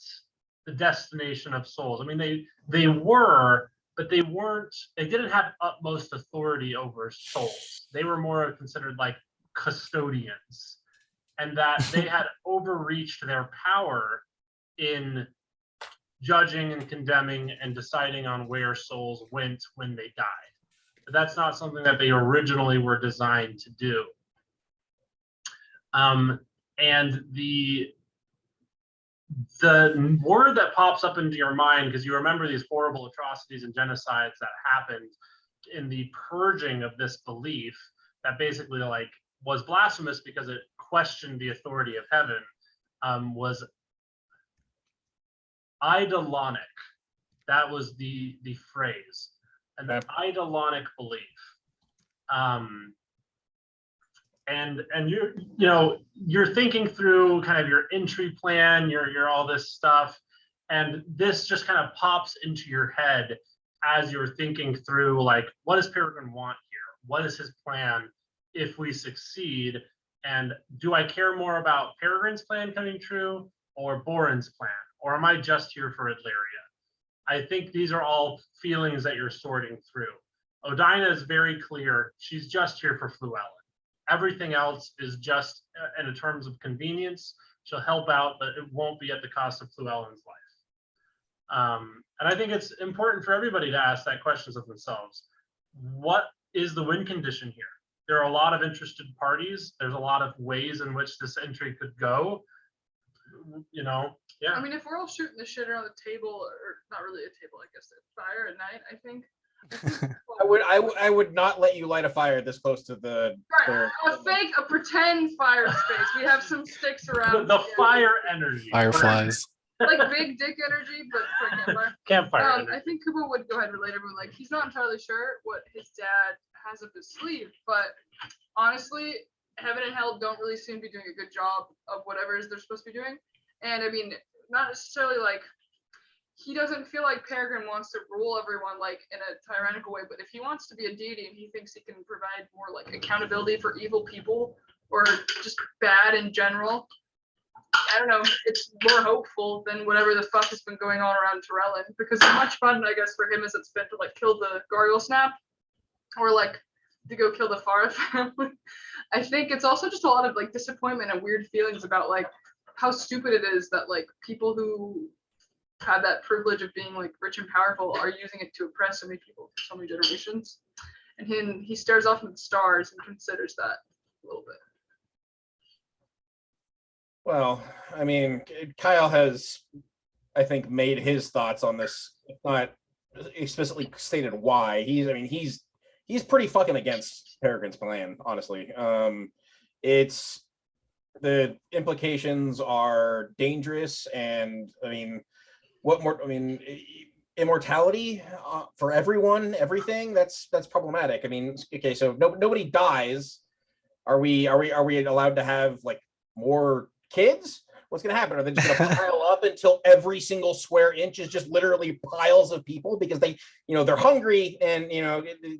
the destination of souls. I mean, they were, but they weren't. They didn't have utmost authority over souls. They were more considered like custodians, and that they had overreached their power in judging and condemning and deciding on where souls went when they died. But that's not something that they originally were designed to do. And the word that pops up into your mind, because you remember these horrible atrocities and genocides that happened in the purging of this belief that basically like was blasphemous because it questioned the authority of heaven, was eidolonic. That was the phrase, and the eidolonic belief. And you're thinking through kind of your entry plan, your all this stuff, and this just kind of pops into your head as you're thinking through like, what does Peregrine want here? What is his plan if we succeed? And do I care more about Peregrine's plan coming true or Boren's plan? Or am I just here for Illyria? I think these are all feelings that you're sorting through. Odina is very clear. She's just here for Fluellen. Everything else is just in terms of convenience. She'll help out, but it won't be at the cost of Fluellen's life. And I think it's important for everybody to ask that questions of themselves. What is the win condition here? There are a lot of interested parties. There's a lot of ways in which this entry could go. Yeah. I mean, if we're all shooting the shit around the table, or not really a table, I guess, a fire at night, I think. I would not let you light a fire this close to the. Right, a pretend fire space. We have some sticks around. The fire energy. Fireflies. Like big dick energy, but for a campfire. Campfire energy. I think Kubo would go ahead and relate everyone. Like, he's not entirely sure what his dad has up his sleeve, but honestly, heaven and hell don't really seem to be doing a good job of whatever it is they're supposed to be doing. And I mean, not necessarily like he doesn't feel like Peregrine wants to rule everyone like in a tyrannical way, but if he wants to be a deity and he thinks he can provide more like accountability for evil people or just bad in general, I don't know, it's more hopeful than whatever the fuck has been going on around Remalin, because as much fun, I guess, for him as it's been to like kill the Gargoyle Snap or like to go kill the Farah family. I think it's also just a lot of like disappointment and weird feelings about like how stupid it is that like people who had that privilege of being like rich and powerful are using it to oppress so many people for so many generations. And he stares off into the stars and considers that a little bit. Well, I mean, Kyle has, I think, made his thoughts on this, not explicitly stated why. He's pretty fucking against Peregrine's plan, honestly. It's the implications are dangerous, and I mean, immortality for everyone, everything, that's problematic. I mean, okay, so nobody dies. Are we allowed to have like more kids? What's going to happen? Are they just going to pile up until every single square inch is just literally piles of people because they're hungry and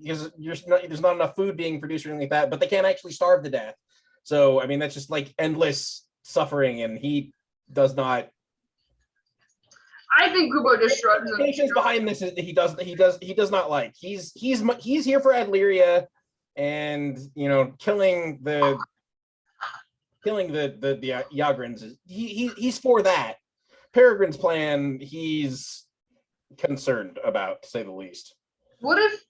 because there's not enough food being produced or anything like that, but they can't actually starve to death. So I mean, that's just like endless suffering, and he does not. I think Kubo just shrugs. The implications behind this is that he does not like. He's here for Illyria, and killing the Yagrans. He's for that. Peregrine's plan, he's concerned about, to say the least. What if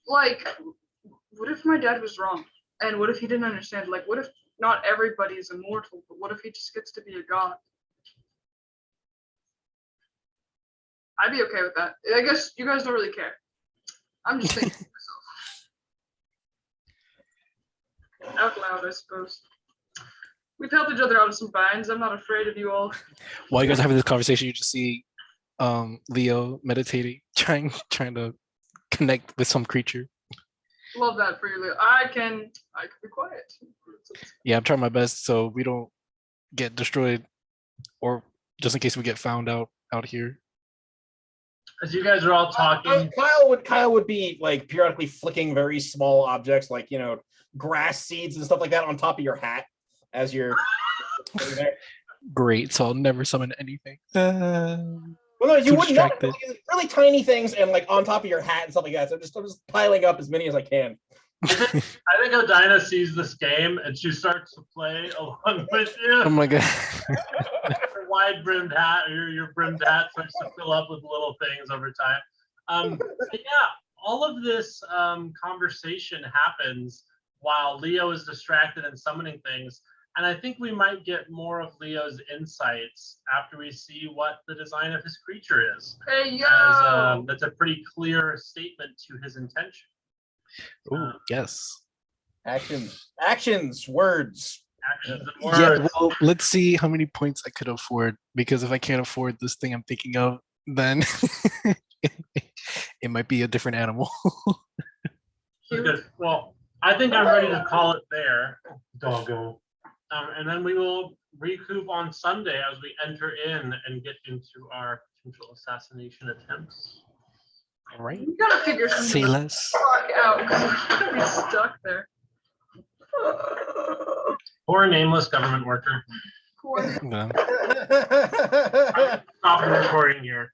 my dad was wrong? And what if he didn't understand? Like, what if not everybody is immortal, but what if he just gets to be a god? I'd be okay with that. I guess you guys don't really care. I'm just thinking to myself. Out loud, I suppose. We've helped each other out of some binds. I'm not afraid of you all. While you guys are having this conversation, you just see Leo meditating, trying to connect with some creature. Love that for you, Leo. I can be quiet. Yeah, I'm trying my best so we don't get destroyed, or just in case we get found out here. As you guys are all talking, Kyle would be like periodically flicking very small objects like grass seeds and stuff like that on top of your hat as you're there. Great, so I'll never summon anything. Well, no, you too wouldn't know. distracted. Really tiny things and like on top of your hat and stuff like that. So I'm just piling up as many as I can. I think Odina sees this game and she starts to play along with you. Oh my god. Your wide brimmed hat, or your brimmed hat starts to fill up with little things over time. But yeah, all of this conversation happens while Leo is distracted and summoning things. And I think we might get more of Leo's insights after we see what the design of his creature is. Hey yo! As, that's a pretty clear statement to his intention. Oh yes. Actions, words. Actions and words. Yeah, well, let's see how many points I could afford, because if I can't afford this thing I'm thinking of, then it might be a different animal. Good. Well, I think I'm ready to call it there, doggo. And then we will recoup on Sunday as we enter in and get into our potential assassination attempts. All right. You gotta figure Say something the less. fuck out because we're gonna be stuck there. Or a nameless government worker. Poor Yeah. Stop the recording here.